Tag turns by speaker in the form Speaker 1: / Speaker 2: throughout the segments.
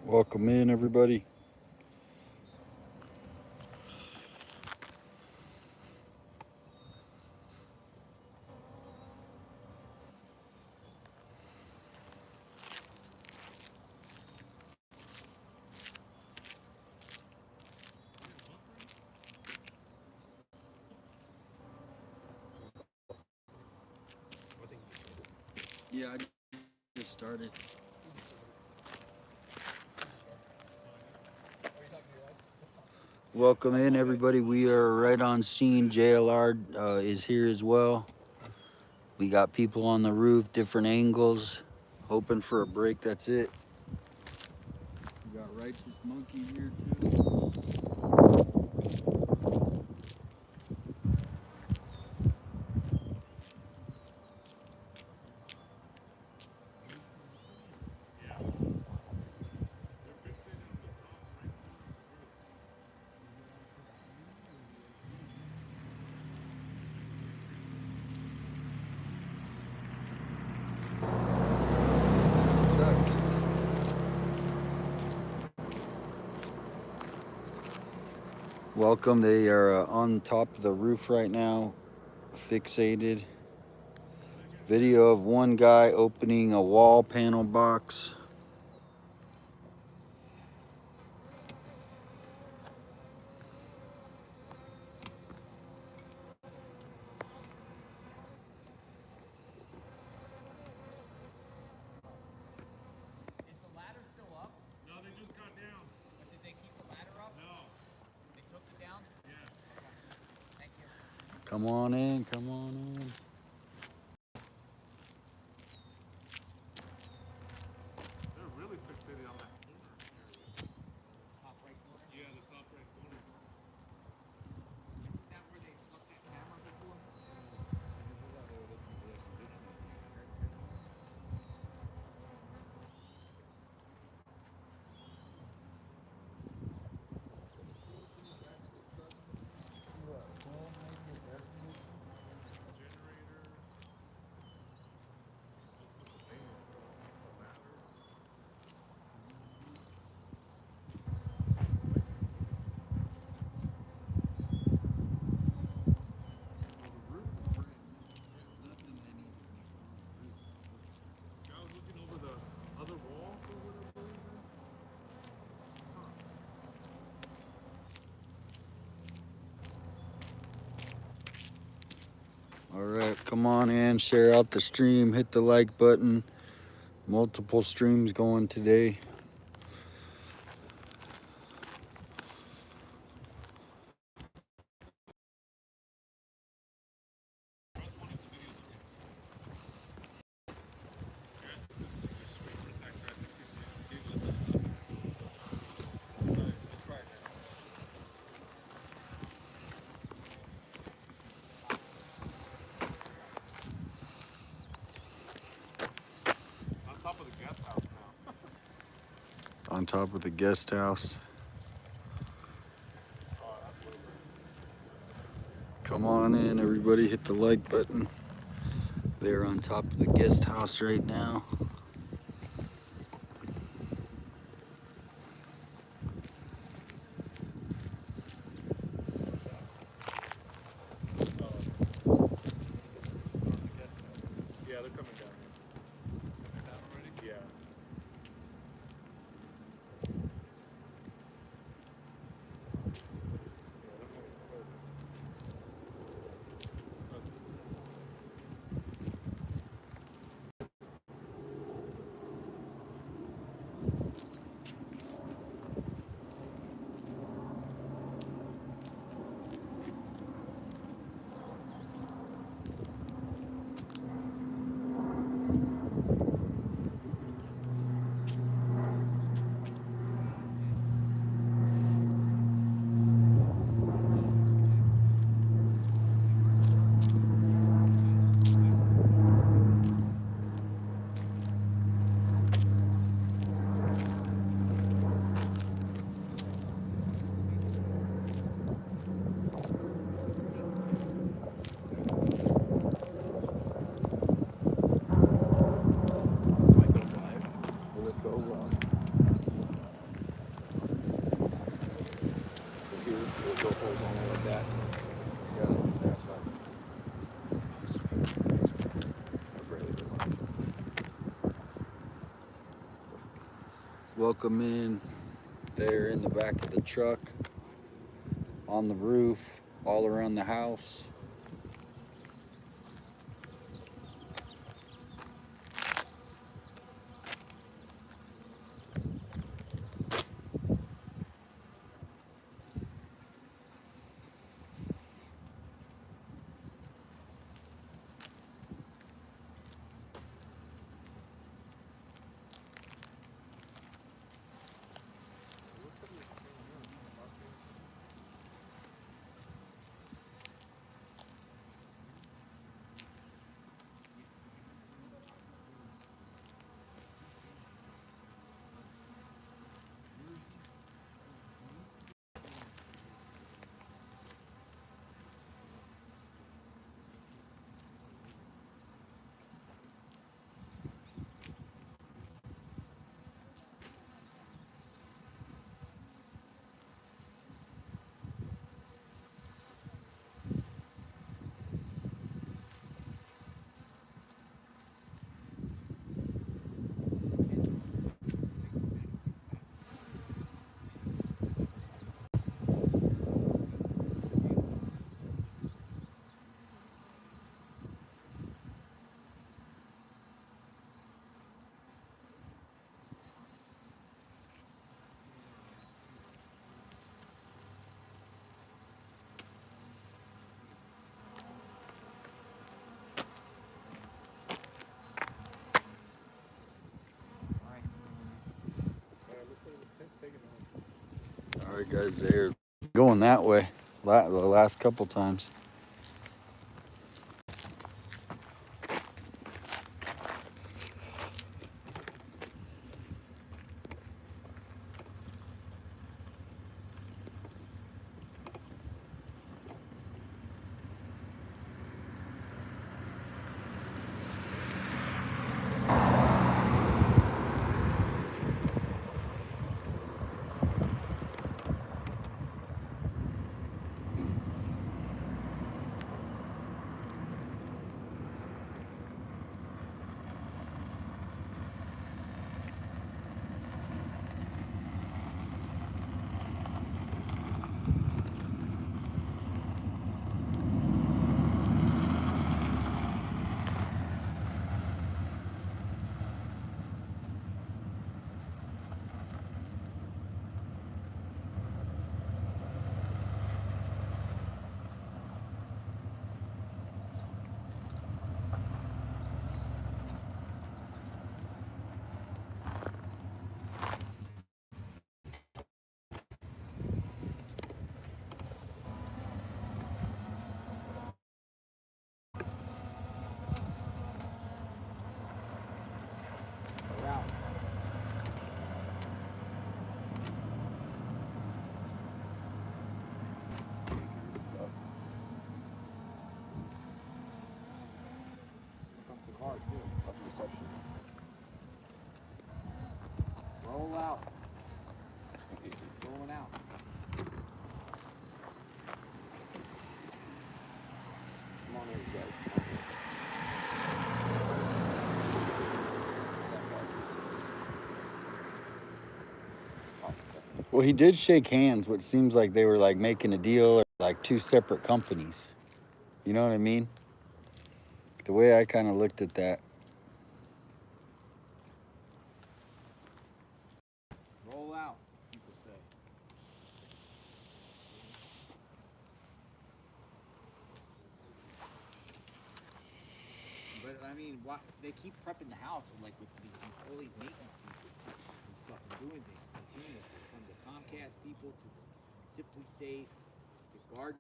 Speaker 1: Welcome in, everybody. Yeah, I just started. Welcome in, everybody. We are right on scene. JLR is here as well. We got people on the roof, different angles, hoping for a break. That's it. We got Righteous Monkey here too. Welcome. They are on top of the roof right now, fixated. Video of one guy opening a wall panel box.
Speaker 2: Is the ladder still up?
Speaker 3: No, they just got down.
Speaker 2: But did they keep the ladder up?
Speaker 3: No.
Speaker 2: They took it down?
Speaker 3: Yeah.
Speaker 2: Okay. Thank you.
Speaker 1: Come on in, come on in.
Speaker 3: They're really fixated on that corner area.
Speaker 2: Top right corner?
Speaker 3: Yeah, the top right corner.
Speaker 2: Isn't that where they stuck that camera before?
Speaker 3: Generator. Just put the main stuff. The ladder. Well, the roof is brand new.
Speaker 1: Nothing they need to fix on the roof.
Speaker 3: I was looking over the other wall or whatever it is. Huh.
Speaker 1: All right, come on in, share out the stream, hit the like button. Multiple streams going today.
Speaker 3: On top of the guest house now.
Speaker 1: On top of the guest house.
Speaker 3: Oh, that's way better.
Speaker 1: Come on in, everybody, hit the like button. They're on top of the guest house right now.
Speaker 3: Yeah, they're coming down here. Coming down already? Yeah. Yeah, they're moving quick.
Speaker 1: welcome in. They're in the back of the truck, on the roof, all around the house. All right, guys, they're going that way the last couple times.
Speaker 2: Roll out. Rolling out. Come on in, you guys.
Speaker 1: Well, he did shake hands, which seems like they were like making a deal or like two separate companies. You know what I mean? The way I kind of looked at that.
Speaker 2: Roll out, people say. But I mean, why they keep prepping the house like with all these maintenance people and stuff and doing things continuously, from the Comcast people to the Simply Safe, the guard.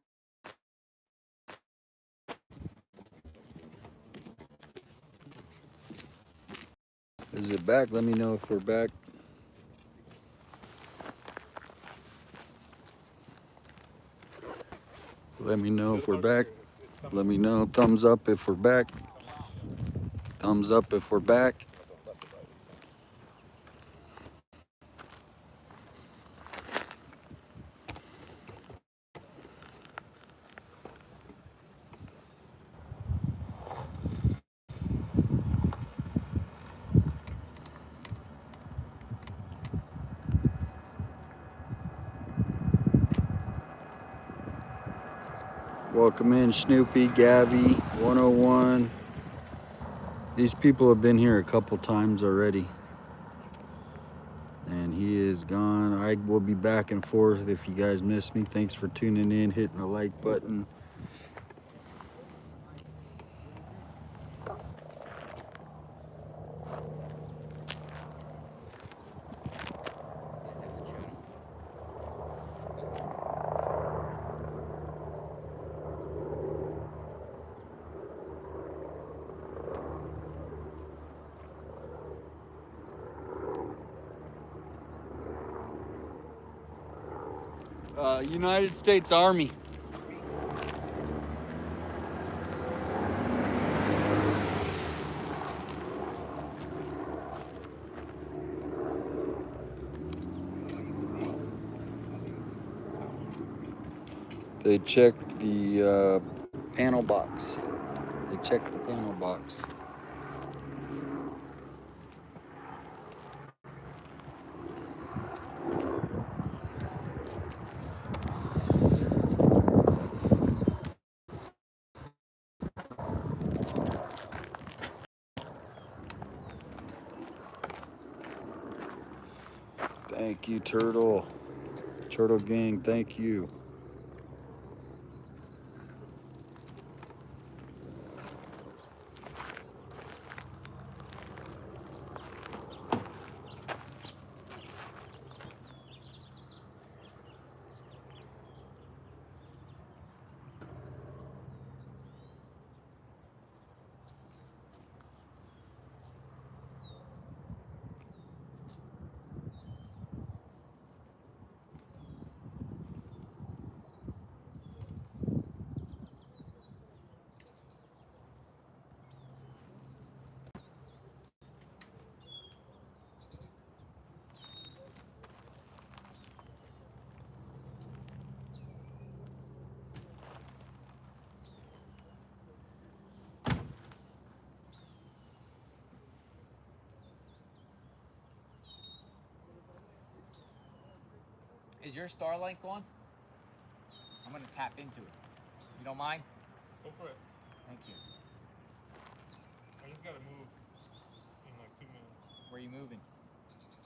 Speaker 1: Is it back? Let me know if we're back. Let me know if we're back. Let me know. Thumbs up if we're back. Thumbs up if we're back. Welcome in Snoopy, Gabby, 101. These people have been here a couple times already. And he is gone. I will be back and forth if you guys miss me. Thanks for tuning in, hitting the like button. United States Army. They checked the panel box. They checked the panel box. Thank you, Turtle. Turtle Gang, thank you.
Speaker 2: Is your starlight gone? I'm gonna tap into it. You don't mind?
Speaker 3: Go for it.
Speaker 2: Thank you.
Speaker 3: I just gotta move in like 2 minutes.
Speaker 2: Where are you moving?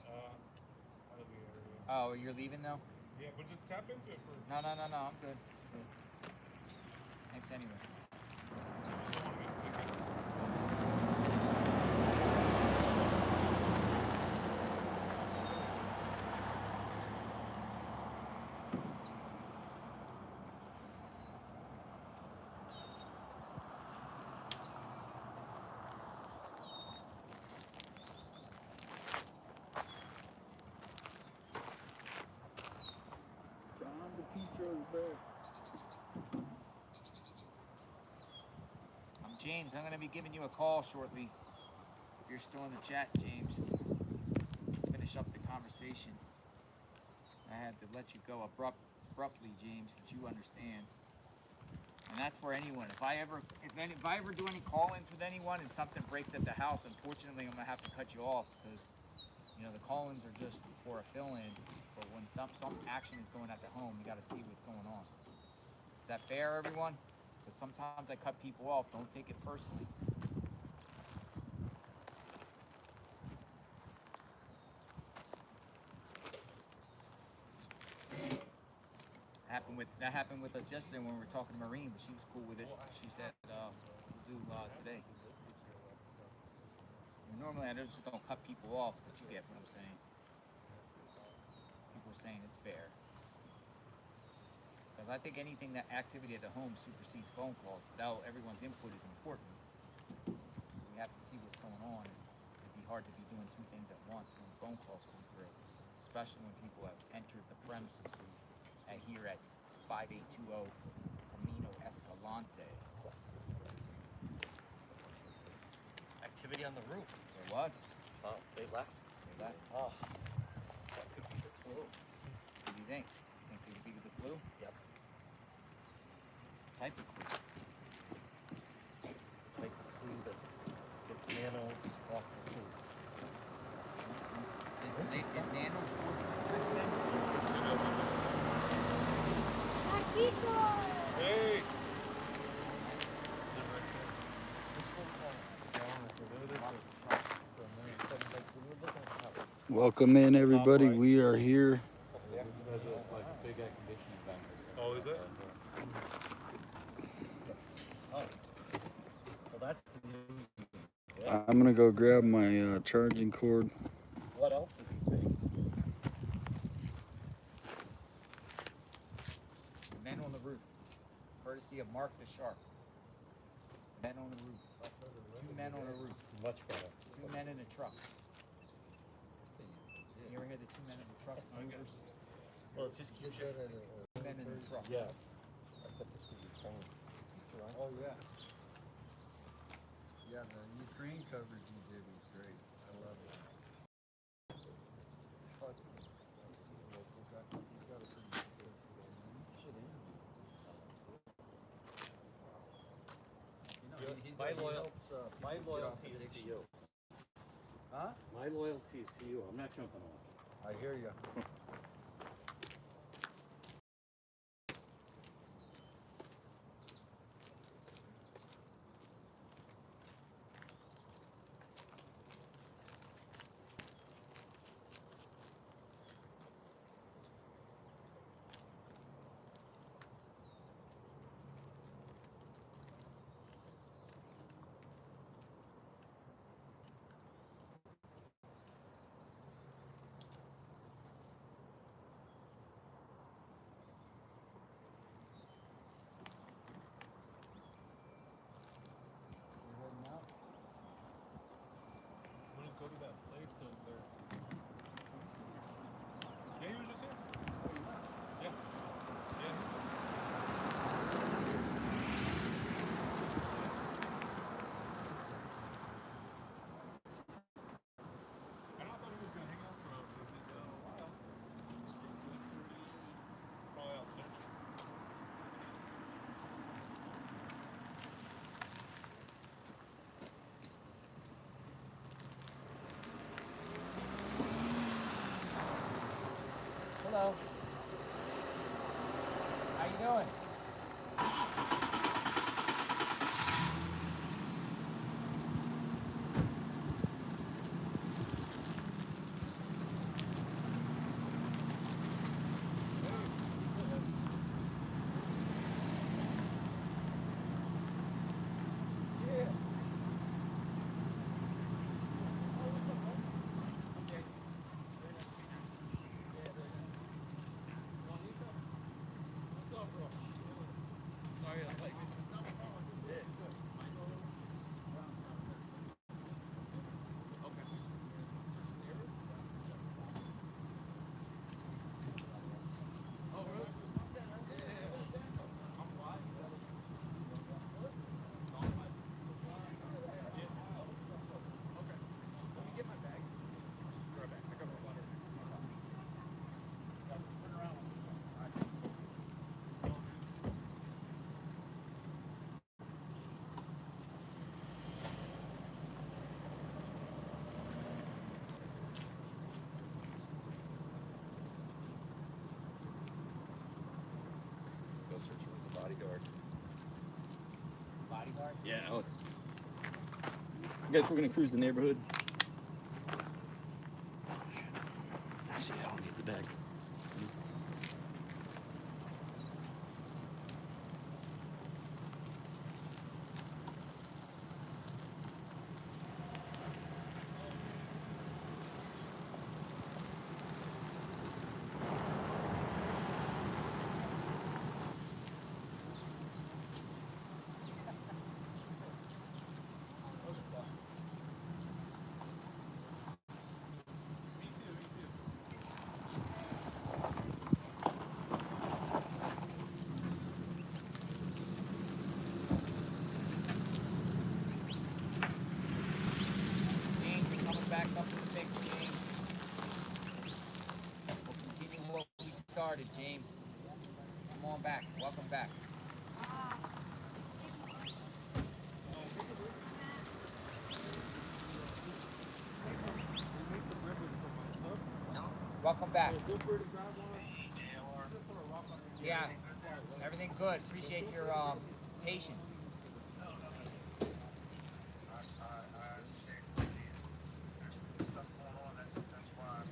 Speaker 3: Out of the area.
Speaker 2: Oh, you're leaving though?
Speaker 3: Yeah, but just tap into it first.
Speaker 2: No, I'm good. Thanks anyway.
Speaker 3: I don't wanna get a ticket.
Speaker 2: I'm James. I'm gonna be giving you a call shortly. If you're still in the chat, James. Finish up the conversation. I had to let you go abruptly, James, but you understand. And that's for anyone. If I ever do any call-ins with anyone and something breaks at the house, unfortunately, I'm gonna have to cut you off because the call-ins are just for a fill-in. But when some action is going at the home, you got to see what's going on. Is that fair, everyone? Because sometimes I cut people off. Don't take it personally. That happened with us yesterday when we were talking to Maureen, but she was cool with it. She said we'll do today. Normally I just don't cut people off, but you get what I'm saying. People are saying it's fair. Because I think anything that activity at the home supersedes phone calls. Though everyone's input is important, we have to see what's going on. It'd be hard to be doing two things at once when phone calls come through, especially when people have entered the premises here at 5820 Camino Escalante.
Speaker 4: Activity on the roof.
Speaker 2: There was.
Speaker 4: Oh, they left?
Speaker 2: They left.
Speaker 4: Oh, that could be the clue.
Speaker 2: What do you think? Think it could be the clue?
Speaker 4: Yep.
Speaker 2: Type of clue.
Speaker 4: Type of clue that gets nanos off the roof.
Speaker 2: Is nanos
Speaker 3: Hey!
Speaker 1: Welcome in, everybody.
Speaker 4: right.
Speaker 1: We are here.
Speaker 3: There's a like a big air conditioning vent or something. Oh, is it?
Speaker 4: Oh. Well, that's the news.
Speaker 1: I'm gonna go grab my charging cord.
Speaker 4: What else is he saying?
Speaker 2: The men on the roof, courtesy of Mark the Shark. Men on the roof. 2 men on a roof.
Speaker 4: Much better.
Speaker 2: 2 men in a truck. You ever hear the 2 men in the truck movers?
Speaker 4: Well, just keep it.
Speaker 2: 2 men in the truck.
Speaker 4: Yeah.
Speaker 5: Oh yeah. Yeah, the Ukraine coverage you did was great. I love it.
Speaker 4: My loyalty is to you.
Speaker 5: Huh?
Speaker 4: My loyalty is to you. I'm not jumping off.
Speaker 5: I hear you.
Speaker 3: I'm gonna go to that place over there. Yeah, he was just here. Yeah. Yeah. And I thought he was gonna hang out for a while. Probably upstairs.
Speaker 2: Hello. How you doing?
Speaker 6: Go search for the bodyguard.
Speaker 2: Bodyguard?
Speaker 6: Yeah, Alex. I guess we're gonna cruise the neighborhood. Actually, I'll get the bag.
Speaker 2: James, you're coming back up to the picture, James. We'll continue what we started, James. Come on back. Welcome back. Welcome back. Yeah, everything good. Appreciate your patience.
Speaker 7: I understand completely. There's stuff going on. That's why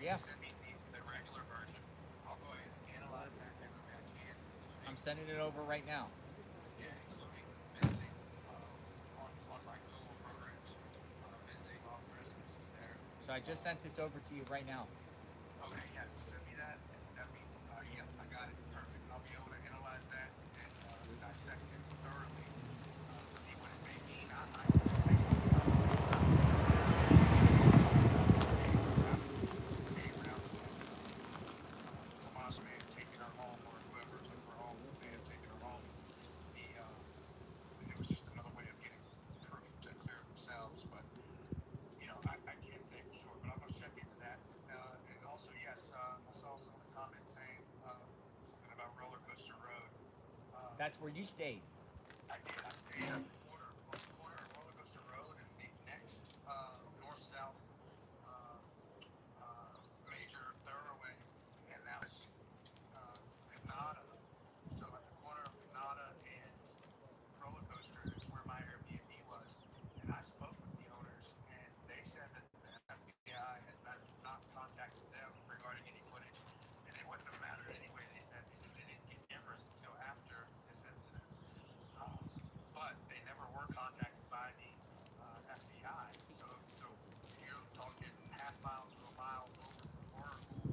Speaker 2: Yeah.
Speaker 7: Send me the regular version. I'll go ahead and analyze that every way I can.
Speaker 2: I'm sending it over right now.
Speaker 7: Yeah, including visiting on my Google programs, visiting all the residences there.
Speaker 2: So I just sent this over to you right now.
Speaker 7: Okay, yes, send me that, and that'd be, yep, I got it, perfect. I'll be able to analyze that and dissect it thoroughly, see what it may mean. I basically, skating around when Tomas may have taken her home, or whoever took her home may have taken her home. It was just another way of getting proof to clear themselves, but I can't say for sure, but I'm gonna check into that. And also, yes, I saw some of the comments saying something about Roller Coaster Road.
Speaker 2: That's where you stayed.
Speaker 7: I did. I stayed at the corner of Roller Coaster Road and the next north-south uh, major thoroughway, and that was Canada. So at the corner of Canada and Roller Coaster is where my Airbnb was, and I spoke with the owners, and they said that the FBI had not contacted them regarding any footage, and it wouldn't have mattered anyway. They said because they didn't get cameras until after this incident, uh, but they never were contacted by the FBI. So you're talking half mile to a mile over from Oracle,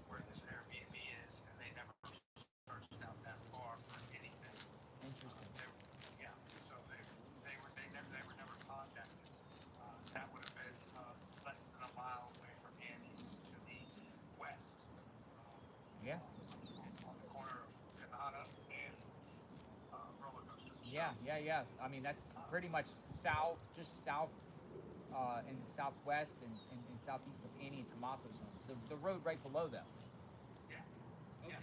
Speaker 7: where this Airbnb is, and they never searched out that far for anything.
Speaker 2: Interesting.
Speaker 7: Yeah, so they were never contacted. That would have been less than a mile away from Andy's to the west,
Speaker 2: Yeah.
Speaker 7: on the corner of Canada and Roller Coaster.
Speaker 2: Yeah,
Speaker 7: So,
Speaker 2: yeah, yeah. I mean, that's pretty much south, just south, in the southwest and southeast of Annie and Tommaso's home. The road right below them.
Speaker 7: yeah, yes,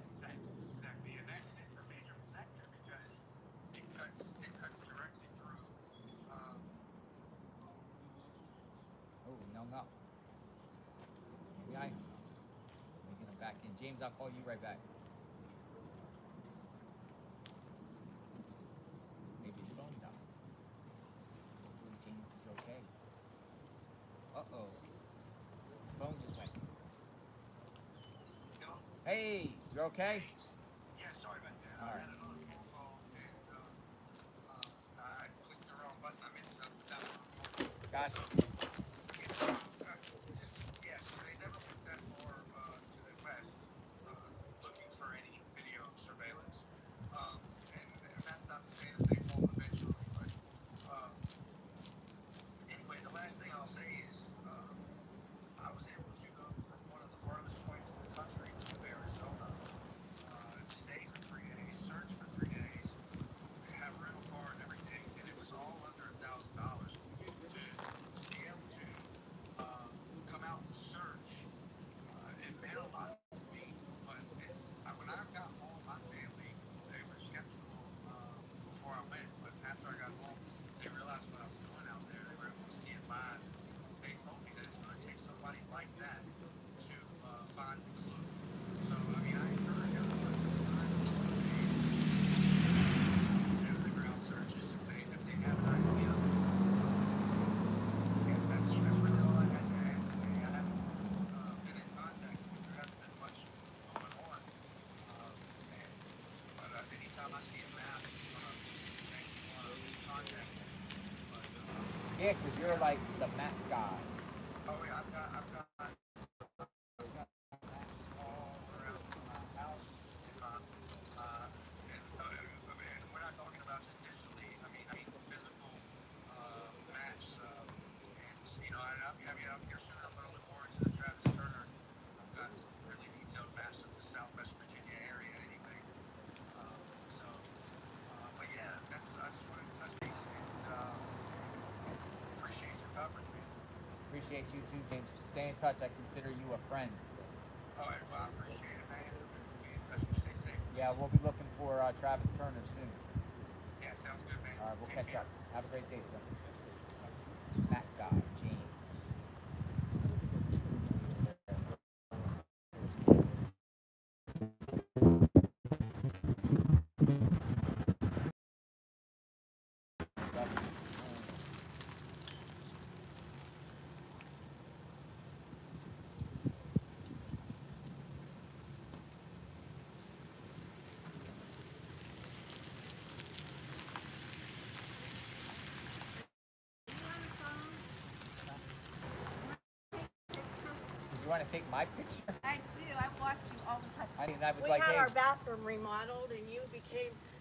Speaker 7: exactly, and it's a major connector because it cuts directly through. Um,
Speaker 2: Oh, he hung up. Maybe let me get him back in. James, I'll call you right back. Maybe his phone died. Hopefully James is okay. Uh-oh. His phone just went.
Speaker 7: you know,
Speaker 2: Hey, you're okay?
Speaker 7: hey, yeah, sorry about that.
Speaker 2: All
Speaker 7: I
Speaker 2: right.
Speaker 7: had another phone call and I clicked the wrong button. I meant to dial the recording.
Speaker 2: Gotcha.
Speaker 7: So, yeah, so they never went that far to the west looking for any video surveillance. And that's not to say that they won't eventually, but um, anyway, the last thing I'll say is I was able to go from one of the farthest points in the country to Arizona, stay for 3 days, search for 3 days, have a rental car and everything, and it was all under $1,000 to be able to come out and search. It meant a lot to me, but when I got home, my family, they were skeptical before I went, but after I got home, they realized what I was doing out there. They were able to see it live, and they told me that it's going to take somebody like that to find the clue. So I mean, I encourage everyone to try to do underground searches if they have an idea. And that's really all I had to add today. I haven't been in contact because there hasn't been much going on. But anytime I see a map, make me want to contact you. But
Speaker 2: Yeah, because you're
Speaker 7: yeah.
Speaker 2: like the map guy.
Speaker 7: Oh yeah, I've got all around my house and and we're not talking about just digitally. I mean physical maps. And I'll be having it up here soon. I'm going to look more into the Travis Turner. I've got some really detailed maps of the Southwest Virginia area anyway. But yeah, I just wanted to touch base and appreciate your coverage, man.
Speaker 2: Appreciate you too, James. Stay in touch. I consider you a friend.
Speaker 7: All right, well, I appreciate it, man. We'll be in touch. You stay safe,
Speaker 2: Yeah,
Speaker 7: please.
Speaker 2: we'll be looking for Travis Turner soon.
Speaker 7: Yeah, sounds good, man.
Speaker 2: All right, we'll
Speaker 7: Take
Speaker 2: catch
Speaker 7: care.
Speaker 2: up. Have a great day, sir. Mac guy, James. You want to take my picture?
Speaker 8: I do. I watch you all the time.
Speaker 2: I mean, I was
Speaker 8: We
Speaker 2: like,
Speaker 8: had
Speaker 2: hey.
Speaker 8: our bathroom remodeled, and you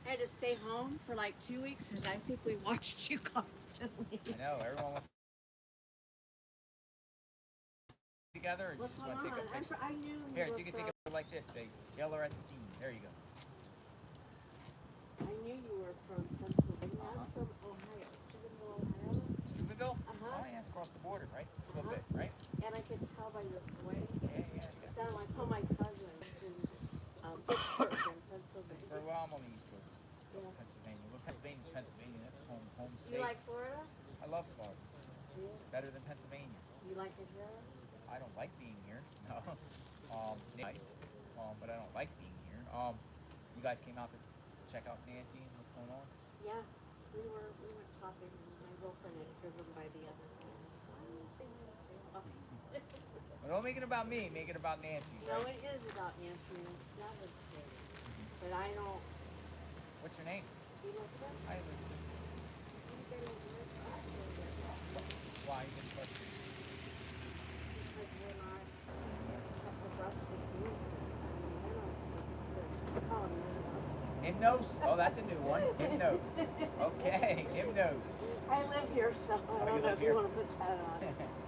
Speaker 8: had to stay home for like 2 weeks, and I think we watched you constantly.
Speaker 2: I know, everyone wants together, or you
Speaker 8: What's
Speaker 2: just
Speaker 8: going
Speaker 2: want to take a
Speaker 8: on?
Speaker 2: picture?
Speaker 8: I knew
Speaker 2: Here,
Speaker 8: you
Speaker 2: you can take a picture like this. Say, Taylor at the scene. There you go.
Speaker 8: I knew you were from Pennsylvania. I'm from Ohio, Steubenville, Ohio.
Speaker 2: Steubenville?
Speaker 8: Uh-huh.
Speaker 2: Oh, yeah, it's across the border, right? A little bit, right?
Speaker 8: And I could tell by your voice.
Speaker 2: Yeah.
Speaker 8: You sound like all my cousins in Pittsburgh and Pennsylvania.
Speaker 2: Pittsburgh, well, I'm on the East Coast.
Speaker 8: Yeah.
Speaker 2: Pennsylvania. Well, Pennsylvania's Pennsylvania. That's home
Speaker 8: Do
Speaker 2: state.
Speaker 8: you like Florida?
Speaker 2: I love Florida.
Speaker 8: Yeah.
Speaker 2: Better than Pennsylvania.
Speaker 8: You like it here?
Speaker 2: I don't like being here. No. Nice. But I don't like being here. You guys came out to check out Nancy and what's going on?
Speaker 8: Yeah. We went shopping, and my girlfriend had driven by the other day. So I was singing too.
Speaker 2: Well, don't make it about me. Make it about Nancy.
Speaker 8: No,
Speaker 2: Right?
Speaker 8: it is about Nancy, and it's devastating. But I don't.
Speaker 2: What's your name?
Speaker 8: Elizabeth?
Speaker 2: Hi, Elizabeth.
Speaker 8: I'm getting very frustrated.
Speaker 2: Why you getting frustrated?
Speaker 8: Because when I have to brush the teeth, I call them
Speaker 2: Hymnos? Oh, that's a new one. Hymnos. Okay, Hymnos.
Speaker 8: I live here, so I
Speaker 2: you
Speaker 8: don't know
Speaker 2: live
Speaker 8: if
Speaker 2: here?
Speaker 8: you want to put that on.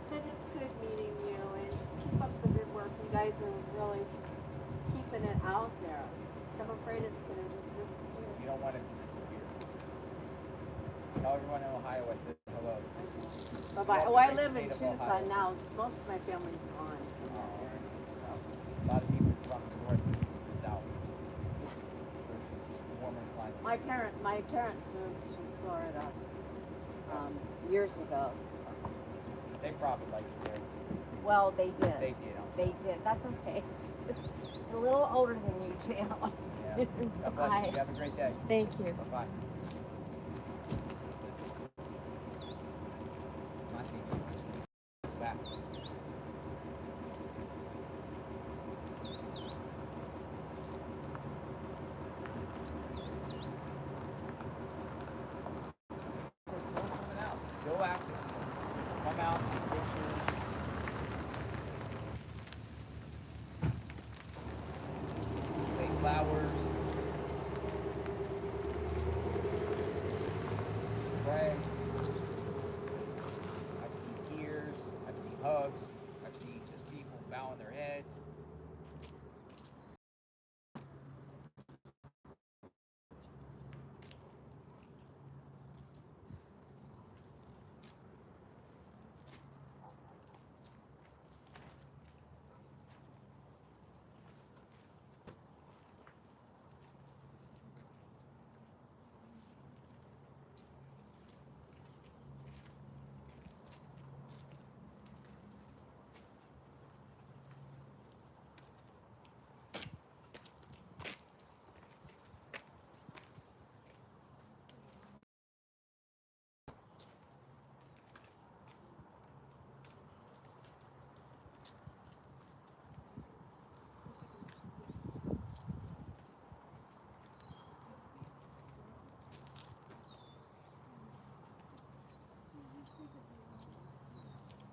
Speaker 8: But it's good meeting you, and keep up the good work. You guys are really keeping it out there. I'm afraid it's going to just disappear.
Speaker 2: You don't want it to disappear. Tell everyone in Ohio I said hello.
Speaker 8: Bye-bye. Oh, I live in Tucson now. Most of my family's gone.
Speaker 2: A lot of people from the north to the south. There's this warmer climate.
Speaker 8: My parents moved to Florida years ago.
Speaker 2: They probably like it there.
Speaker 8: Well, they did.
Speaker 2: They did.
Speaker 8: They did. That's okay. A little older than you, Jan.
Speaker 2: Yeah. God bless you. You have a great day.
Speaker 8: Thank you.
Speaker 2: Bye-bye. Back. Still active. Come out, pictures. Play flowers. Pray. I've seen tears. I've seen hugs. I've seen just people bowing their heads.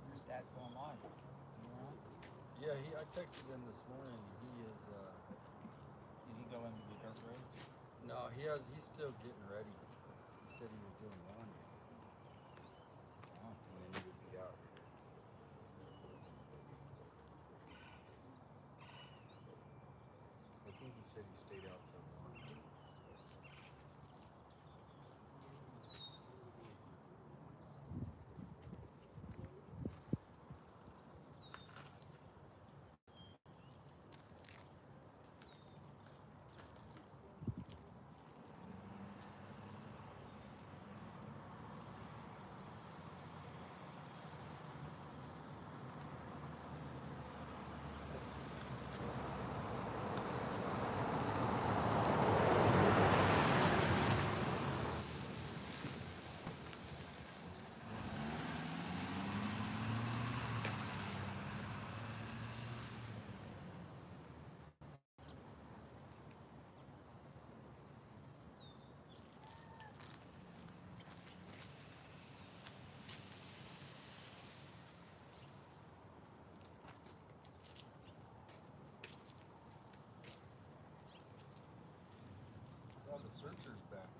Speaker 2: Your dad's going live. You know?
Speaker 1: Yeah, I texted him this morning. He is.
Speaker 2: Did he go into the dirt roads?
Speaker 1: No, he's still getting ready. He said he was doing laundry.
Speaker 2: Oh.
Speaker 1: And then he would be out here. I think he said he stayed out till 1.
Speaker 5: Oh, the searcher's back.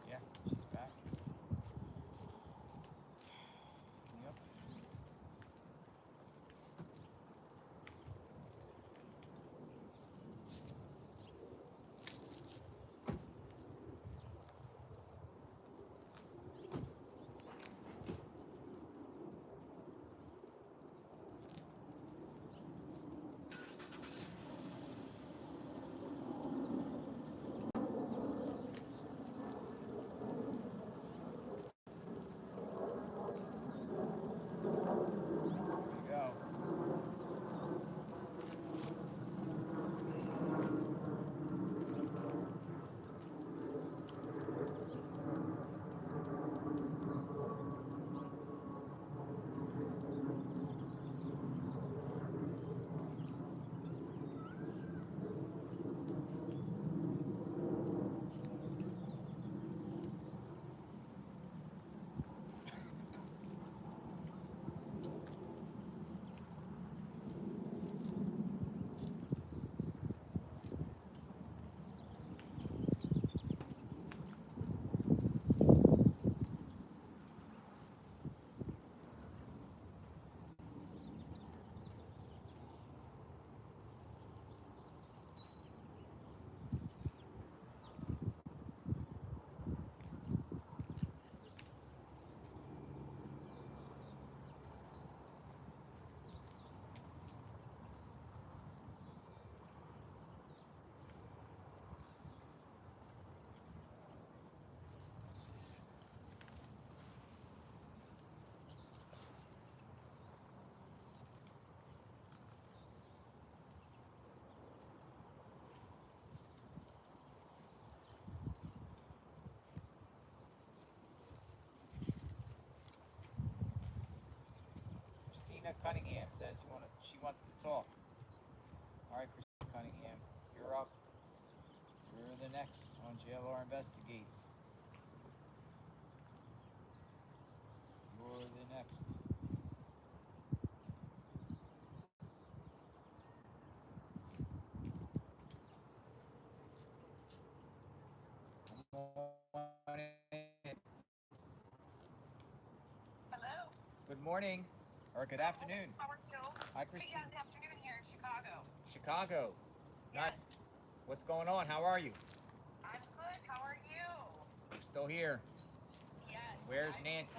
Speaker 2: Yeah, she's back. Yep. There you go. Christina Cunningham says she wants to talk. All right, Christina Cunningham, you're up. You're the next on JLR Investigates. You're the next. Come on in.
Speaker 9: Hello.
Speaker 2: Good morning, or good afternoon.
Speaker 9: How are you?
Speaker 2: Hi,
Speaker 9: Hey,
Speaker 2: Christine.
Speaker 9: yeah, good afternoon here in Chicago.
Speaker 2: Chicago.
Speaker 9: Yes.
Speaker 2: Nice. What's going on? How are you?
Speaker 9: I'm good. How are you?
Speaker 2: We're still here.
Speaker 9: Yes.
Speaker 2: Where's
Speaker 9: I've
Speaker 2: Nancy?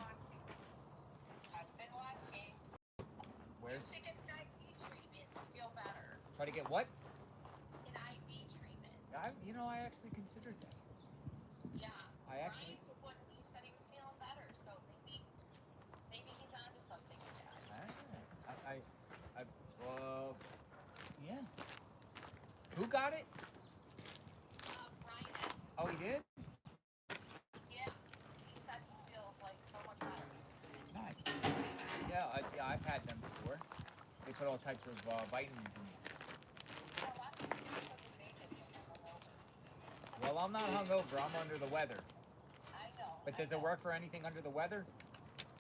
Speaker 9: I've been watching. You
Speaker 2: Where's?
Speaker 9: should get an IV treatment to feel better.
Speaker 2: Try to get what?
Speaker 9: An IV treatment.
Speaker 2: I actually considered that.
Speaker 9: Yeah.
Speaker 2: I actually.
Speaker 9: Brian, when he said he was feeling better, so maybe he's onto something with that.
Speaker 2: Well, yeah. Who got it?
Speaker 9: Brian,
Speaker 2: Oh, he did?
Speaker 9: yeah, he said he feels like so much better.
Speaker 2: Nice. Yeah, I've had them before. They put all types of vitamins in you.
Speaker 9: You know what? Because of me, because you're hungover.
Speaker 2: Well, I'm not hungover. I'm under the weather.
Speaker 9: I know.
Speaker 2: But does it work for anything under the weather?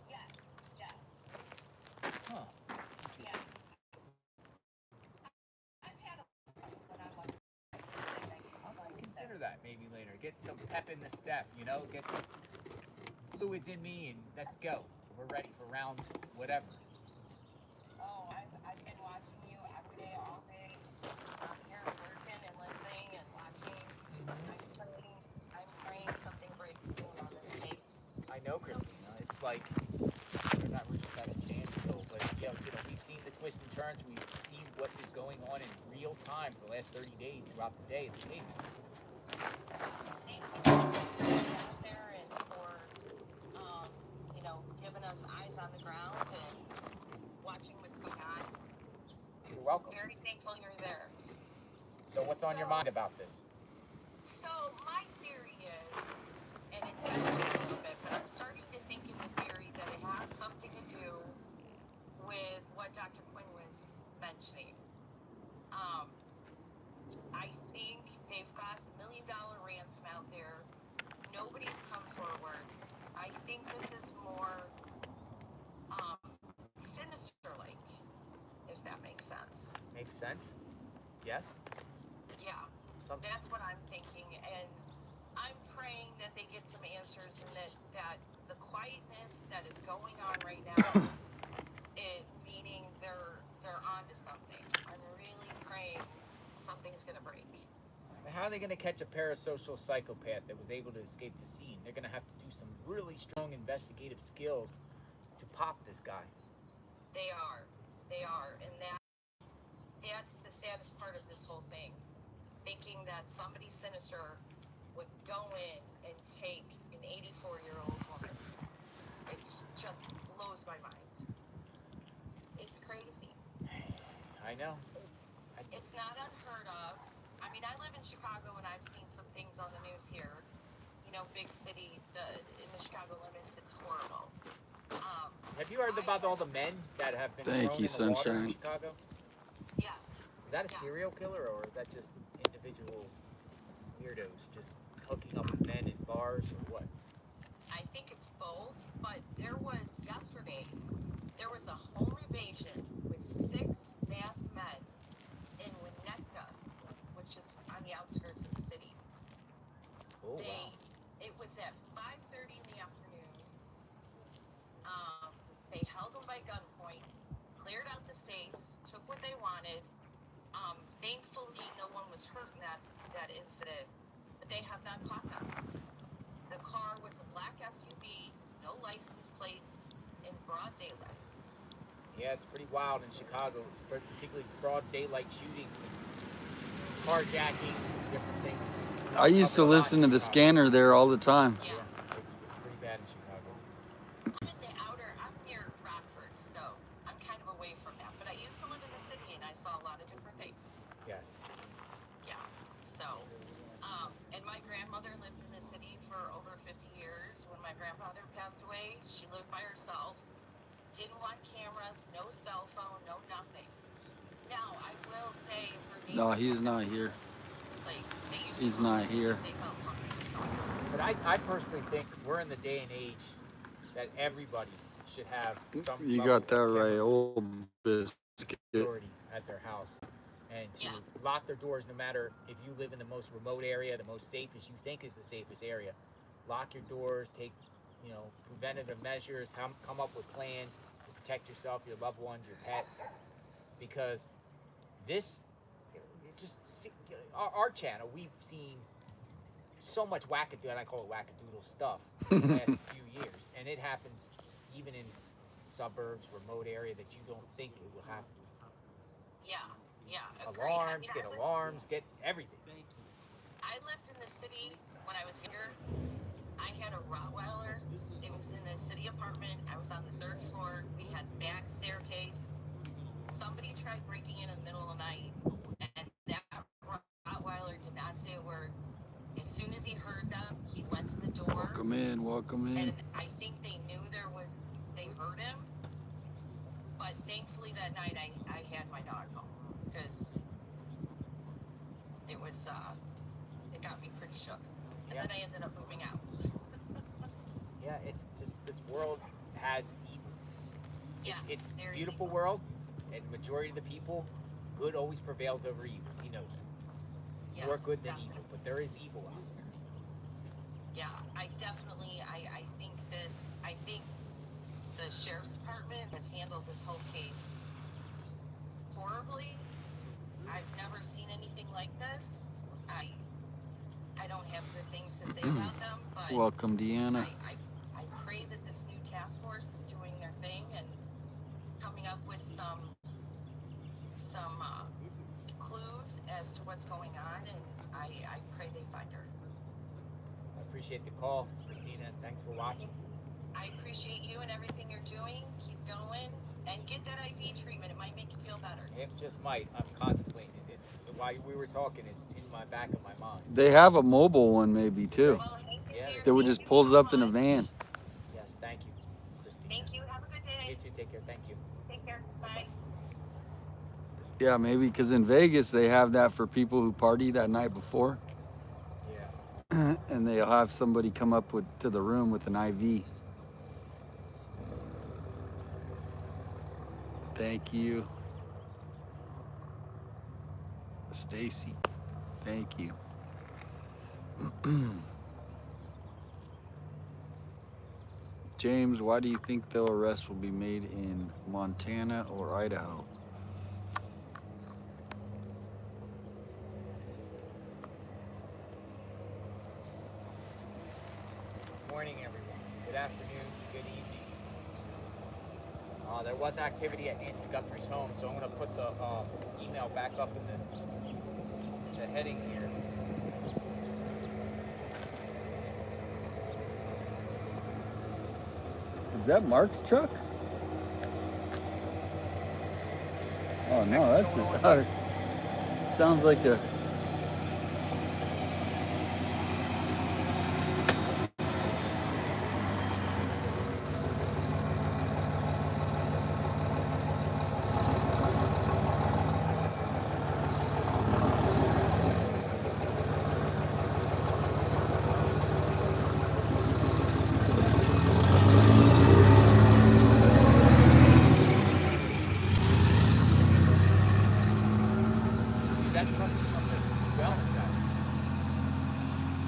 Speaker 9: Yes. Yes.
Speaker 2: Huh.
Speaker 9: Yeah. I've had a when I'm like,
Speaker 2: I might consider that maybe later. Get some pep in the step, get some fluids in me, and let's go. We're ready for round whatever.
Speaker 9: oh, I've been watching you every day, all day. I'm here working and listening and watching. I'm praying something breaks soon on this case.
Speaker 2: I know,
Speaker 9: So,
Speaker 2: Christina. It's like we're just at a standstill. But we've seen the twists and turns. We've seen what is going on in real time for the last 30 days throughout the day at the case.
Speaker 9: thank you for being out there and for, um, giving us eyes on the ground and watching what's going on.
Speaker 2: You're welcome.
Speaker 9: Very thankful you're there.
Speaker 2: So what's on your mind about this?
Speaker 9: So my theory is, and it's been a little bit, but I'm starting to think in the theory that it has something to do with what Dr. Quinn was mentioning. Um, I think they've got the $1 million ransom out there. Nobody's come forward. I think this is more sinister like, if that makes sense.
Speaker 2: Makes sense.
Speaker 9: going on right now, meaning they're onto something. I'm really praying something's gonna break.
Speaker 2: How are they going to catch a parasocial psychopath that was able to escape the scene? They're going to have to do some really strong investigative skills to pop this guy.
Speaker 9: They are, and that's the saddest part of this whole thing. Thinking that somebody sinister would go in and take an 84-year-old woman. It just blows my mind. It's crazy.
Speaker 2: I know.
Speaker 9: It's not unheard of. I mean, I live in Chicago and I've seen some things on the news here. You know, big city, in the Chicago limits, it's horrible.
Speaker 2: Have you heard about all the men that have been
Speaker 1: Thank
Speaker 2: thrown
Speaker 1: you,
Speaker 2: in the water in
Speaker 1: Sunshine.
Speaker 2: Chicago?
Speaker 9: Yeah.
Speaker 2: Is that a serial killer or is that just individual weirdos just hooking up with men in bars or what?
Speaker 9: I think it's both, but yesterday, there was a home invasion with 6 masked men in Winnetka, which is on the outskirts of the city.
Speaker 2: Oh, wow.
Speaker 9: It was at 5:30 in the afternoon. They held them by gunpoint, cleared out the safes, took what they wanted. Thankfully, no one was hurt in that incident, but they have not caught them. The car was a black SUV, no license plates, in broad daylight.
Speaker 2: Yeah, it's pretty wild in Chicago. It's particularly broad daylight shootings and carjackings and different things.
Speaker 1: I used to listen to the scanner there all the time.
Speaker 9: Yeah.
Speaker 2: It's pretty bad in Chicago.
Speaker 9: I'm near Rockford, so I'm kind of away from that. But I used to live in the city and I saw a lot of different things.
Speaker 2: Yes.
Speaker 9: Yeah. So, and my grandmother lived in the city for over 50 years. When my grandfather passed away, she lived by herself. Didn't want cameras, no cell phone, no nothing. Now, I will say her neighbors.
Speaker 1: No, he's not here.
Speaker 9: Like,
Speaker 1: He's not here.
Speaker 9: They felt something was going on.
Speaker 2: But I personally think we're in the day and age that everybody should have some
Speaker 1: You
Speaker 2: level
Speaker 1: got that
Speaker 2: of
Speaker 1: right,
Speaker 2: camera
Speaker 1: old biscuit.
Speaker 2: security at their house. And to lock their doors no matter if you live in the most remote area, the most safest you think is the safest area. Lock your doors, take, preventative measures, come up with plans to protect yourself, your loved ones, your pets. Because this, our channel, we've seen so much wackadoodle, and I call it wackadoodle stuff in the last few years. And it happens even in suburbs, remote area that you don't think it will happen.
Speaker 9: Yeah.
Speaker 2: Alarms, get alarms, get everything.
Speaker 9: I lived in the city when I was younger. I had a Rottweiler. It was in a city apartment. I was on the 3rd floor. We had back staircase. Somebody tried breaking in the middle of the night, and that Rottweiler did not say a word. As soon as he heard them, he went to the door.
Speaker 1: Welcome in.
Speaker 9: And I think they knew they heard him. But thankfully that night I had my dog home because it got me pretty shook. And then I ended up moving out.
Speaker 2: Yeah, it's just this world has evil. It's a beautiful
Speaker 9: evil.
Speaker 2: world, and majority of the people, good always prevails over evil. You know that.
Speaker 9: Yeah,
Speaker 2: More good than
Speaker 9: definitely.
Speaker 2: evil, but there is evil out there.
Speaker 9: Yeah, I think the sheriff's department has handled this whole case horribly. I've never seen anything like this. I don't have good things to say about them, but
Speaker 1: Welcome, Deanna.
Speaker 9: I pray that this new task force is doing their thing and coming up with some clues as to what's going on, and I pray they find her.
Speaker 2: I appreciate the call, Christina, and thanks for watching.
Speaker 9: I appreciate you and everything you're doing. Keep going and get that IV treatment. It might make you feel better.
Speaker 2: It just might. I'm contemplating it. While we were talking, it's in my back of my mind.
Speaker 1: They have a mobile one maybe too.
Speaker 9: Well,
Speaker 1: That would just pulls up in a van.
Speaker 2: Yes, thank you, Christina.
Speaker 9: Thank you. Have a good day.
Speaker 2: You too. Take care. Thank you.
Speaker 9: Take care. Bye.
Speaker 1: Yeah, maybe because in Vegas they have that for people who party that night before.
Speaker 2: Yeah.
Speaker 1: And they'll have somebody come up to the room with an IV. Thank you. Stacy, thank you. James, why do you think the arrest will be made in Montana or Idaho?
Speaker 2: Morning, everyone. Good afternoon. Good evening. There was activity at Nancy Guthrie's home, so I'm going to put the email back up in the heading here.
Speaker 1: Is that Mark's truck? Oh no, that's a. Sounds like a.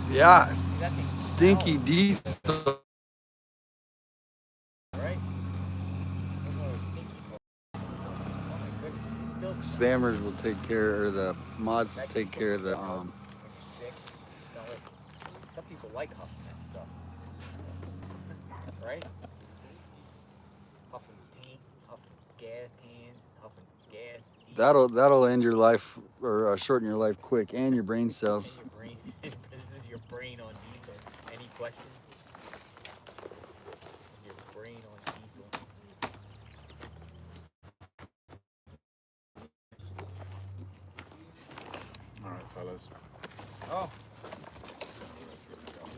Speaker 1: Yeah, stinky diesel.
Speaker 2: Right? Oh my goodness, it's still
Speaker 1: Spammers will take care, or the mods will take care of the
Speaker 2: when you're sick, you smell it. Some people like huffing that stuff. Right? Huffing paint, huffing gas cans, huffing gas.
Speaker 1: that'll end your life, or shorten your life quick, and your brain cells.
Speaker 2: And your brain. This is your brain on diesel. Any questions? This is your brain on diesel.
Speaker 3: All right, fellas.
Speaker 2: Oh.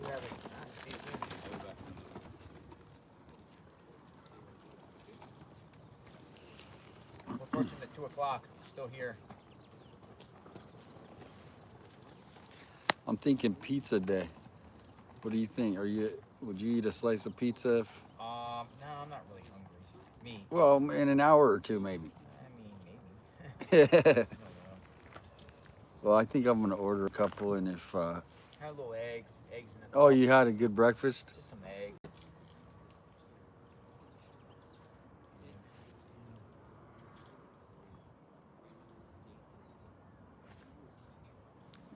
Speaker 2: You have it. See you soon. We're approaching the 2 o'clock. We're still here.
Speaker 1: I'm thinking pizza day. What do you think? Would you eat a slice of pizza if?
Speaker 2: No, I'm not really hungry. Me.
Speaker 1: Well, in an hour or two, maybe.
Speaker 2: I mean, maybe.
Speaker 1: Well, I think I'm gonna order a couple, and if.
Speaker 2: Had little eggs in the.
Speaker 1: Oh, you had a good breakfast?
Speaker 2: Just some eggs.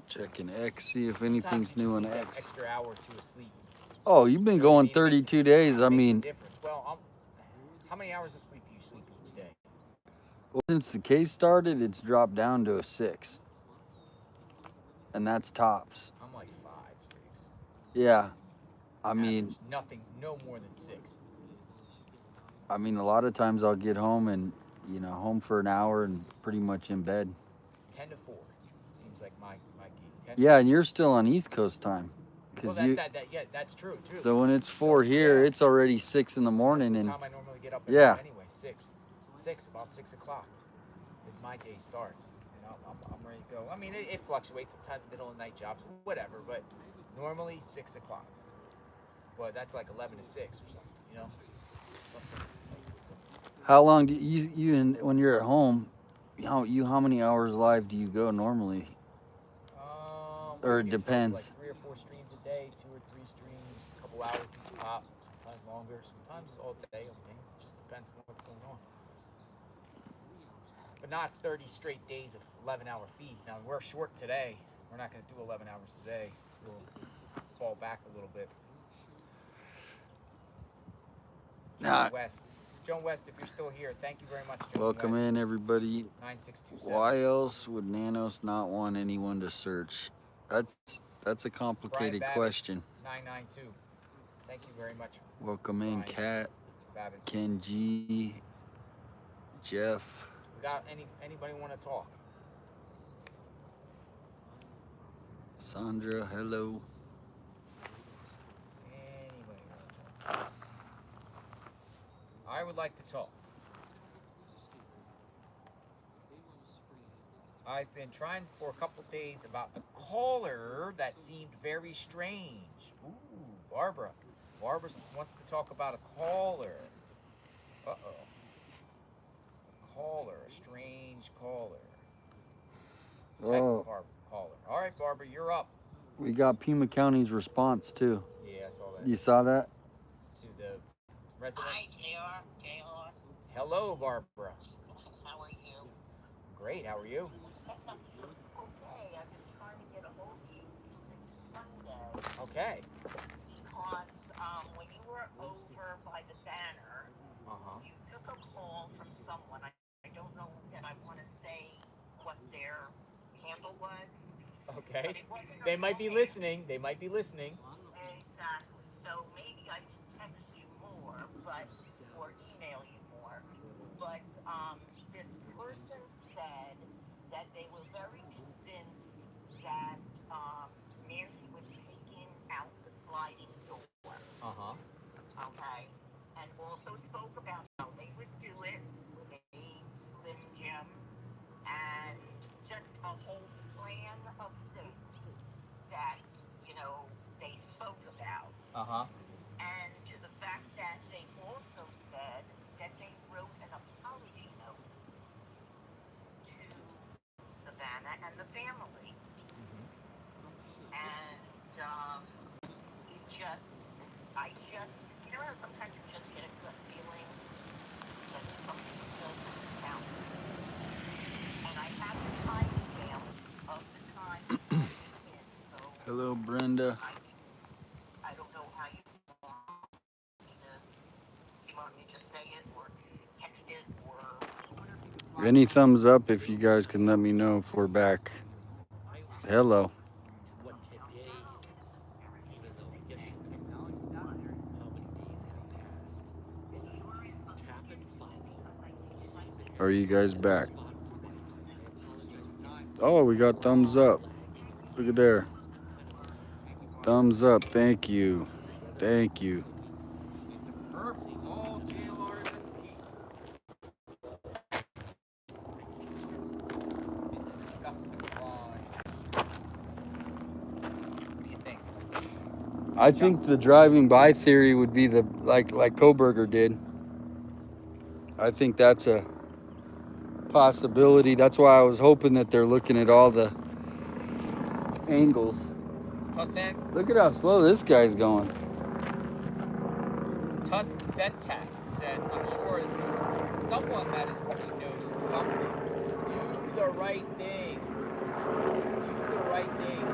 Speaker 1: Checking X, see if anything's new on X.
Speaker 2: Extra hour or two of sleep.
Speaker 1: Oh, you've been going 32 days. I mean.
Speaker 2: Difference. Well, how many hours of sleep do you sleep each day?
Speaker 1: Well, since the case started, it's dropped down to a 6. And that's tops.
Speaker 2: I'm like 5, 6.
Speaker 1: Yeah. I mean,
Speaker 2: nothing, no more than 6.
Speaker 1: I mean, a lot of times I'll get home and, home for an hour and pretty much in bed.
Speaker 2: 10 to 4 seems like my gig.
Speaker 1: Yeah, and you're still on East Coast time.
Speaker 2: Well, yeah, that's true too.
Speaker 1: So when it's 4 here, it's already 6 in the morning.
Speaker 2: That's
Speaker 1: and
Speaker 2: the time I normally get up anyway, 6, about 6 o'clock is my day starts. And I'm ready to go. I mean, it fluctuates, sometimes middle of the night jobs, whatever, but normally 6 o'clock. But that's like 11 to 6 or something, Something.
Speaker 1: How long do when you're at home, how many hours live do you go normally? Or it depends.
Speaker 2: Like 3 or 4 streams a day, 2 or 3 streams, a couple hours each pop, sometimes longer, sometimes all day on things. It just depends on what's going on. But not 30 straight days of 11-hour feeds. Now, we're short today. We're not going to do 11 hours today. We'll fall back a little bit. Joan West, if you're still here, thank you very much, Joan
Speaker 1: Welcome
Speaker 2: West.
Speaker 1: in, everybody.
Speaker 2: 9627.
Speaker 1: Why else would Nanos not want anyone to search? That's a complicated
Speaker 2: Brian
Speaker 1: question.
Speaker 2: 992. Thank you very much.
Speaker 1: Welcome in, Kat,
Speaker 2: Babbage.
Speaker 1: Ken G, Jeff.
Speaker 2: We got anybody want to talk?
Speaker 1: Sandra, hello.
Speaker 2: Anybody want to talk? I would like to talk. I've been trying for a couple days about a caller that seemed very strange. Ooh, Barbara. Barbara wants to talk about a caller. Uh-oh. A caller, a strange caller.
Speaker 1: Oh.
Speaker 2: Caller. All right, Barbara, you're up.
Speaker 1: We got Pima County's response too.
Speaker 2: Yeah, I saw that.
Speaker 1: You saw that?
Speaker 2: To the resident.
Speaker 9: Hi, JR. JR.
Speaker 2: Hello, Barbara.
Speaker 9: How are you?
Speaker 2: Great. How are you?
Speaker 9: Okay, I've been trying to get a hold of you since Sunday
Speaker 2: Okay.
Speaker 9: because when you were over by the banner, you took a call from someone. I don't know that I want to say what their handle was.
Speaker 2: Okay.
Speaker 9: But it wasn't a
Speaker 2: They might be
Speaker 9: real name.
Speaker 2: listening. They might be listening.
Speaker 9: Exactly. So maybe I should text you more, but or email you more. But this person said that they were very convinced that Nancy was taking out the sliding door.
Speaker 2: Uh-huh.
Speaker 9: Okay, and also spoke about how they would do it with a Slim Jim and just a whole plan of things that they spoke about.
Speaker 2: Uh-huh.
Speaker 9: And to the fact that they also said that they wrote an apology note to Savannah and the family. And I just, how sometimes you just get a gut feeling that something doesn't sound right. And I have the timestamp of the time that that was in, so
Speaker 1: Hello, Brenda.
Speaker 9: I don't know how you want me to just say it or text it or.
Speaker 1: Any thumbs up if you guys can let me know if we're back. Hello.
Speaker 4: What today is, even though I guess you can know how many days have passed. And you tap and follow. You see the
Speaker 1: Are you guys back?
Speaker 4: spot red. I apologize.
Speaker 1: Oh, we got thumbs up. Look at there. Thumbs up. Thank you. Thank you.
Speaker 2: Perfect. All JLR investigates. To discuss the crime. What do you think?
Speaker 1: I think the driving by theory would be the like Koberger did. I think that's a possibility. That's why I was hoping that they're looking at all the angles.
Speaker 2: Tucson.
Speaker 1: Look at how slow this guy's going.
Speaker 2: Tusk Sentak says, I'm sure someone that is working knows something. Do the right thing. Do the right thing.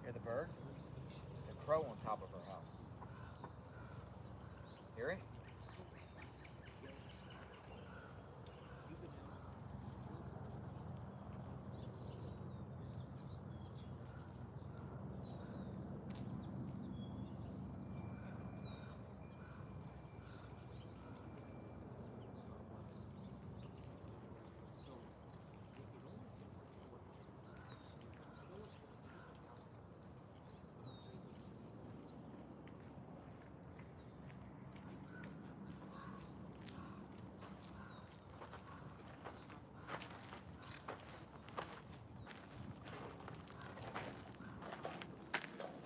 Speaker 2: Hear the bird? It's a crow on top of her house. Hear it?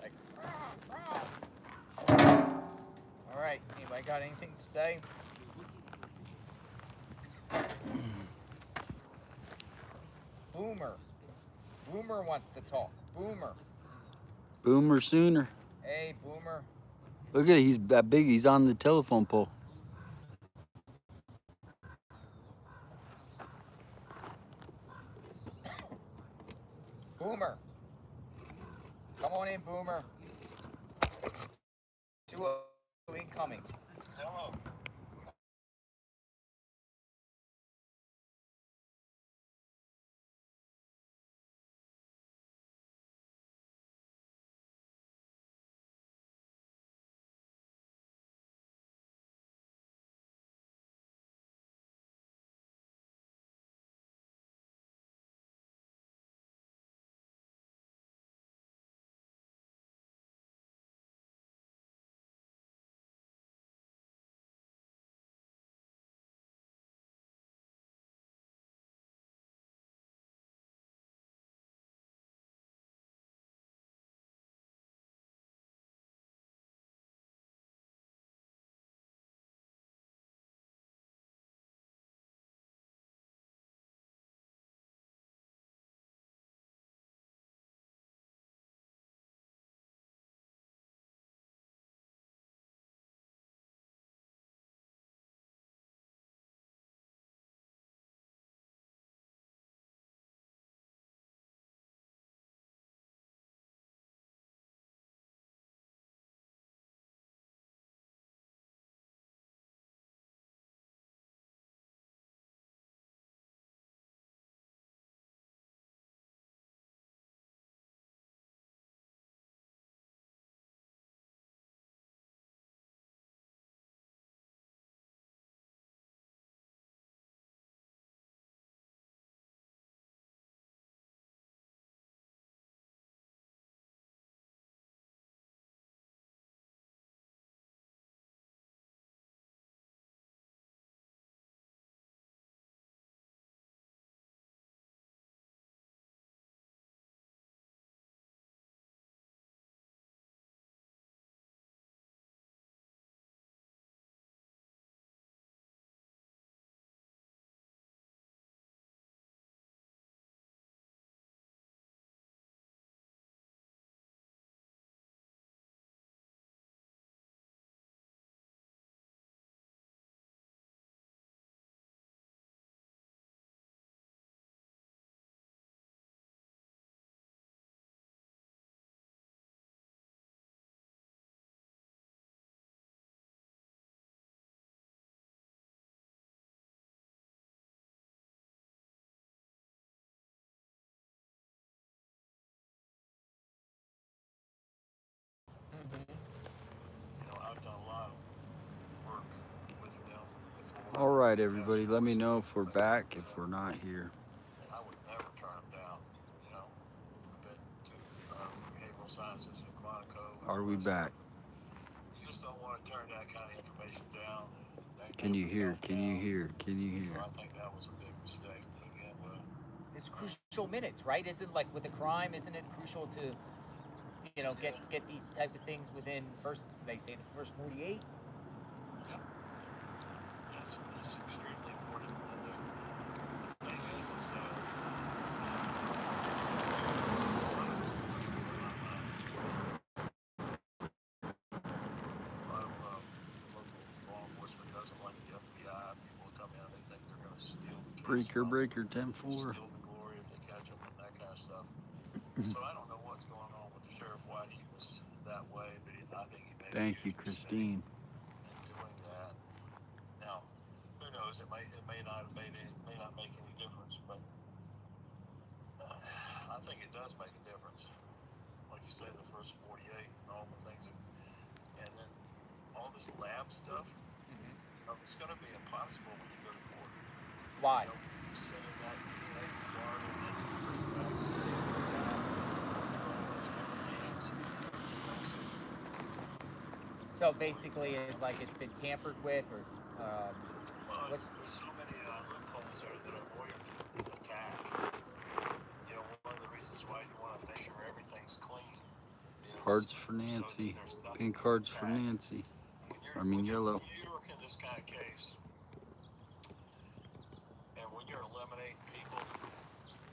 Speaker 2: Like, all right, anybody got anything to say? Boomer. Boomer wants to talk. Boomer.
Speaker 1: Boomer Sooner.
Speaker 2: Hey, Boomer.
Speaker 1: Look at it. He's that big. He's on the telephone pole.
Speaker 2: Boomer. Come on in, Boomer. 2 incoming.
Speaker 9: Hello.
Speaker 1: All right, everybody, let me know if we're back, if we're not here.
Speaker 7: And I would never turn them down. You know, I've been to behavioral sciences in Quantico and
Speaker 1: Are
Speaker 7: all
Speaker 1: we
Speaker 7: that
Speaker 1: back?
Speaker 7: stuff. You just don't want to turn that kind of information down. They
Speaker 1: Can you
Speaker 7: never
Speaker 1: hear?
Speaker 7: come
Speaker 1: Can you
Speaker 7: down.
Speaker 1: hear? Can you
Speaker 7: So
Speaker 1: hear?
Speaker 7: I think that was a big mistake. Again,
Speaker 2: It's crucial minutes, right? Isn't like with the crime, isn't it crucial to, you know, get these type of things within first, they say the first 48?
Speaker 7: yeah, it's extremely important. And the thing is a lot of local law enforcement doesn't like the FBI. People come in, they think they're going to steal the case
Speaker 1: Breaker,
Speaker 7: from
Speaker 1: breaker,
Speaker 7: them,
Speaker 1: 10-4.
Speaker 7: steal the glory if they catch them, and that kind of stuff. So I don't know what's going on with the sheriff, why he was that way, but I think he made a
Speaker 1: Thank you,
Speaker 7: huge
Speaker 1: Christine.
Speaker 7: mistake in doing that. Now, who knows? It may not have made it may not make any difference, but I think it does make a difference. Like you said, the first 48 and all the things, and then all this lab stuff. It's going to be impossible when you go to court.
Speaker 2: Why?
Speaker 7: You know, sending that DNA to Florida and then you bring it back to the
Speaker 2: So basically, it's like it's been tampered with, or it's,
Speaker 7: well,
Speaker 2: what's
Speaker 7: there's so many loopholes there that a lawyer can attack. You know, one of the reasons why you want to make sure everything's clean is
Speaker 1: Cards for
Speaker 7: so that
Speaker 1: Nancy.
Speaker 7: there's nothing
Speaker 1: Pink
Speaker 7: to
Speaker 1: cards for
Speaker 7: attack.
Speaker 1: Nancy.
Speaker 7: When
Speaker 1: Yellow.
Speaker 7: you work in this kind of case, and when you're eliminating people,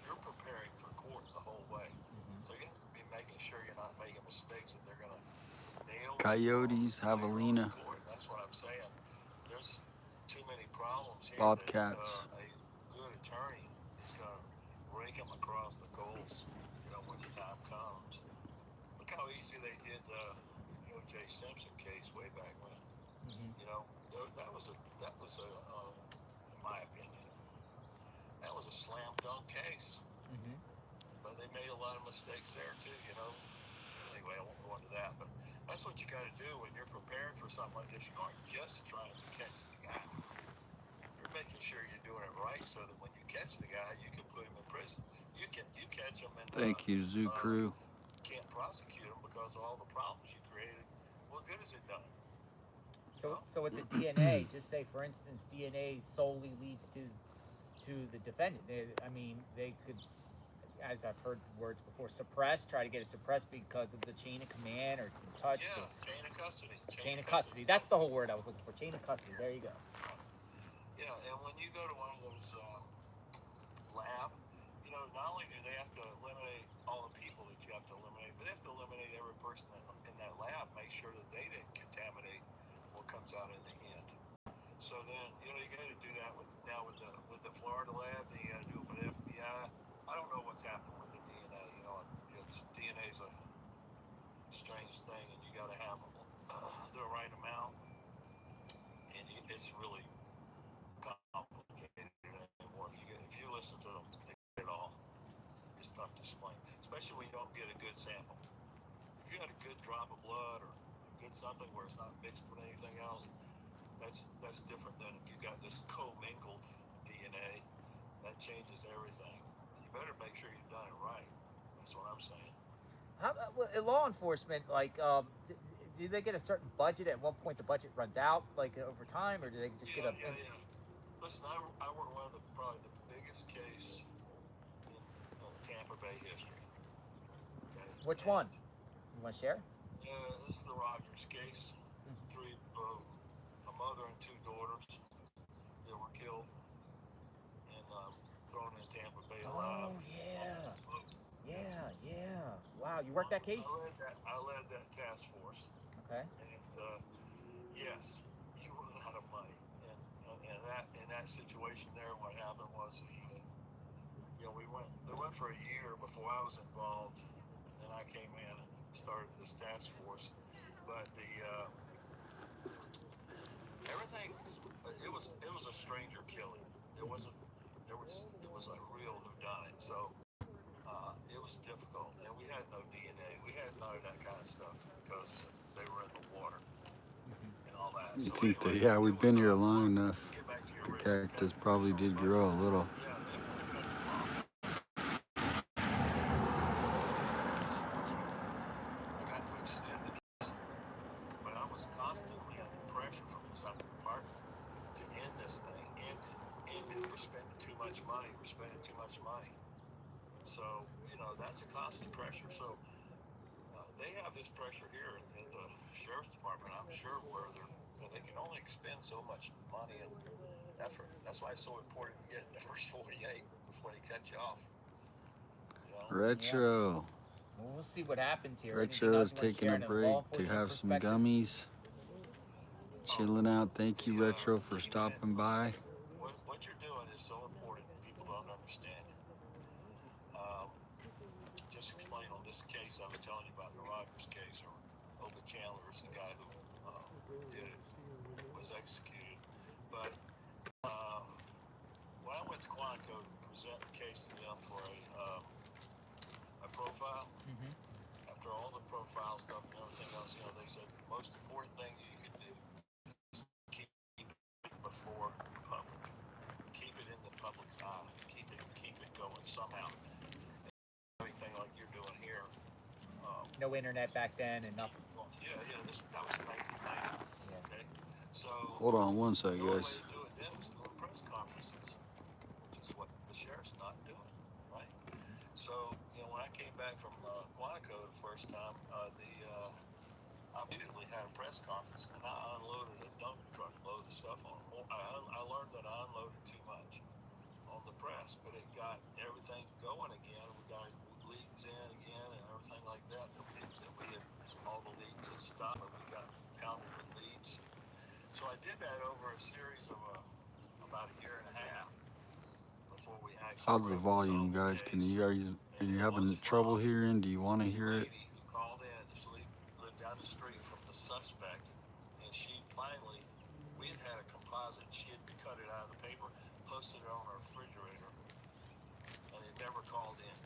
Speaker 7: you're preparing for court the whole way. So you have to be making sure you're not making mistakes that they're going to nail.
Speaker 1: Coyotes, Javelina.
Speaker 7: That's what I'm saying. There's too many problems here
Speaker 1: Bobcats.
Speaker 7: that a good attorney is going to rake them across the coals. You know, when the time comes. Look how easy they did the O.J. Simpson case way back when. You know, that was a in my opinion, that was a slam dunk case. But they made a lot of mistakes there too, you know. Anyway, I won't go into that, but that's what you got to do when you're preparing for something like this. You aren't just trying to catch the guy. You're making sure you're doing it right so that when you catch the guy, you can put him in prison. You catch him and
Speaker 1: Thank you, Zoo Crew.
Speaker 7: can't prosecute him because of all the problems you created. What good has it done?
Speaker 2: so with the DNA, just say for instance, DNA solely leads to the defendant. I mean, they could, as I've heard words before, suppress, try to get it suppressed because of the chain of command or touched.
Speaker 7: Yeah, chain of custody.
Speaker 2: Chain of custody. That's the whole word I was looking for. Chain of custody. There you go.
Speaker 7: Yeah, and when you go to one of those lab, you know, not only do they have to eliminate all the people that you have to eliminate, but they have to eliminate every person in that lab, make sure that they didn't contaminate what comes out in the end. So then, you know, you got to do that with the Florida lab. Then you got to do it with the FBI. I don't know what's happening with the DNA. You know, DNA's a strange thing, and you got to have the right amount, and it's really complicated anymore. If you listen to them, they get it all. It's tough to explain, especially when you don't get a good sample. If you had a good drop of blood or a good something where it's not mixed with anything else, that's different than if you got this commingled DNA. That changes everything. You better make sure you've done it right. That's what I'm saying.
Speaker 2: How well, law enforcement, like, do they get a certain budget? At one point, the budget runs out, like over time, or do they just get a?
Speaker 7: Yeah. Listen, I worked one of probably the biggest case in Tampa Bay history. Okay.
Speaker 2: Which one? You want to share?
Speaker 7: This is the Rogers case. Three, a mother and two daughters that were killed and thrown in Tampa Bay alive.
Speaker 2: Oh yeah. Wow, you worked that case?
Speaker 7: I led that task force.
Speaker 2: Okay.
Speaker 7: And yes, you run out of money, and in that situation there, what happened was you know, they went for a year before I was involved, and I came in and started this task force. But everything it was a stranger killing. It was a real whodunit. So it was difficult, and we had no DNA. We had none of that kind of stuff because they were in the water and all that.
Speaker 1: You
Speaker 7: So
Speaker 1: think
Speaker 7: anyway,
Speaker 1: that? Yeah, we've been here long enough.
Speaker 7: get back to your
Speaker 1: Cactus probably did grow a little.
Speaker 7: Yeah, they want to cut you off. I got to extend it, but I was constantly under pressure from this other department to end this thing. End it. We're spending too much money. We're spending too much money. So, you know, that's a constant pressure. So they have this pressure here in the sheriff's department, I'm sure, where they can only expend so much money and effort. That's why it's so important to get in the first 48 before they cut you off. You know?
Speaker 1: Retro.
Speaker 2: Well, we'll see what happens here. Anything
Speaker 1: Retro
Speaker 2: else
Speaker 1: is
Speaker 2: you want to
Speaker 1: taking
Speaker 2: share
Speaker 1: a
Speaker 2: in a
Speaker 1: break
Speaker 2: law
Speaker 1: to
Speaker 2: enforcement
Speaker 1: have some
Speaker 2: perspective?
Speaker 1: gummies. Chilling out. Thank you, Retro, for stopping by.
Speaker 7: What you're doing is so important. People don't understand. Just explain on this case I was telling you about, the Rogers case, or Obed Chandler is the guy who did it, was executed. But when I went to Quantico to present the case to them for a profile, after all the profile stuff and everything else, you know, they said the most important thing you can do is keep it before the public. Keep it in the public's eye. Keep it going somehow. Anything like you're doing here.
Speaker 2: No internet back then and nothing.
Speaker 7: Yeah, that was 1990.
Speaker 2: Yeah.
Speaker 7: Okay, so
Speaker 1: Hold on one sec,
Speaker 7: the only way
Speaker 1: guys.
Speaker 7: to do it then was doing press conferences, which is what the sheriff's not doing, right? So, you know, when I came back from Quantico the first time, I immediately had a press conference, and I unloaded a dump truck load of stuff on. I learned that I unloaded too much on the press, but it got everything going again. We got leads in again and everything like that. We had all the leads had stopped, and we got pounded with leads. So I did that over a series of about a year and a half before we actually.
Speaker 1: How's the volume, guys? Are you having trouble hearing? Do you want to hear it?
Speaker 7: Lady who called in, she lived down the street from the suspect, and she finally, we had a composite. She had cut it out of the paper, posted it on her refrigerator, and it never called in.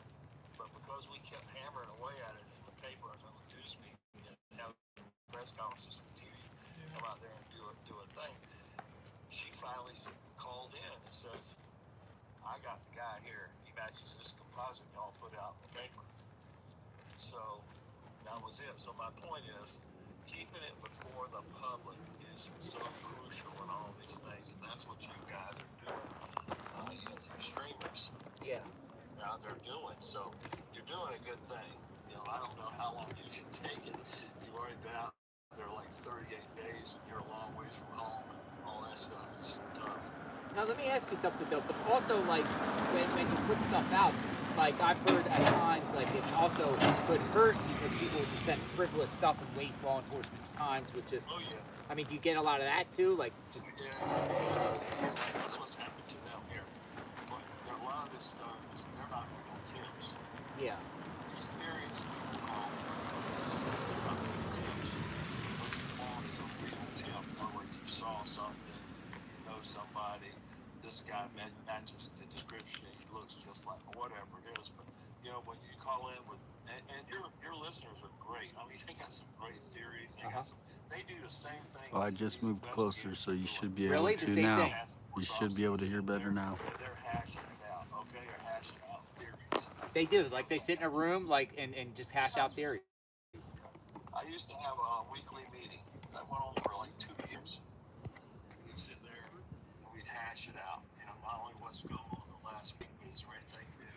Speaker 7: But because we kept hammering away at it in the paper and on the news media and having press conferences with TV, come out there and do a thing, she finally called in and says, I got the guy here. He matches this composite y'all put out in the paper. So that was it. So my point is, keeping it before the public is so crucial in all these things, and that's what you guys are doing. You streamers.
Speaker 2: Yeah.
Speaker 7: Out there doing. So you're doing a good thing. You know, I don't know how long you can take it. You've already been out there like 38 days, and you're a long ways from home, and all that stuff is tough.
Speaker 2: Now let me ask you something though. But also, like when you put stuff out, like I've heard at times, like it also could hurt because people would just send frivolous stuff and waste law enforcement's time with just.
Speaker 7: Oh yeah.
Speaker 2: I mean, do you get a lot of that too? Like just.
Speaker 7: Yeah. That's what's happened to them here. But a lot of this stuff is they're not real tips.
Speaker 2: Yeah.
Speaker 7: These theories people call they're not real tips. What you want is a real tip. In other words, you saw something, you know somebody, this guy matches the description, he looks just like whatever it is. But you know, when you call in with and your listeners are great. I mean, they got some great theories. They do the same thing.
Speaker 1: Oh, I just moved closer, so you should be
Speaker 2: Really?
Speaker 1: able
Speaker 2: The
Speaker 1: to
Speaker 2: same
Speaker 1: now.
Speaker 2: thing?
Speaker 1: You should be able to hear better now.
Speaker 7: They're hashing it out, okay? They're hashing out theories.
Speaker 2: They do. Like they sit in a room, like and just hash out theories.
Speaker 7: I used to have a weekly meeting that went on for like 2 years. We'd sit there and we'd hash it out. You know, not only what's going on the last week, but is there anything new?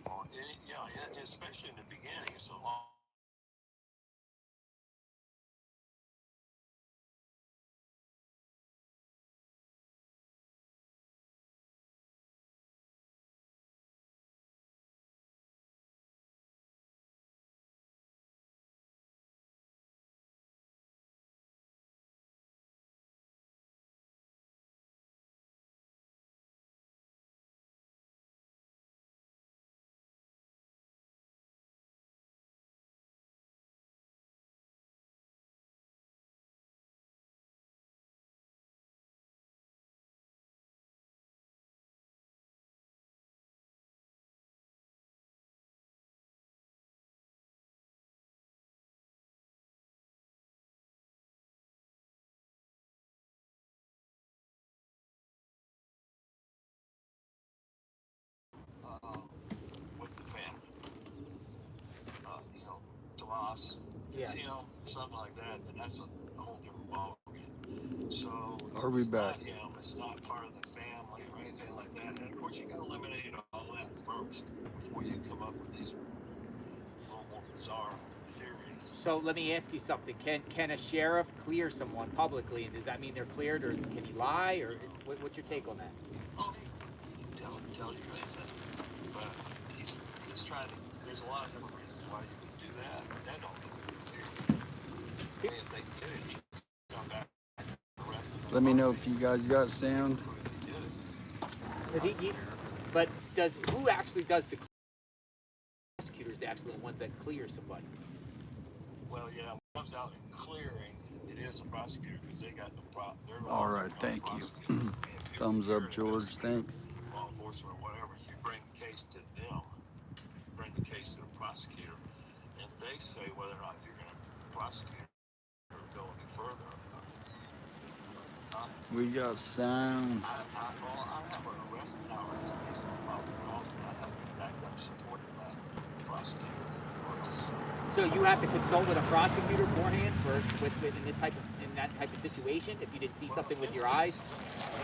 Speaker 7: Or, you know, especially in the beginning, it's a long. boss,
Speaker 2: Yeah.
Speaker 7: it's him, something like that, then that's a whole different ballgame. So
Speaker 1: Are we
Speaker 7: it's
Speaker 1: back?
Speaker 7: not him, it's not part of the family or anything like that. And of course, you got to eliminate all that first before you come up with these little more bizarre theories.
Speaker 2: So let me ask you something. Can a sheriff clear someone publicly, and does that mean they're cleared, or can he lie, or what's your take on that?
Speaker 7: Oh, he can tell you anything, but he's trying to. There's a lot of different reasons why you would do that. That don't mean clear. If they did it, he could come back and arrest him.
Speaker 1: Let me know if you guys got sound.
Speaker 7: He did it.
Speaker 2: Does he, but who actually does the prosecutors? Actually, the ones that clear somebody.
Speaker 7: Well, yeah, when it comes out in clearing, it is the prosecutor because they got the they're the
Speaker 1: All
Speaker 7: ones
Speaker 1: right,
Speaker 7: that
Speaker 1: thank you.
Speaker 7: prosecute. If you
Speaker 1: Thumbs
Speaker 7: clear
Speaker 1: up,
Speaker 7: an
Speaker 1: George.
Speaker 7: investigator,
Speaker 1: Thanks.
Speaker 7: law enforcement or whatever, you bring the case to them, bring the case to the prosecutor, and they say whether or not you're going to prosecute or go any further.
Speaker 1: We got sound.
Speaker 7: I have an arrest tolerance based on probable cause, but I have to be backed up, supported by the prosecutor, or else.
Speaker 2: So you have to consult with a prosecutor beforehand with in that type of situation if you didn't see something with your eyes.
Speaker 7: In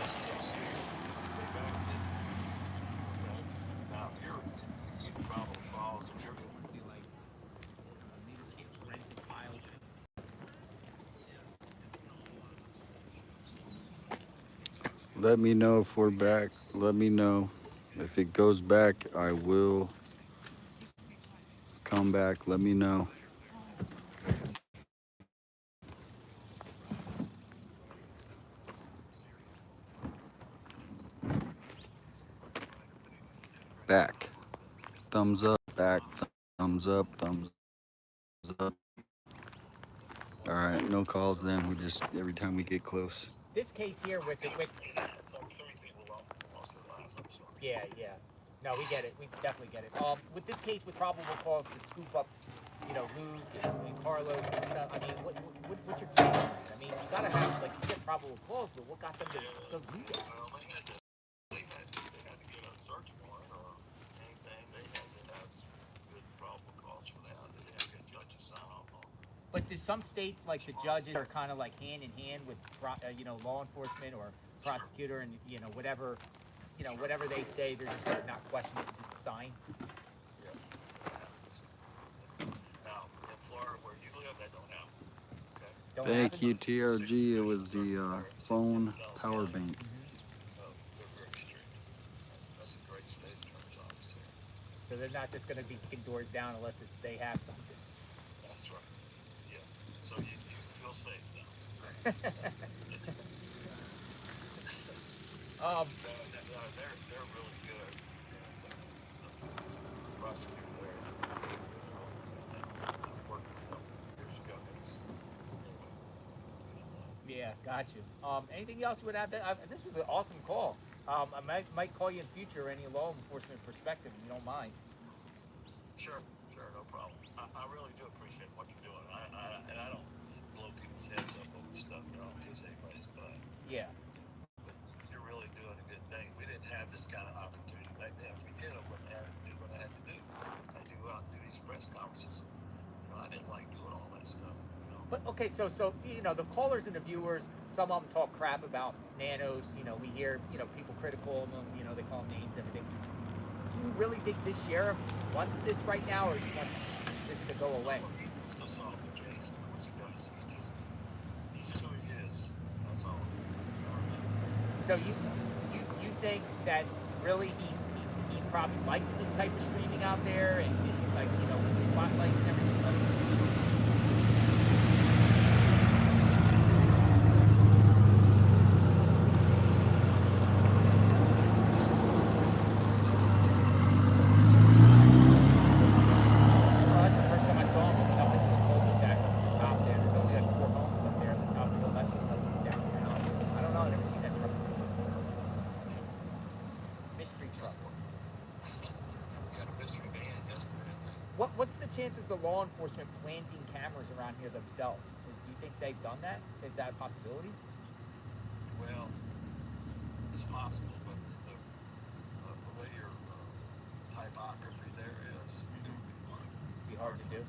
Speaker 7: this case, they backed it. Okay. Now, if you probable cause, if you're going to
Speaker 2: See, like forensic files.
Speaker 1: Let me know if we're back. Let me know. If it goes back, I will come back. Let me know. Back. Thumbs up. Back. Thumbs up. Thumbs up. All right. No calls then. We just, every time we get close.
Speaker 2: This case here with
Speaker 7: some 3 people lost their lives, I'm sorry.
Speaker 2: yeah. No, we get it. We definitely get it. With this case with probable cause to scoop up, Luke and Carlos and stuff. I mean, what's your take on it? I mean, you gotta have, like you said, probable cause, but what got them to go do that?
Speaker 7: Well, they had to get a search warrant or anything. They had to have good probable cause for that. They had to get judges sign off on.
Speaker 2: But do some states, like the judges, are kind of like hand in hand with, law enforcement or prosecutor, and whatever they say, they're just gonna not question it, just sign.
Speaker 7: Yeah, that happens. Now, in Florida, where you live, that don't happen. Okay.
Speaker 2: Don't
Speaker 1: Thank
Speaker 2: happen?
Speaker 1: you, TRG. It was the phone power bank.
Speaker 7: They're very strict. That's a great state attorney's office there.
Speaker 2: So they're not just gonna be kicking doors down unless they have something.
Speaker 7: That's right. Yeah. So you feel safe now. They're really good. The prosecutor there, I worked with him years ago. Anyway.
Speaker 2: Yeah, got you. Anything else you would add? This was an awesome call. I might call you in future, any law enforcement perspective, if you don't mind.
Speaker 7: Sure, no problem. I really do appreciate what you're doing. And I don't blow people's heads up over stuff that I don't kiss anybody's butt.
Speaker 2: Yeah.
Speaker 7: But you're really doing a good thing. We didn't have this kind of opportunity back then. If we did, I wouldn't have to do what I had to do. I had to go out and do these press conferences. I didn't like doing all that stuff.
Speaker 2: But okay, so the callers and the viewers, some of them talk crap about nanos. We hear people critical of them. They call them names, everything. Do you really think this sheriff wants this right now, or he wants this to go away?
Speaker 7: He wants to solve the case. What he does, he's just who he is. That's all.
Speaker 2: So you think that really he probably likes this type of screaming out there, and this is like with the spotlight and everything like. What's the chances of law enforcement planting cameras around here themselves? Do you think they've done that? Is that a possibility?
Speaker 7: Well, it's possible, but the way your typography there is, it would be
Speaker 2: Be hard to do.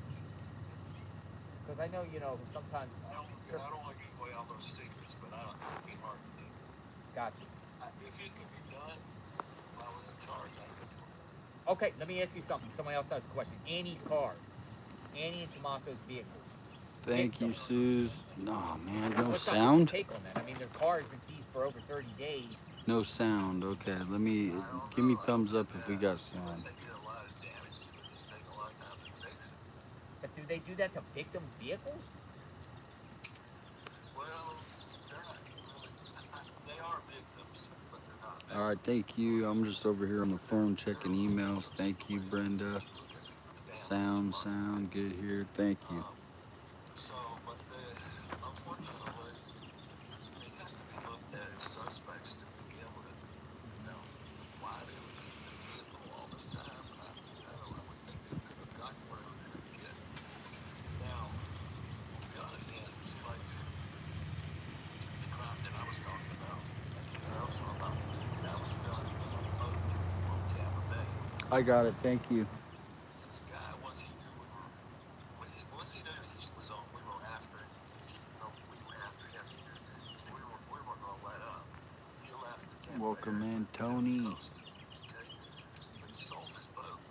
Speaker 2: Because I know, you know, sometimes.
Speaker 7: I don't want to give away all those secrets, but I don't think it'd be hard to do.
Speaker 2: Gotcha.
Speaker 7: If it could be done, if I was in charge, I could do it.
Speaker 2: Okay, let me ask you something. Somebody else has a question. Annie's car, Annie and Tommaso's vehicle.
Speaker 1: Thank you, Suze. No, man, no
Speaker 2: What's your
Speaker 1: sound?
Speaker 2: take on that? I mean, their car has been seized for over 30 days.
Speaker 1: No sound. Okay, let me, give me thumbs up if we got sound.
Speaker 7: Unless they did a lot of damage to it, it's taking a lot of time to fix it.
Speaker 2: But do they do that to victims' vehicles?
Speaker 7: Well, they're not really, they are victims, but they're not victims.
Speaker 1: All right, thank you. I'm just over here on the phone checking emails. Thank you, Brenda. Sound good here. Thank you.
Speaker 7: So, but unfortunately, they have to be looked at as suspects to begin with. You know, why they would keep the vehicle all this time, I don't know. I would think they could have gotten whatever they could get. Now, on the other hand, see, like the crime that I was talking about, that case I was talking about, that was done on a boat from Tampa Bay.
Speaker 1: I got it. Thank you.
Speaker 7: And the guy, once he knew once he knew he was on, we were after him. We were after him. We weren't going to let up. He left the Tampa
Speaker 1: Welcome
Speaker 7: Bay
Speaker 1: in, Tony.
Speaker 7: coast. Okay, but he sold his boat.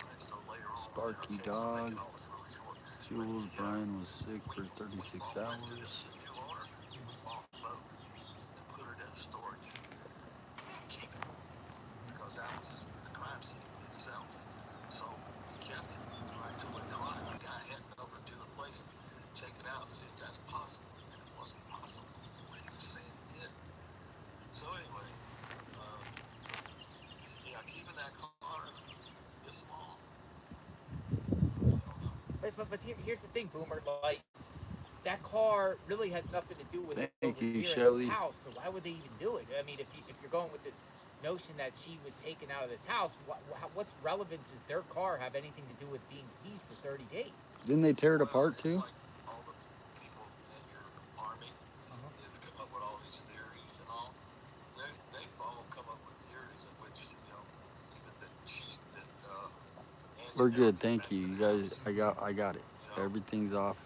Speaker 7: Right, so later on,
Speaker 1: Sparky
Speaker 7: okay, so
Speaker 1: Dog.
Speaker 7: making all this really short.
Speaker 1: Jules, Brian was sick for 36
Speaker 7: Went to
Speaker 1: hours.
Speaker 7: the new owner. We bought the boat and put it in storage to keep it because that was the crime scene itself. So we kept it right till we caught the guy heading over to the place to check it out and see if that's possible. And it wasn't possible what he was saying he did. So anyway, uh, yeah, keeping that car this long,
Speaker 2: But here's the thing, Boomer. Like, that car really has nothing to do with it
Speaker 1: Thank
Speaker 2: over
Speaker 1: you,
Speaker 2: here at this
Speaker 1: Shelly.
Speaker 2: house. So why would they even do it? I mean, if you're going with the notion that she was taken out of this house, what's relevance does their car have anything to do with being seized for 30 days?
Speaker 1: Didn't they tear it apart
Speaker 7: it's
Speaker 1: too?
Speaker 7: like all the people in your army that come up with all these theories and all. They've all come up with theories in which, you know, even that Nancy
Speaker 1: We're
Speaker 7: never
Speaker 1: good.
Speaker 7: came
Speaker 1: Thank
Speaker 7: back
Speaker 1: you.
Speaker 7: to the
Speaker 1: You
Speaker 7: house.
Speaker 1: guys, I got it.
Speaker 7: You know,
Speaker 1: Everything's off.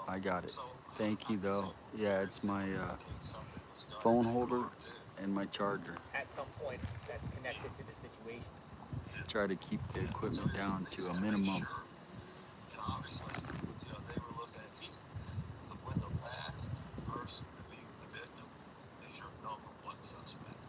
Speaker 1: I got it.
Speaker 7: so
Speaker 1: Thank you, though. Yeah, it's my
Speaker 7: something was done
Speaker 1: phone
Speaker 7: in that
Speaker 1: holder
Speaker 7: car too.
Speaker 1: and my charger.
Speaker 2: At some point, that's connected to the situation.
Speaker 1: Try to keep the
Speaker 7: So
Speaker 1: equipment down
Speaker 7: they
Speaker 1: to
Speaker 7: just
Speaker 1: a
Speaker 7: got to make
Speaker 1: minimum.
Speaker 7: sure. And obviously, you know, they were looking at when the last person to be the victim is your number one suspect.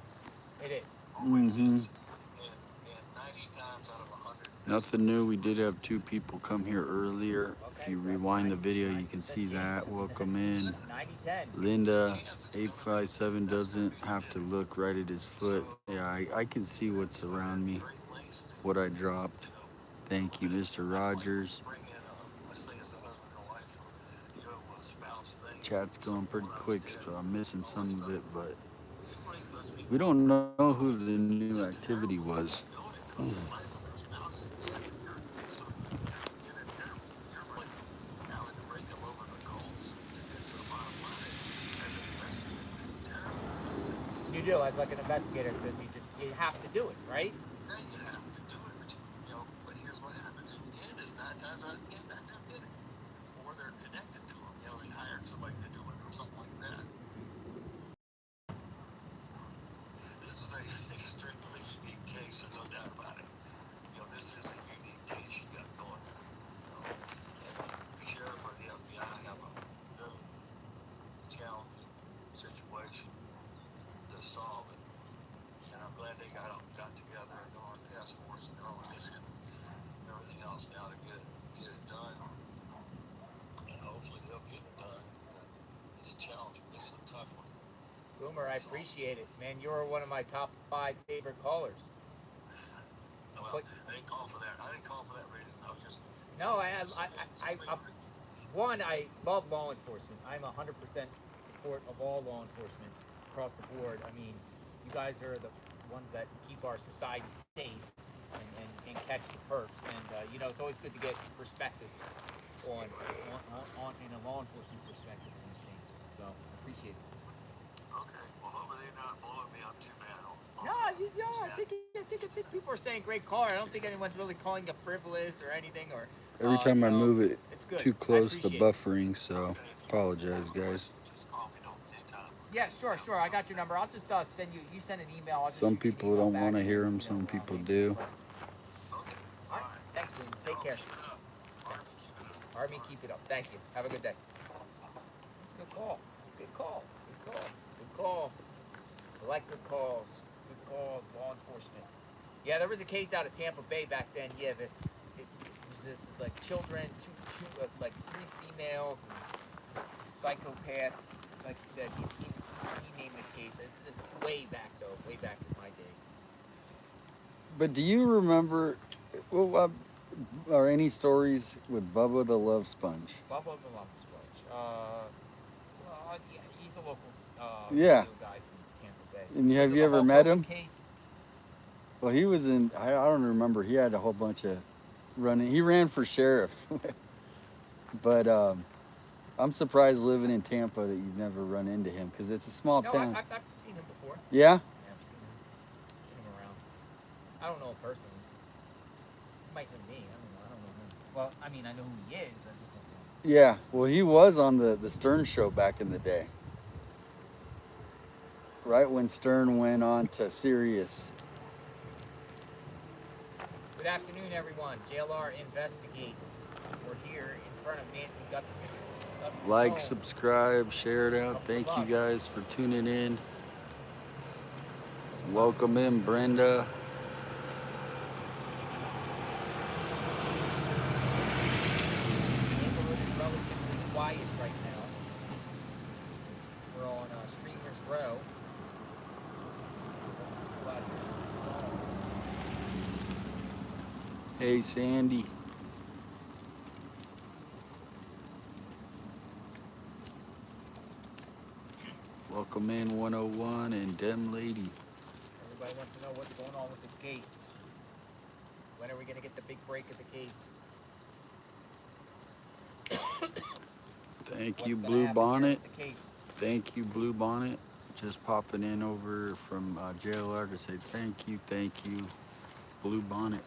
Speaker 2: It is.
Speaker 7: Always
Speaker 1: Mm-hmm.
Speaker 7: is. And 90 times out of 100.
Speaker 1: Nothing new. We did have 2 people come here earlier. If you
Speaker 2: So
Speaker 1: rewind the video, you can see that. Welcome in.
Speaker 2: 90-10.
Speaker 1: Linda, 857 doesn't have to look right at his foot. Yeah, I can see what's around me, what I dropped. Thank you, Mr. Rogers. Chat's going pretty quick, so I'm missing some of it, but we don't know who the new activity was.
Speaker 2: You do as like an investigator because you have to do it, right?
Speaker 7: Yeah, you have to do it, but here's what happens. In the end, is 9 times out of 10, that's who did it. Or they're connected to them. You know, they hired somebody to do it or something like that. This is a extremely unique case, there's no doubt about it. You know, this is a unique case you got going there. You know, and the sheriff or the FBI have a very challenging situation to solve it. And I'm glad they got together and they're on task force and they're on a mission and everything else now to get it done. And hopefully they'll get it done. It's challenging. This is a tough one.
Speaker 2: Boomer, I appreciate it, man. You're one of my top 5 favorite callers.
Speaker 7: Well, I didn't call for that. I didn't call for that reason. I was just.
Speaker 2: No, I love law enforcement. I'm 100% support of all law enforcement across the board. I mean, you guys are the ones that keep our society safe and catch the perps. And you know, it's always good to get perspective on in a law enforcement perspective on these things. So I appreciate it.
Speaker 7: Okay. Well, hopefully they're not blowing me up too bad on
Speaker 2: No, I think people are saying great car. I don't think anyone's really calling it frivolous or anything. Or
Speaker 1: Every time I move it
Speaker 2: it's good.
Speaker 1: too
Speaker 2: I
Speaker 1: close to
Speaker 2: appreciate it.
Speaker 1: buffering, so apologize, guys.
Speaker 2: Yeah, sure. I got your number. I'll just send you. You send an email. I'll just
Speaker 1: Some
Speaker 2: shoot you an
Speaker 1: people
Speaker 2: email
Speaker 1: don't
Speaker 2: back
Speaker 1: want to
Speaker 2: and,
Speaker 1: hear them,
Speaker 2: you know,
Speaker 1: some people
Speaker 2: make
Speaker 1: do.
Speaker 2: it fun. All right. Thanks, Jim. Take care. Army, keep it up. Thank you. Have a good day. Good call. Good call. Good call. Good call. I like good calls. Good calls. Law enforcement. Yeah, there was a case out of Tampa Bay back then. Yeah, it was this like children, two like 3 females, and psychopath. Like you said, he named the case. It's way back though, way back in my day.
Speaker 1: But do you remember, or any stories with Bubba the Love Sponge?
Speaker 2: Bubba the Love Sponge. Yeah, he's a local
Speaker 1: Yeah.
Speaker 2: video guy from Tampa Bay.
Speaker 1: And have
Speaker 2: Was it
Speaker 1: you
Speaker 2: the
Speaker 1: ever
Speaker 2: Hulk
Speaker 1: met
Speaker 2: Hogan
Speaker 1: him?
Speaker 2: Case?
Speaker 1: Well, he was in, I don't remember, he had a whole bunch of he ran for sheriff. But I'm surprised living in Tampa that you've never run into him, because it's a small
Speaker 2: No,
Speaker 1: town.
Speaker 2: I've seen him before.
Speaker 1: Yeah?
Speaker 2: Yeah, I've seen him around. I don't know him personally. He might know me. I don't know him. Well, I mean, I know who he is. I just don't know him.
Speaker 1: Yeah, well, he was on the Stern show back in the day. Right when Stern went on to Sirius.
Speaker 2: Good afternoon, everyone. JLR Investigates. We're here in front of Nancy Guthrie.
Speaker 1: Like, subscribe, share it out. Thank you guys for tuning in. Welcome in, Brenda.
Speaker 2: The neighborhood is relatively quiet right now. We're on Streamers Row.
Speaker 1: Hey, Sandy. Welcome in 101 and Dem Lady.
Speaker 2: Everybody wants to know what's going on with this case. When are we going to get the big break of the case?
Speaker 1: Thank you,
Speaker 2: What's gonna
Speaker 1: Blue
Speaker 2: happen here
Speaker 1: Bonnet.
Speaker 2: with the case?
Speaker 1: Thank you, Blue Bonnet. Just popping in over from JLR to say thank you, Blue Bonnet.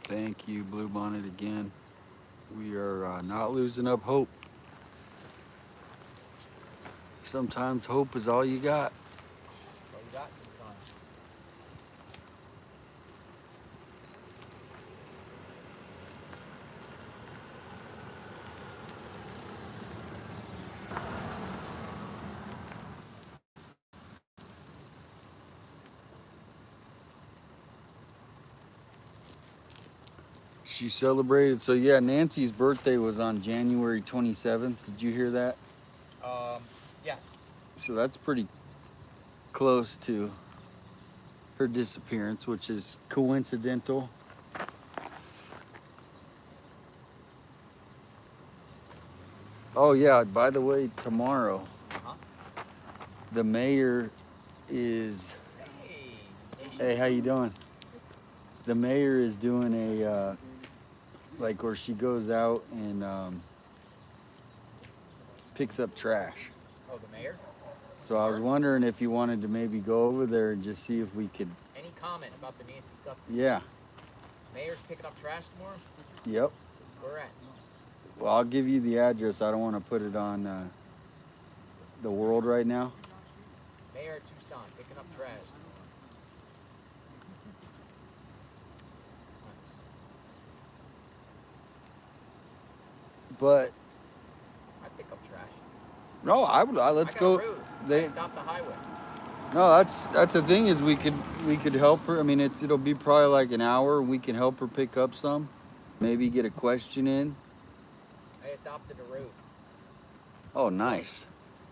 Speaker 1: Thank you, Blue Bonnet, again. We are not losing up hope. Sometimes hope is all you got.
Speaker 2: Well, you got sometimes.
Speaker 1: She celebrated. So yeah, Nancy's birthday was on January 27th. Did you hear that?
Speaker 2: Yes.
Speaker 1: So that's pretty close to her disappearance, which is coincidental. Oh yeah, by the way, tomorrow, the mayor is, hey, how you doing? The mayor is doing a, like, where she goes out and picks up trash.
Speaker 2: Oh, the mayor?
Speaker 1: So I was wondering if you wanted to maybe go over there and just see if we could.
Speaker 2: Any comment about the Nancy Guthrie?
Speaker 1: Yeah.
Speaker 2: Mayor's picking up trash tomorrow?
Speaker 1: Yep.
Speaker 2: Where at?
Speaker 1: Well, I'll give you the address. I don't want to put it on the world right now.
Speaker 2: Mayor Tucson picking up trash.
Speaker 1: But
Speaker 2: I pick up trash.
Speaker 1: no, I would. Let's go.
Speaker 2: They stop the highway.
Speaker 1: No, that's the thing is we could help her. I mean, it'll be probably like an hour. We can help her pick up some. Maybe get a question in.
Speaker 2: I adopted a road.
Speaker 1: Oh, nice.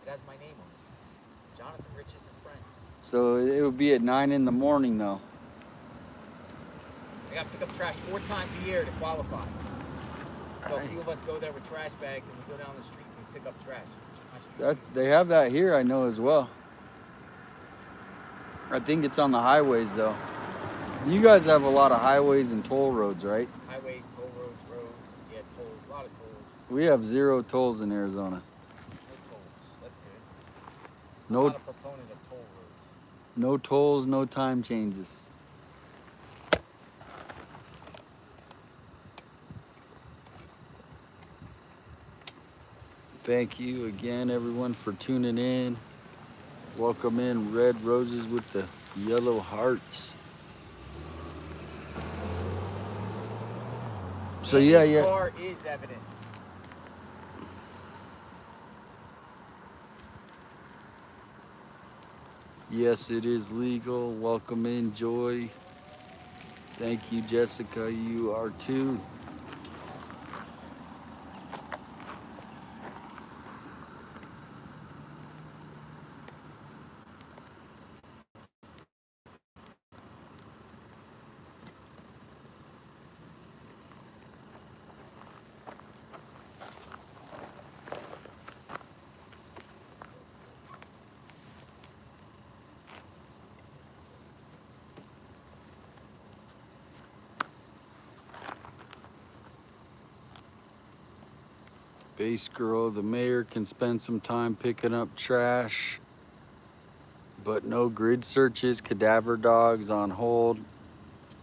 Speaker 2: It has my name on it. Jonathan Riches and Friends.
Speaker 1: So it would be at 9 in the morning though.
Speaker 2: I got to pick up trash 4 times a year to qualify. So a few of us go there with trash bags and we go down the street and we pick up trash.
Speaker 1: They have that here, I know, as well. I think it's on the highways though. You guys have a lot of highways and toll roads, right?
Speaker 2: Highways, toll roads, yeah, tolls, a lot of tolls.
Speaker 1: We have 0 tolls in Arizona.
Speaker 2: No tolls. That's good. I'm
Speaker 1: No,
Speaker 2: not a proponent of toll roads.
Speaker 1: no tolls, no time changes. Thank you again, everyone, for tuning in. Welcome in red roses with the yellow hearts. So yeah.
Speaker 2: Car is evidence.
Speaker 1: Yes, it is legal. Welcome in, Joy. Thank you, Jessica. You are too. Base girl, the mayor can spend some time picking up trash, but no grid searches, cadaver dogs on hold.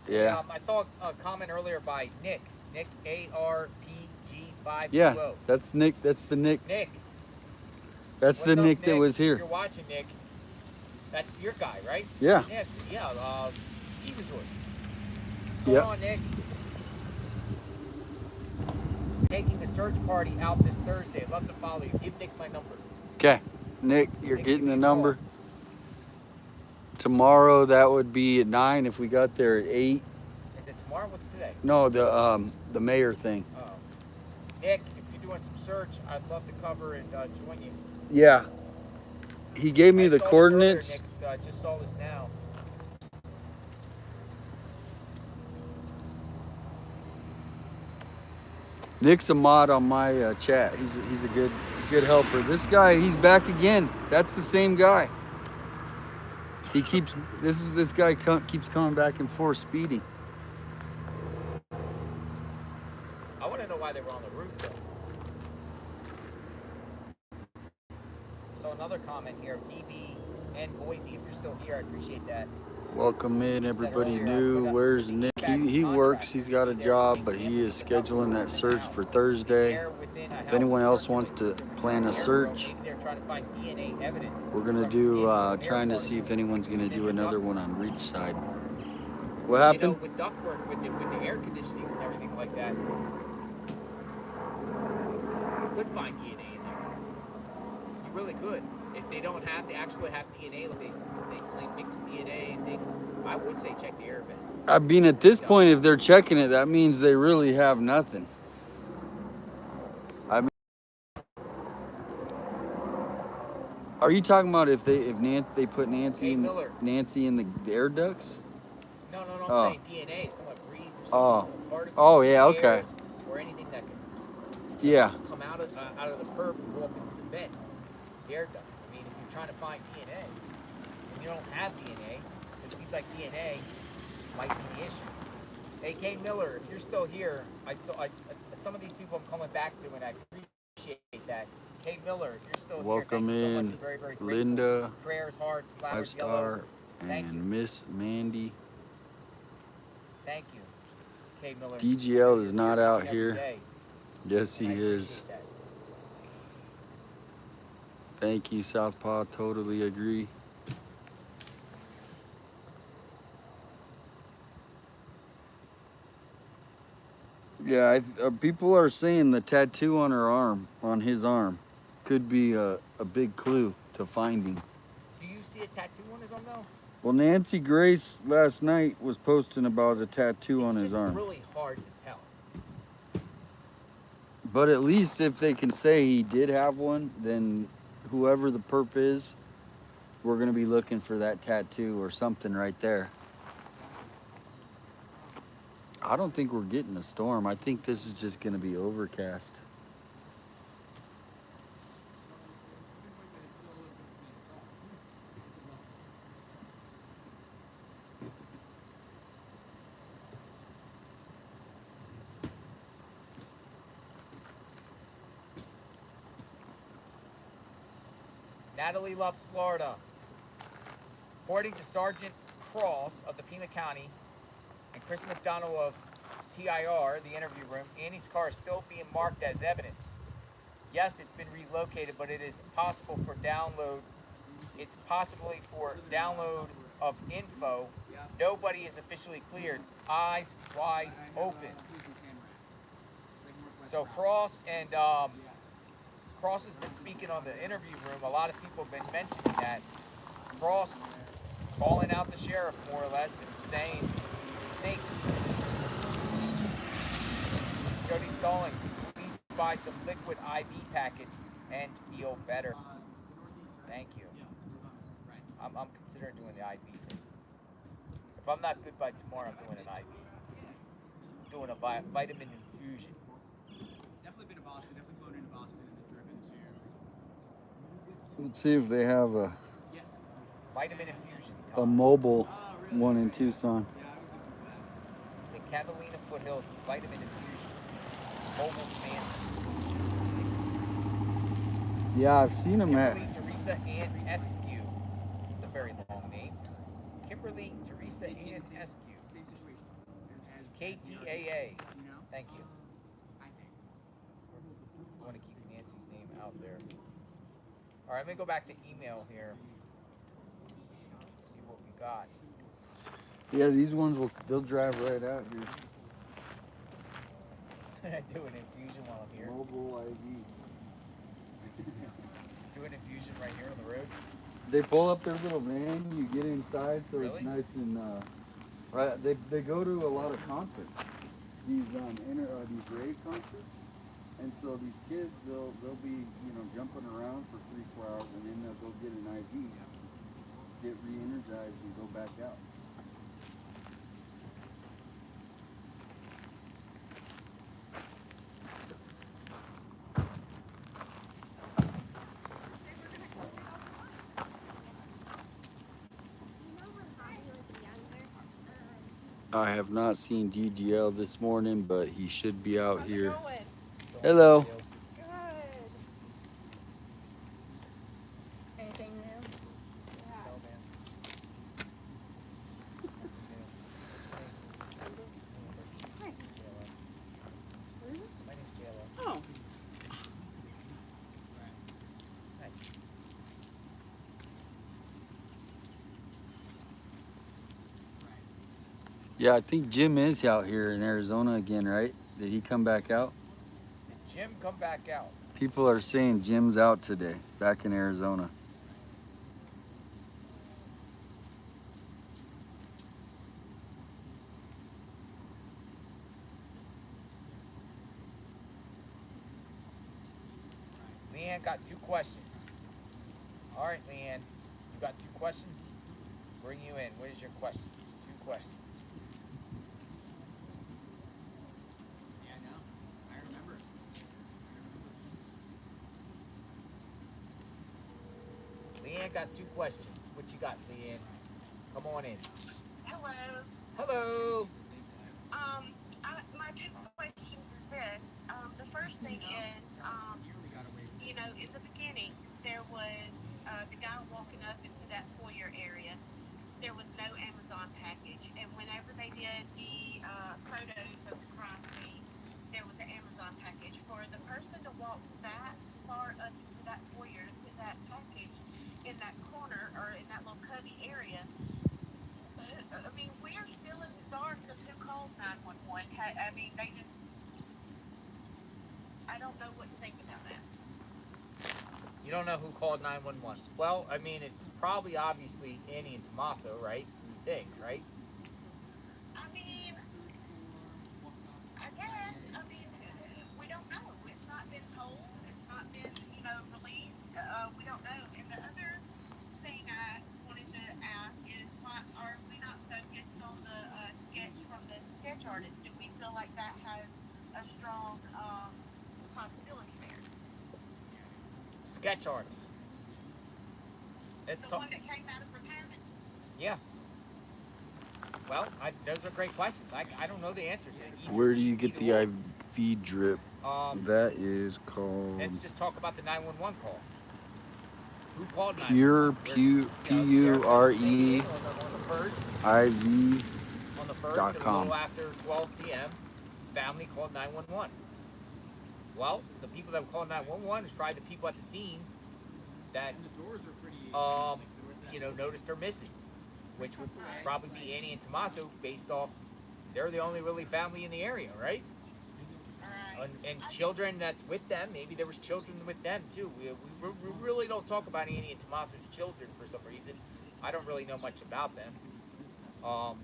Speaker 1: Yeah.
Speaker 2: I saw a comment earlier by Nick ARPG520.
Speaker 1: Yeah, that's Nick. That's the Nick.
Speaker 2: Nick.
Speaker 1: That's the Nick that was here.
Speaker 2: If you're watching, Nick, that's your guy, right?
Speaker 1: Yeah.
Speaker 2: Nick, ski resort. What's
Speaker 1: Yeah.
Speaker 2: going on, Nick? Taking a search party out this Thursday. I'd love to follow you. Give Nick my number.
Speaker 1: Okay, Nick, you're
Speaker 2: Nick,
Speaker 1: getting
Speaker 2: give
Speaker 1: the
Speaker 2: me a
Speaker 1: number. Tomorrow, that would be at 9 if we got there at 8.
Speaker 2: Is it tomorrow? What's today?
Speaker 1: No, the mayor thing.
Speaker 2: Oh. Nick, if you're doing some search, I'd love to cover and join you.
Speaker 1: Yeah. He gave me the coordinates.
Speaker 2: Nick, I just saw this now.
Speaker 1: Nick's a mod on my chat. He's a good helper. This guy, he's back again. That's the same guy. He keeps this guy keeps coming back and forth speeding.
Speaker 2: I want to know why they were on the roof though. So another comment here, DB and Boise, if you're still here, I appreciate that.
Speaker 1: Welcome in, everybody new. Where's Nick? He works, he's got a job, but he is scheduling that search for Thursday. If anyone else wants to plan a search, we're gonna do, trying to see if anyone's gonna do another one on Reach Side. What happened?
Speaker 2: You know, with ductwork, with the air conditionings and everything like that, you could find DNA in there. You really could. If they actually have DNA, like they claim mixed DNA and things, I would say check the air vents.
Speaker 1: I mean, at this point, if they're checking it, that means they really have nothing. I mean, are you talking about if they put Nancy in the air ducts?
Speaker 2: No, I'm saying DNA. If someone breathes or something.
Speaker 1: Oh yeah, okay.
Speaker 2: Or anything that can come out of the perp and go up into the vent, the air ducts. I mean, if you're trying to find DNA and you don't have DNA, it seems like DNA might be the issue. Hey, Kay Miller, if you're still here, some of these people I'm coming back to, and I appreciate that. Kay Miller, if you're still
Speaker 1: welcome
Speaker 2: here, thank you so
Speaker 1: in,
Speaker 2: much. I'm very, very grateful.
Speaker 1: Linda,
Speaker 2: Prayers, hearts, flowers,
Speaker 1: 5-star,
Speaker 2: yellow.
Speaker 1: and Miss Mandy.
Speaker 2: Thank you, Kay Miller.
Speaker 1: DGL is not out here. Yes, he is.
Speaker 2: That.
Speaker 1: Thank you, Southpaw. Totally agree. Yeah, people are saying the tattoo on her arm, on his arm, could be a big clue to finding.
Speaker 2: Do you see a tattoo on his arm though?
Speaker 1: Well, Nancy Grace last night was posting about a tattoo on his arm.
Speaker 2: It's really hard to tell.
Speaker 1: But at least if they can say he did have one, then whoever the perp is, we're going to be looking for that tattoo or something right there. I don't think we're getting a storm. I think this is just going to be overcast.
Speaker 2: Natalie loves Florida. According to Sergeant Cross of the Pima County and Chris McDonald of TIR, the interview room, Annie's car is still being marked as evidence. Yes, it's been relocated, but it is possible for download. It's possibly for download of info. Nobody is officially cleared. Eyes wide open. So Cross and Cross has been speaking on the interview room. A lot of people have been mentioning that. Cross calling out the sheriff more or less and saying, "Hey, Jody Stallings, please buy some liquid IV packets and feel better." Thank you. I'm considering doing the IV thing. If I'm not good by tomorrow, I'm doing an IV. I'm doing a vitamin infusion.
Speaker 10: Definitely been to Boston, definitely flown into Boston and then driven to...
Speaker 5: Let's see if they have
Speaker 10: Yes.
Speaker 2: Vitamin infusion.
Speaker 5: a mobile one in Tucson.
Speaker 10: Yeah, I was looking for that.
Speaker 2: The Catalina Foothills Vitamin Infusion. Mobile fancy.
Speaker 5: Yeah, I've seen them at.
Speaker 2: Kimberly Teresa Ann Eskew. It's a very long name. Kimberly Teresa Ann Eskew.
Speaker 10: Same situation. As
Speaker 2: KTAA.
Speaker 10: you know?
Speaker 2: Thank you.
Speaker 10: I think.
Speaker 2: I want to keep Nancy's name out there. All right, let me go back to email here. See what we got.
Speaker 5: Yeah, these ones they'll drive right out here.
Speaker 2: Do an infusion while I'm here.
Speaker 5: Mobile ID.
Speaker 2: Do an infusion right here on the road.
Speaker 5: They pull up their little van. You get inside, so
Speaker 2: Really?
Speaker 5: it's nice and. Right, they go to a lot of concerts. These these rave concerts, and so these kids they'll be jumping around for 3-4 hours, and then they'll go get an IV, get re-energized, and go back out. I have not seen DGL this morning, but he should be out here. Hello.
Speaker 8: Good. Anything new? Yeah.
Speaker 2: No, man.
Speaker 8: Hi.
Speaker 2: My name's JLO.
Speaker 8: Oh.
Speaker 2: Nice.
Speaker 5: Yeah, I think Jim is out here in Arizona again, right? Did he come back out?
Speaker 2: Did Jim come back out?
Speaker 5: People are saying Jim's out today, back in Arizona.
Speaker 2: Leanne got 2 questions. All right, Leanne, you got 2 questions? Bring you in. What is your questions? 2 questions.
Speaker 10: Yeah, I know. I remember it.
Speaker 2: Leanne got 2 questions. What you got, Leanne? Come on in.
Speaker 9: Hello.
Speaker 2: Hello.
Speaker 9: My 2 questions is this. The first thing is,
Speaker 10: Nearly got away with it.
Speaker 9: in the beginning, there was the guy walking up into that foyer area. There was no Amazon package, and whenever they did the photos of the crime scene, there was an Amazon package. For the person to walk that far up into that foyer to put that package in that corner or in that little cubby area, I mean, we are still in the dark of who called 911. I mean, I don't know what to think about that.
Speaker 2: You don't know who called 911. Well, I mean, it's probably obviously Annie and Tommaso, right? You think, right?
Speaker 9: I mean, I guess. I mean, we don't know. It's not been told. It's not been, released. We don't know. And the other thing I wanted to ask is, why are we not focused on the sketch from the sketch artist? Do we feel like that has a strong possibility there?
Speaker 2: Sketch artist. It's
Speaker 9: The one that came out of retirement?
Speaker 2: Yeah. Well, those are great questions. I don't know the answer to either.
Speaker 5: Where do you get the
Speaker 2: either
Speaker 5: IV drip?
Speaker 2: one.
Speaker 5: That is called.
Speaker 2: Let's just talk about the 911 call. Who called 911?
Speaker 1: Pure,
Speaker 2: There's,
Speaker 1: P-U-R-E,
Speaker 2: on the first.
Speaker 1: I-V
Speaker 2: On the first,
Speaker 1: dot
Speaker 2: at a
Speaker 1: com.
Speaker 2: little after 12 p.m., family called 911. Well, the people that called 911 is probably the people at the scene that,
Speaker 10: And the doors are pretty. Doors that
Speaker 2: noticed her missing, which would probably be Annie and Tommaso, based off they're the only really family in the area, right? And children that's with them. Maybe there was children with them too. We really don't talk about Annie and Tommaso's children for some reason. I don't really know much about them.
Speaker 9: Right.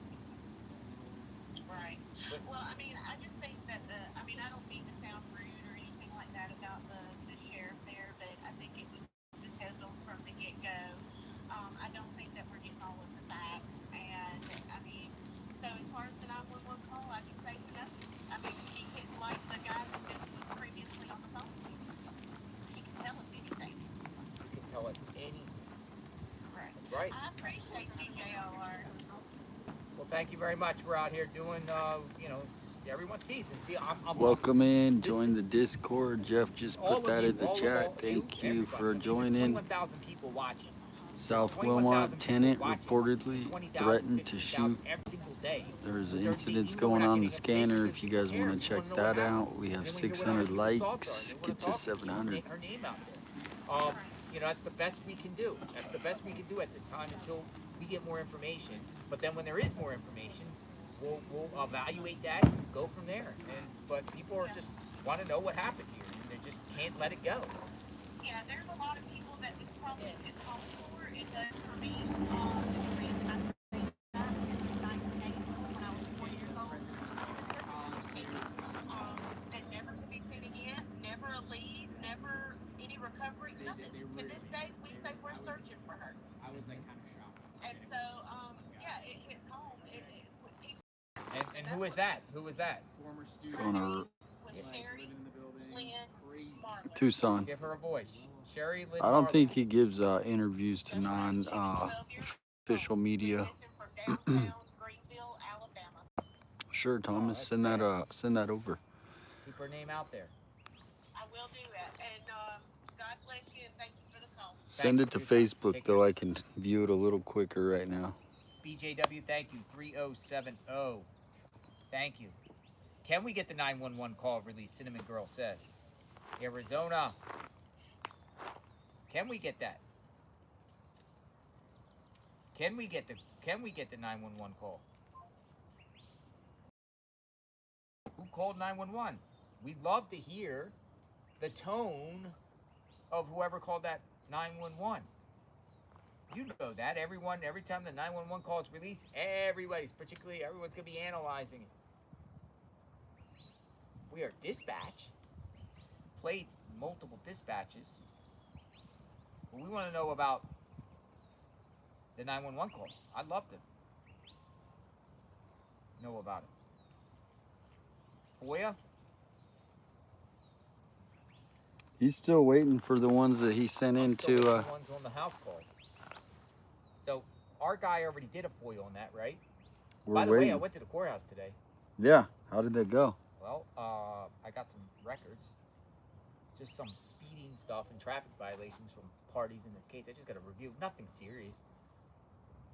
Speaker 9: Well, I mean, I just think that I don't mean to sound rude or anything like that about the sheriff there, but I think it just goes on from the get-go. I don't think that we're getting all of the facts, and I mean, so as far as the 911 call, I just say nothing. I mean, he can, like the guy that was previously on the phone, he can tell us anything.
Speaker 2: You can tell us anything.
Speaker 9: Right.
Speaker 2: That's right.
Speaker 9: I appreciate you, JLR.
Speaker 2: Well, thank you very much. We're out here doing, everyone sees and see. I'm
Speaker 1: Welcome in,
Speaker 2: this
Speaker 1: join
Speaker 2: is-
Speaker 1: the Discord. Jeff just
Speaker 2: all
Speaker 1: put
Speaker 2: of
Speaker 1: that
Speaker 2: you,
Speaker 1: in the
Speaker 2: all
Speaker 1: chat.
Speaker 2: of
Speaker 1: Thank you
Speaker 2: everybody.
Speaker 1: for
Speaker 2: I mean, there's
Speaker 1: joining.
Speaker 2: 21,000 people watching.
Speaker 1: South
Speaker 2: 21,000
Speaker 1: Wilmot
Speaker 2: people
Speaker 1: tenant
Speaker 2: watching.
Speaker 1: reportedly
Speaker 2: 20,000,
Speaker 1: threatened to
Speaker 2: 15,000
Speaker 1: shoot.
Speaker 2: every single day.
Speaker 1: There's
Speaker 2: But
Speaker 1: incidents
Speaker 2: even though we're
Speaker 1: going
Speaker 2: not
Speaker 1: on the
Speaker 2: getting information
Speaker 1: scanner.
Speaker 2: because
Speaker 1: If you
Speaker 2: people
Speaker 1: guys
Speaker 2: care,
Speaker 1: want to
Speaker 2: just
Speaker 1: check
Speaker 2: wanna know what
Speaker 1: that
Speaker 2: happened.
Speaker 1: out, we have
Speaker 2: And then when you hear what
Speaker 1: 600
Speaker 2: other people's thoughts
Speaker 1: likes.
Speaker 2: are, they wanna
Speaker 1: Get to
Speaker 2: talk, keep
Speaker 1: 700.
Speaker 2: her name out there. That's the best we can do. That's the best we can do at this time until we get more information. But then when there is more information, we'll evaluate that and go from there. But people are just want to know what happened here. And they just can't let it go.
Speaker 9: Yeah, there's a lot of people that this probably is home for. It does for me. The reason I say that is in 1984 when I was 4 years old, and never to be seen again, never a lead, never any recovery, nothing. To this day, we say we're searching for her.
Speaker 10: I was like kind of shocked.
Speaker 9: And
Speaker 10: it
Speaker 9: so,
Speaker 10: was just this one guy.
Speaker 9: yeah, it hits home.
Speaker 2: And who is that? Who was that?
Speaker 10: Former student.
Speaker 1: Going to
Speaker 9: With Sherry,
Speaker 10: living in the building.
Speaker 9: Lynn,
Speaker 10: Crazy.
Speaker 9: Marlon.
Speaker 1: Tucson.
Speaker 2: Give her a voice. Sherry Lynn
Speaker 1: I don't
Speaker 2: Marlin.
Speaker 1: think he gives interviews to
Speaker 9: She was 12 years
Speaker 1: official
Speaker 9: old.
Speaker 1: media.
Speaker 9: Missing from downtown Greenville, Alabama.
Speaker 1: Sure, Thomas,
Speaker 2: that's
Speaker 1: send that
Speaker 2: sad.
Speaker 1: send that over.
Speaker 2: Keep her name out there.
Speaker 9: I will do that. And God bless you and thank you for the call.
Speaker 1: Send
Speaker 2: you,
Speaker 1: it to
Speaker 2: Tucson.
Speaker 1: Facebook
Speaker 2: Take
Speaker 1: though.
Speaker 2: care.
Speaker 1: I can view it a little quicker right now.
Speaker 2: BJW, thank you. 3070. Thank you. Can we get the 911 call released? Cinnamon Girl says. Arizona. Can we get that? Can we get the 911 call? Who called 911? We'd love to hear the tone of whoever called that 911. You know that. Every time the 911 call is released, everyone's going to be analyzing it. We are dispatch. Played multiple dispatches. But we want to know about the 911 call. I'd love to know about it. FOIA?
Speaker 1: He's still waiting for the ones that he sent
Speaker 2: I'm still
Speaker 1: into.
Speaker 2: waiting for ones on the house calls. So our guy already did a FOIA on that, right?
Speaker 1: We're
Speaker 2: By the
Speaker 1: waiting.
Speaker 2: way, I went to the courthouse today.
Speaker 1: Yeah. How did that go?
Speaker 2: Well, I got some records. Just some speeding stuff and traffic violations from parties in this case. I just got to review. Nothing serious.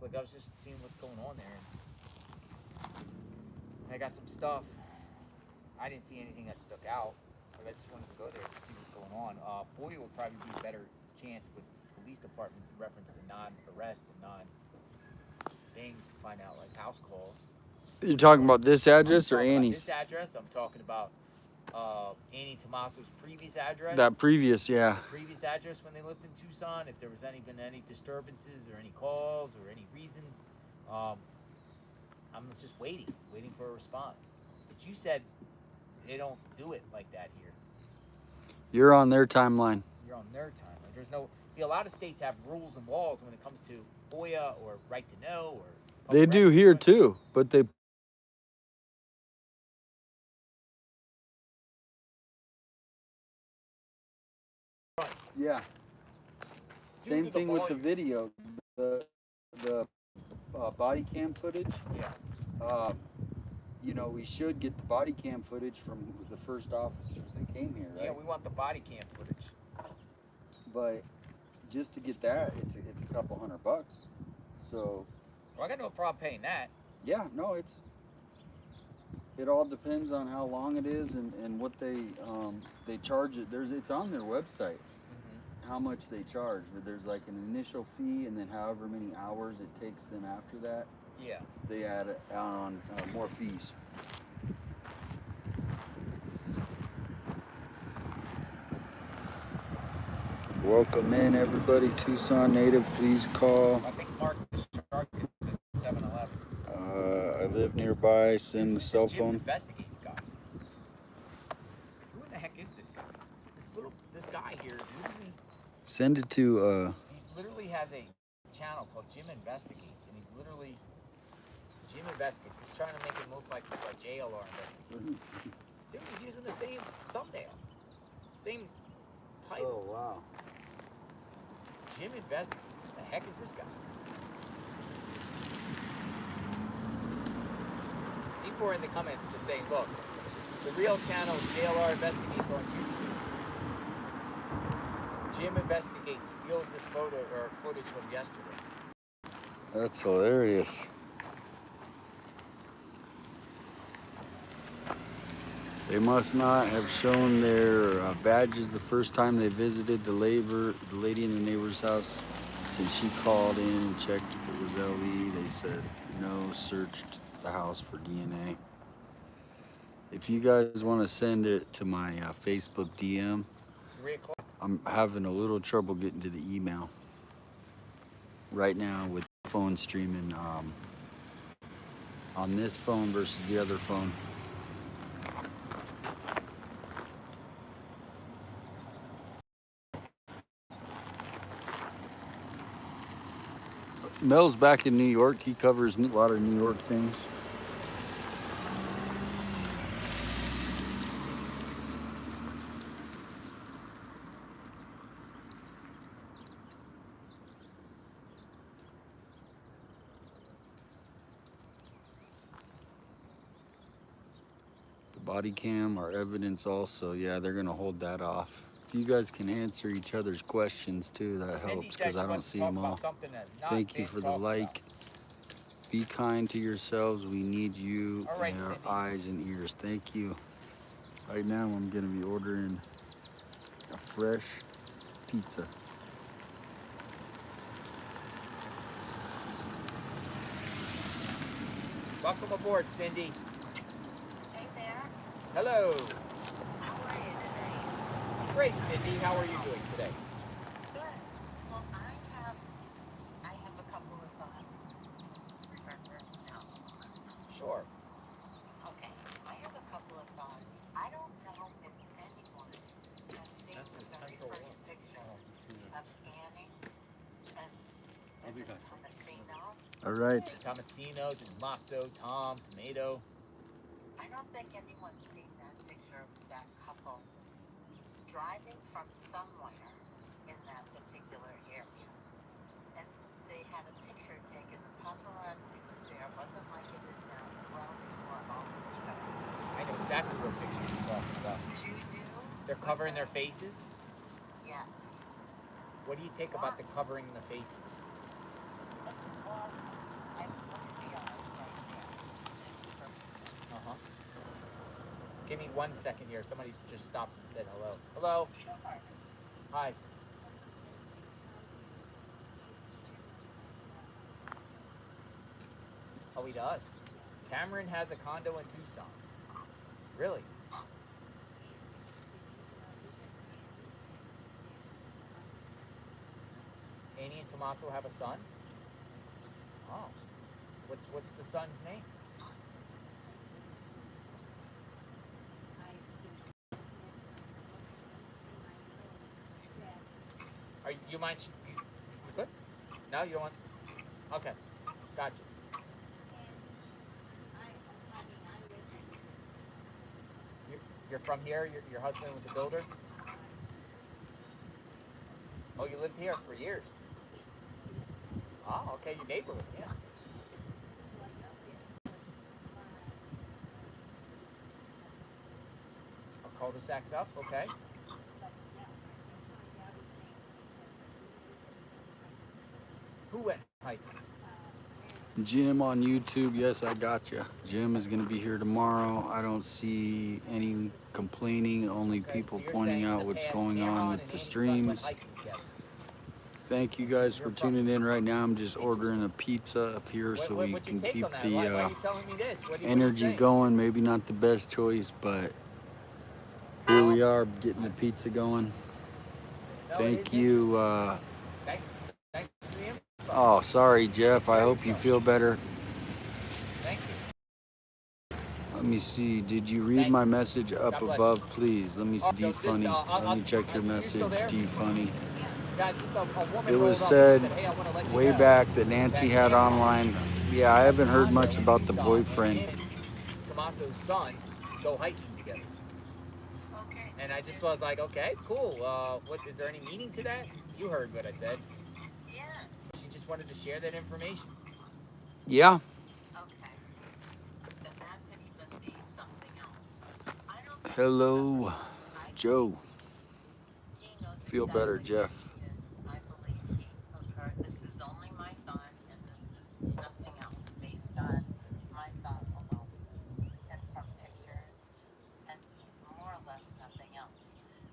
Speaker 2: Like, I was just seeing what's going on there. And I got some stuff. I didn't see anything that stuck out, but I just wanted to go there to see what's going on. FOIA would probably be a better chance with police departments in reference to non-arrest and non-things to find out, like house calls.
Speaker 1: You're talking about this address or Annie's?
Speaker 2: This address, I'm talking about Annie Tommaso's previous address.
Speaker 1: That previous, yeah.
Speaker 2: The previous address when they lived in Tucson. If there was been any disturbances or any calls or any reasons, I'm just waiting for a response. But you said they don't do it like that here.
Speaker 1: You're on their timeline.
Speaker 2: You're on their timeline. There's no. See, a lot of states have rules and laws when it comes to FOIA or right to know or.
Speaker 1: They do here too, but they. Yeah. Same thing with the video, the body cam footage.
Speaker 2: Yeah.
Speaker 1: You know, we should get the body cam footage from the first officers that came here, right?
Speaker 2: Yeah, we want the body cam footage.
Speaker 1: But
Speaker 5: just to get that, it's a couple $100. So
Speaker 2: Well, I got no problem paying that.
Speaker 5: yeah, no, it all depends on how long it is and what they charge it. It's on their website how much they charge, but there's like an initial fee, and then however many hours it takes them after that,
Speaker 2: Yeah.
Speaker 5: they add on more fees. Welcome in, everybody. Tucson native, please call.
Speaker 2: I think Mark Shark is at 7-Eleven.
Speaker 5: I live nearby. Send the
Speaker 2: Who's
Speaker 5: cell
Speaker 2: this Jim's
Speaker 5: phone.
Speaker 2: Investigates guy? Who in the heck is this guy? This guy here is literally.
Speaker 5: Send it to.
Speaker 2: He literally has a channel called Jim Investigates, and he's literally Jim Investigates. He's trying to make it look like it's like JLR Investigates. Dude, he's using the same thumbnail, same title.
Speaker 5: Oh wow.
Speaker 2: Jim Investigates. What the heck is this guy? People are in the comments just saying, look, the real channel is JLR Investigates on YouTube. Jim Investigates steals this photo or footage from yesterday.
Speaker 5: That's hilarious. They must not have shown their badges the first time they visited the lady in the neighbor's house. Since she called in and checked if it was LE, they said no, searched the house for DNA. If you guys want to send it to my Facebook DM,
Speaker 2: 3 o'clock.
Speaker 5: I'm having a little trouble getting to the email right now with phone streaming on this phone versus the other phone. Mel's back in New York. He covers a lot of New York things. The body cam, our evidence also. Yeah, they're going to hold that off. If you guys can answer each other's questions too, that helps because I don't see them all. Thank you for the like. Be kind to yourselves. We need you
Speaker 2: Right,
Speaker 5: and our
Speaker 2: Cindy.
Speaker 5: eyes and ears. Thank you. Right now I'm going to be ordering a fresh pizza.
Speaker 2: Welcome aboard, Cindy.
Speaker 9: Hey there.
Speaker 2: Hello.
Speaker 9: How are you today?
Speaker 2: Great, Cindy. How are you doing today?
Speaker 9: Good. Well, I have a couple of no.
Speaker 2: Sure.
Speaker 9: Okay. I have a couple of thoughts. I don't know if anyone has seen the very first picture of Annie and Tomasino.
Speaker 5: All right.
Speaker 2: Tomasino, Tommaso, Tom, Tomato.
Speaker 9: I don't think anyone's seen that picture of that couple driving from somewhere in that particular area. And they had a picture taken. The paparazzi was there. It wasn't like it is now. Well, before all this stuff.
Speaker 2: I know exactly what picture you're talking about.
Speaker 9: You do?
Speaker 2: They're covering their faces?
Speaker 9: Yes.
Speaker 2: What do you take about the covering the faces?
Speaker 9: Well, I look at the eyes right there.
Speaker 2: Uh-huh. Give me 1 second here. Somebody just stopped and said hello. Hello.
Speaker 9: Sure.
Speaker 2: Hi. Oh, he does. Cameron has a condo in Tucson. Really? Annie and Tommaso have a son? Oh. What's the son's name? You mind? You good? No, you don't want. Okay, gotcha. You're from here. Your husband was a builder. Oh, you lived here for years. Oh, okay, your neighborhood, yeah. A cul-de-sac's up, okay. Who went hiking?
Speaker 1: Jim on YouTube, yes, I got you. Jim is going to be here tomorrow. I don't see any complaining, only
Speaker 2: Okay,
Speaker 1: people
Speaker 2: so you're
Speaker 1: pointing
Speaker 2: saying in
Speaker 1: out
Speaker 2: the
Speaker 1: what's
Speaker 2: past,
Speaker 1: going on
Speaker 2: Erhan
Speaker 1: with
Speaker 2: and
Speaker 1: the
Speaker 2: Annie's son went
Speaker 1: streams.
Speaker 2: hiking together.
Speaker 1: Thank you guys for
Speaker 2: You're from-
Speaker 1: tuning in right now. I'm just ordering a pizza up here so we
Speaker 2: What's your
Speaker 1: can
Speaker 2: take
Speaker 1: keep
Speaker 2: on that? Why
Speaker 1: the
Speaker 2: are you telling me this? What are you
Speaker 1: energy
Speaker 2: saying?
Speaker 1: going. Maybe not the best choice, but here we are getting the pizza going.
Speaker 2: No, it
Speaker 1: Thank
Speaker 2: is
Speaker 1: you.
Speaker 2: Thanks for the info.
Speaker 1: Oh, sorry, Jeff. I
Speaker 2: Very
Speaker 1: hope you
Speaker 2: so.
Speaker 1: feel better.
Speaker 2: Thank you.
Speaker 1: Let me see. Did you read
Speaker 2: Thank
Speaker 1: my
Speaker 2: you.
Speaker 1: message up
Speaker 2: God bless
Speaker 1: above,
Speaker 2: you.
Speaker 1: please? Let me see.
Speaker 2: Oh,
Speaker 1: D
Speaker 2: so
Speaker 1: funny. Let me check your
Speaker 2: you're still
Speaker 1: message.
Speaker 2: there?
Speaker 1: D funny.
Speaker 2: God, just a woman
Speaker 1: It was
Speaker 2: rolled up and
Speaker 1: said
Speaker 2: said, hey, I want to let you
Speaker 1: way
Speaker 2: know
Speaker 1: back that Nancy
Speaker 2: that
Speaker 1: had
Speaker 2: Erhan
Speaker 1: online. Yeah, I
Speaker 2: at the
Speaker 1: haven't heard
Speaker 2: condo
Speaker 1: much
Speaker 2: in
Speaker 1: about the
Speaker 2: Tucson
Speaker 1: boyfriend.
Speaker 2: and Tommaso's son go hiking together.
Speaker 9: Okay.
Speaker 2: And I just was like, okay, cool. What is there any meaning to that? You heard what I said.
Speaker 9: Yeah.
Speaker 2: She just wanted to share that information.
Speaker 1: Yeah.
Speaker 9: Okay. Then that could even be something else. I don't think
Speaker 1: Hello,
Speaker 9: I
Speaker 1: Joe.
Speaker 9: he knows
Speaker 1: Feel better,
Speaker 9: exactly
Speaker 1: Jeff.
Speaker 9: who she is. I believe he or this is only my thought and this is nothing else based on my thought alone and from pictures and more or less nothing else.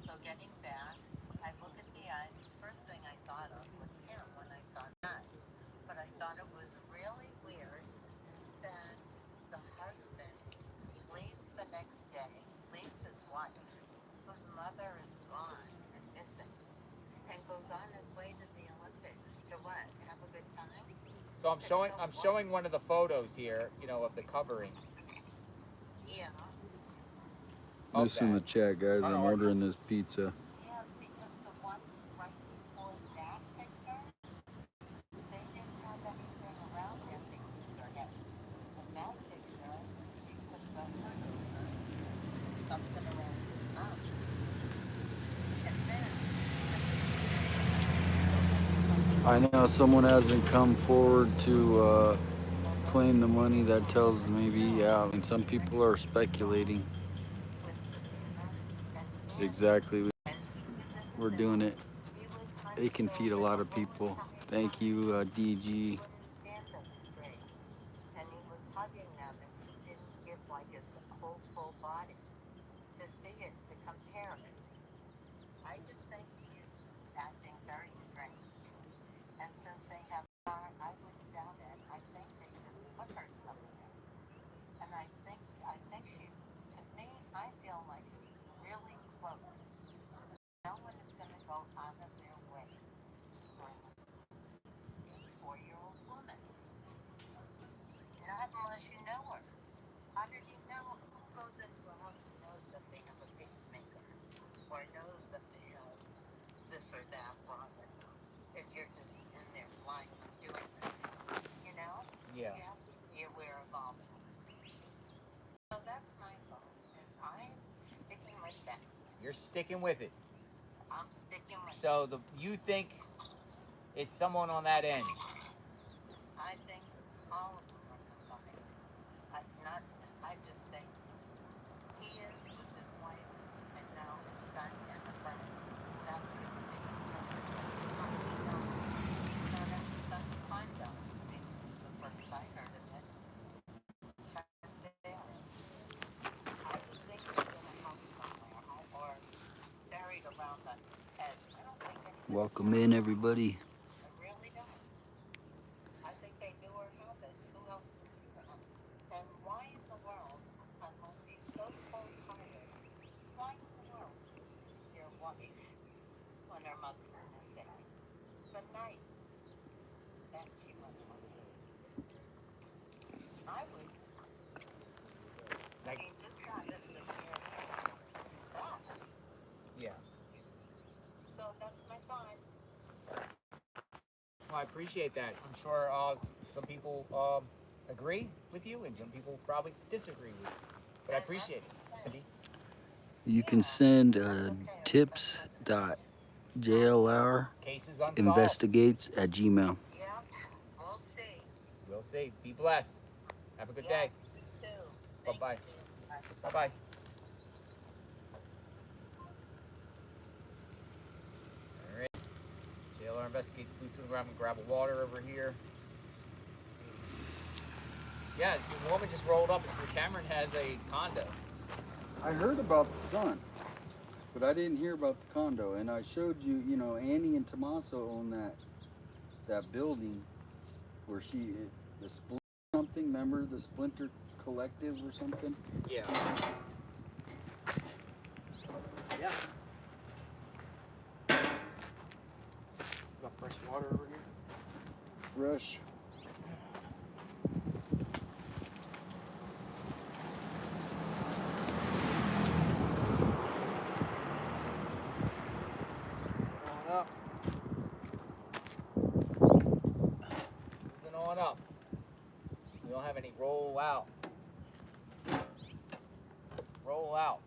Speaker 9: So getting back, I look at the eyes. The first thing I thought of was him when I saw that. But I thought it was really weird that the husband leaves the next day, leaves his wife, whose mother is gone and missing, and goes on his way to the Olympics to what? Have a good time?
Speaker 2: So I'm showing one of the photos here, you know, of the covering.
Speaker 9: Yeah.
Speaker 1: Miss in the chat, guys. I'm ordering this pizza.
Speaker 9: Yeah, because the one right before that picture, they didn't have anything around their faces or heads. In that picture, he puts a hood over something around his mouth. And then
Speaker 1: I know someone hasn't come forward to claim the money. That tells maybe, yeah. I mean, some people are speculating.
Speaker 9: with Susanna and
Speaker 1: Exactly.
Speaker 9: and he was in the
Speaker 1: We're doing it.
Speaker 9: he was
Speaker 1: They
Speaker 9: hunched
Speaker 1: can feed a
Speaker 9: over
Speaker 1: lot
Speaker 9: the
Speaker 1: of
Speaker 9: whole
Speaker 1: people.
Speaker 9: entire
Speaker 1: Thank
Speaker 9: time.
Speaker 1: you,
Speaker 9: He
Speaker 1: DG.
Speaker 9: wouldn't stand up straight. And he was hugging them and he didn't give like his whole full body to see it, to compare it. I just think he is just acting very strange. And since they have car, I wouldn't doubt it. I think they should put her somewhere. And I think she's, to me, I feel like she's really close. No one is going to go out of their way to bring a 4-year-old woman. Not unless you know her. How did you know? Who goes into a house and knows that they have a pacemaker? Or knows that they have this or that wrong with them? If you're just in there blindly doing this. You know?
Speaker 2: Yeah.
Speaker 9: You have to be aware of all that. So that's my thought. And I'm sticking with that.
Speaker 2: You're sticking with it.
Speaker 9: I'm sticking with it.
Speaker 2: So you think it's someone on that end?
Speaker 9: I think all of them are combined. I just think he is with his wife and now his son and a friend. That could be how he knows. He's not at his son's condo. Maybe this is the first I heard of it. There. I would think he's in a house somewhere or buried around on his head. I don't think anybody.
Speaker 1: Welcome in, everybody.
Speaker 9: I really don't. I think they knew her habits. Who else would do that? And why in the world, unless he's so cold-hearted, why in the world would you leave your wife when her mother's missing? The night that she went home. I would. I mean, just not at the sheer respect.
Speaker 2: Yeah.
Speaker 9: So that's my thought.
Speaker 2: Well, I appreciate that. I'm sure some people agree with you, and some people probably disagree with you. But I appreciate it, Cindy.
Speaker 1: You can send
Speaker 2: Cases unsolved.
Speaker 1: tips.jlrinvestigates@gmail.
Speaker 9: Yep. We'll see.
Speaker 2: We'll see. Be blessed. Have a good day.
Speaker 9: You too.
Speaker 2: Bye-bye.
Speaker 9: Bye.
Speaker 2: Bye-bye. All right. JLR investigates Bluetooth around and grab a water over here. Yeah, this woman just rolled up and said Cameron has a condo.
Speaker 5: I heard about the son, but I didn't hear about the condo. And I showed you, you know, Annie and Tommaso own that building where the Splinter something. Remember the Splinter Collective or something?
Speaker 2: Yeah. Yeah. Got fresh water over here.
Speaker 5: Fresh.
Speaker 2: On up. Moving on up. We don't have any roll out. Roll out.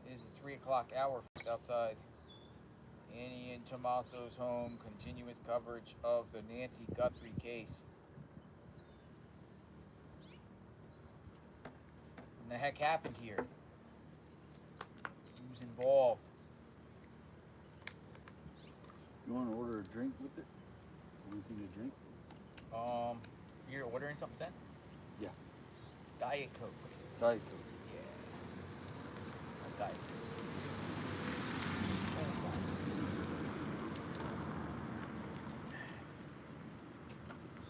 Speaker 2: It is the 3 o'clock hour outside. Annie and Tommaso's home. Continuous coverage of the Nancy Guthrie case. What the heck happened here? Who's involved?
Speaker 5: You want to order a drink with it? Anything to drink?
Speaker 2: You're ordering something, Sen?
Speaker 5: Yeah.
Speaker 2: Diet Coke.
Speaker 5: Diet Coke.
Speaker 2: Yeah. A Diet Coke.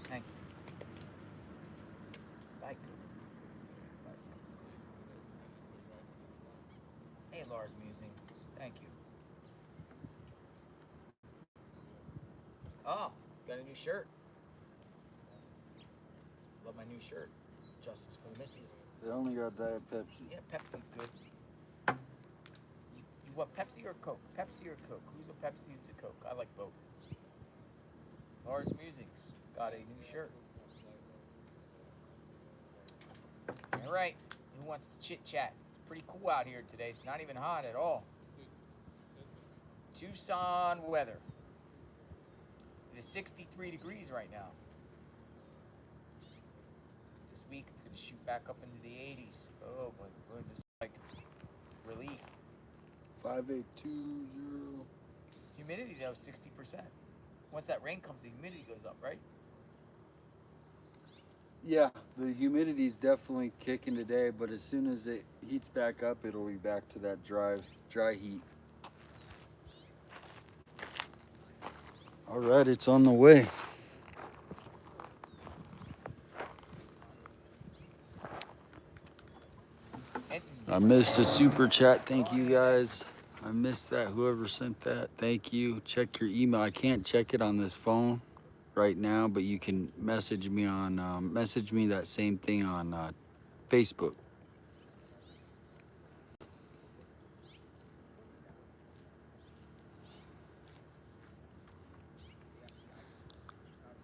Speaker 2: Thank you. Diet Coke. Hey, Lars Musings. Thank you. Oh, got a new shirt. Love my new shirt. Justice for the Missing.
Speaker 5: They only got Diet Pepsi.
Speaker 2: Yeah, Pepsi's good. You want Pepsi or Coke? Pepsi or Coke? Who's a Pepsi, who's a Coke? I like both. Lars Musings got a new shirt. All right. Who wants to chit chat? It's pretty cool out here today. It's not even hot at all. Tucson weather. It is 63 degrees right now. This week it's going to shoot back up into the 80s. Oh my goodness, like relief.
Speaker 5: 5820.
Speaker 2: Humidity though, 60%. Once that rain comes, the humidity goes up, right?
Speaker 5: Yeah, the humidity's definitely kicking today, but as soon as it heats back up, it'll be back to that dry heat.
Speaker 1: All right, it's on the way. I missed a super chat. Thank you guys. I missed that. Whoever sent that, thank you. Check your email. I can't check it on this phone right now, but you can message me on message me that same thing on Facebook.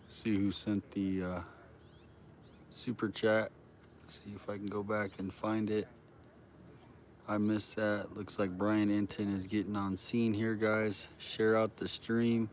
Speaker 1: See who sent the super chat. See if I can go back and find it. I missed that. Looks like Brian Inton is getting on scene here, guys. Share out the stream.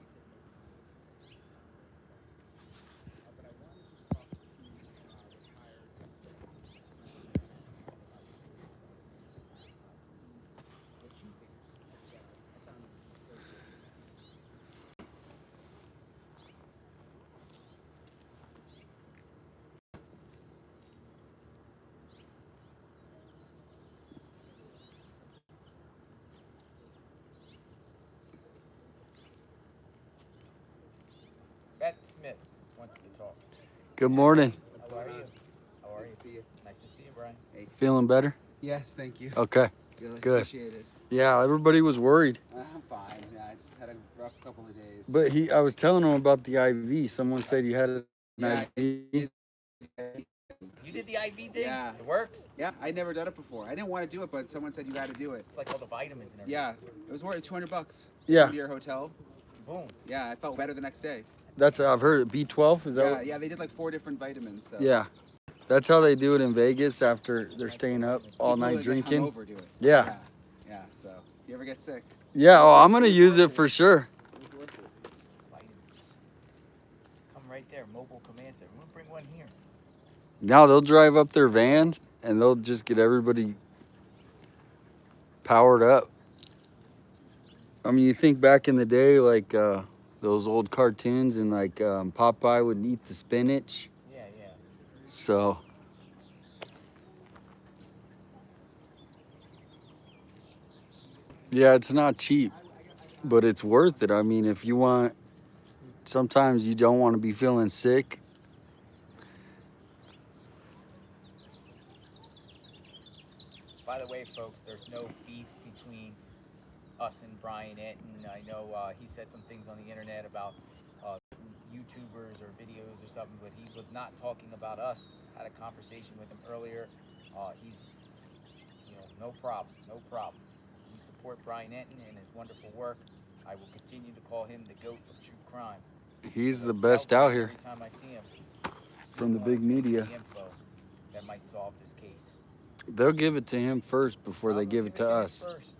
Speaker 2: Beth Smith wants to talk.
Speaker 1: Good morning.
Speaker 2: How are you? How are you?
Speaker 10: See you.
Speaker 2: Nice to see you, Brian.
Speaker 1: Feeling better?
Speaker 10: Yes, thank you.
Speaker 1: Okay.
Speaker 10: Really
Speaker 1: Good.
Speaker 10: appreciate it.
Speaker 1: Yeah, everybody was worried.
Speaker 10: I'm fine. Yeah, I just had a rough couple of days.
Speaker 1: But I was telling him about the IV. Someone said you had an
Speaker 10: Yeah,
Speaker 1: IV.
Speaker 2: You did the IV thing?
Speaker 10: Yeah.
Speaker 2: It works?
Speaker 10: Yeah, I'd never done it before. I didn't want to do it, but someone said you got to do it.
Speaker 2: It's like all the vitamins and everything.
Speaker 10: Yeah, it was worth $200.
Speaker 1: Yeah.
Speaker 10: Come to your hotel.
Speaker 2: Boom.
Speaker 10: Yeah, I felt better the next day.
Speaker 1: That's I've heard it. B12 is that?
Speaker 10: Yeah,
Speaker 1: what-
Speaker 10: yeah, they did like 4 different vitamins. So.
Speaker 1: Yeah. That's how they do it in Vegas after they're staying up all
Speaker 10: People
Speaker 1: night
Speaker 10: that get
Speaker 1: drinking.
Speaker 10: hungover do it.
Speaker 1: Yeah.
Speaker 10: Yeah. So if you ever get sick.
Speaker 1: Yeah. Oh, I'm gonna use it for sure.
Speaker 2: Vitamins. Come right there. Mobile command center. We'll bring one here.
Speaker 1: Now they'll drive up their van and they'll just get everybody powered up. I mean, you think back in the day, like those old cartoons, and like Popeye would eat the spinach.
Speaker 2: Yeah, yeah.
Speaker 1: So yeah, it's not cheap, but it's worth it. I mean, if you want, sometimes you don't want to be feeling sick.
Speaker 2: By the way, folks, there's no beef between us and Brian Etten. I know he said some things on the internet about YouTubers or videos or something, but he was not talking about us. Had a conversation with him earlier. He's, no problem, no problem. We support Brian Etten and his wonderful work. I will continue to call him the GOAT of true crime.
Speaker 1: He's the
Speaker 2: Tell
Speaker 1: best
Speaker 2: Brian
Speaker 1: out here
Speaker 2: every time I see him.
Speaker 1: from the
Speaker 2: He's one
Speaker 1: big
Speaker 2: that's gonna give
Speaker 1: media.
Speaker 2: me info that might solve this case.
Speaker 1: They'll give it to him first before they give it to
Speaker 2: him
Speaker 1: us.
Speaker 2: first.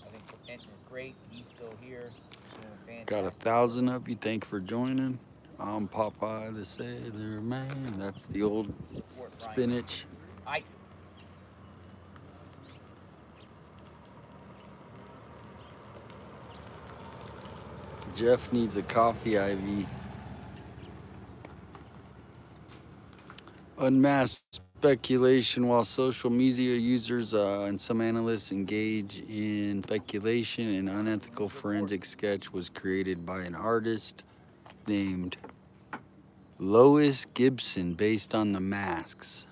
Speaker 2: I think Etten is great. He's still here. Doing
Speaker 1: Got
Speaker 2: fantastic
Speaker 1: 1,000
Speaker 2: work.
Speaker 1: of you. Thank you for joining. I'm Popeye the Sailor Man. That's the old
Speaker 2: Support Brian.
Speaker 1: spinach.
Speaker 2: I do.
Speaker 1: Jeff needs a coffee IV. Unmasked speculation. While social media users and some analysts engage in speculation, an unethical forensic sketch was created by an artist named Lois Gibson based on the masks.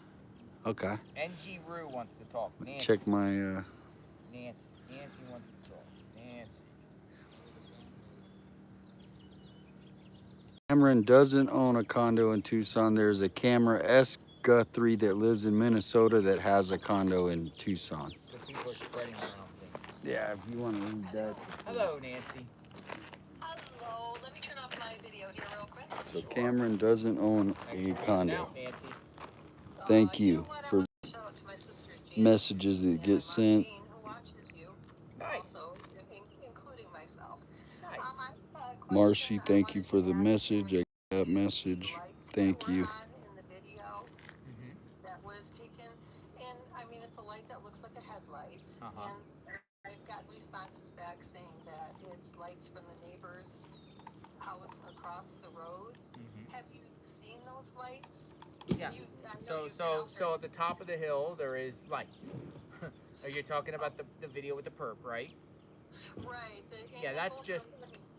Speaker 1: Okay.
Speaker 2: NG Rue wants to talk. Nancy.
Speaker 1: Check my
Speaker 2: Nancy. Nancy wants to talk. Nancy.
Speaker 1: Cameron doesn't own a condo in Tucson. There's a camera S. Guthrie that lives in Minnesota that has a condo in Tucson.
Speaker 2: So people are spreading around things.
Speaker 1: Yeah, if you want to read that.
Speaker 2: Hello, Nancy.
Speaker 9: Hello, let me turn off my video here real quick.
Speaker 1: So Cameron doesn't own
Speaker 2: Thanks
Speaker 1: a
Speaker 2: for reaching
Speaker 1: condo.
Speaker 2: out, Nancy.
Speaker 1: Thank
Speaker 9: You
Speaker 1: you
Speaker 9: know what? I
Speaker 1: for
Speaker 9: want to shout out to my sister Jean
Speaker 1: messages that
Speaker 9: and
Speaker 1: get sent.
Speaker 9: Jean, who watches you,
Speaker 2: Nice.
Speaker 9: also including myself.
Speaker 2: Nice.
Speaker 1: Marcy, thank you for the message. I got that message. Thank you.
Speaker 9: In the video that was taken, and I mean it's a light that looks like a headlight, and I've got responses back saying that it's lights from the neighbor's house across the road. Have you seen those lights?
Speaker 2: Yes. So at the top of the hill there is lights. You're talking about the video with the perp, right?
Speaker 9: Right.
Speaker 2: Yeah, that's just.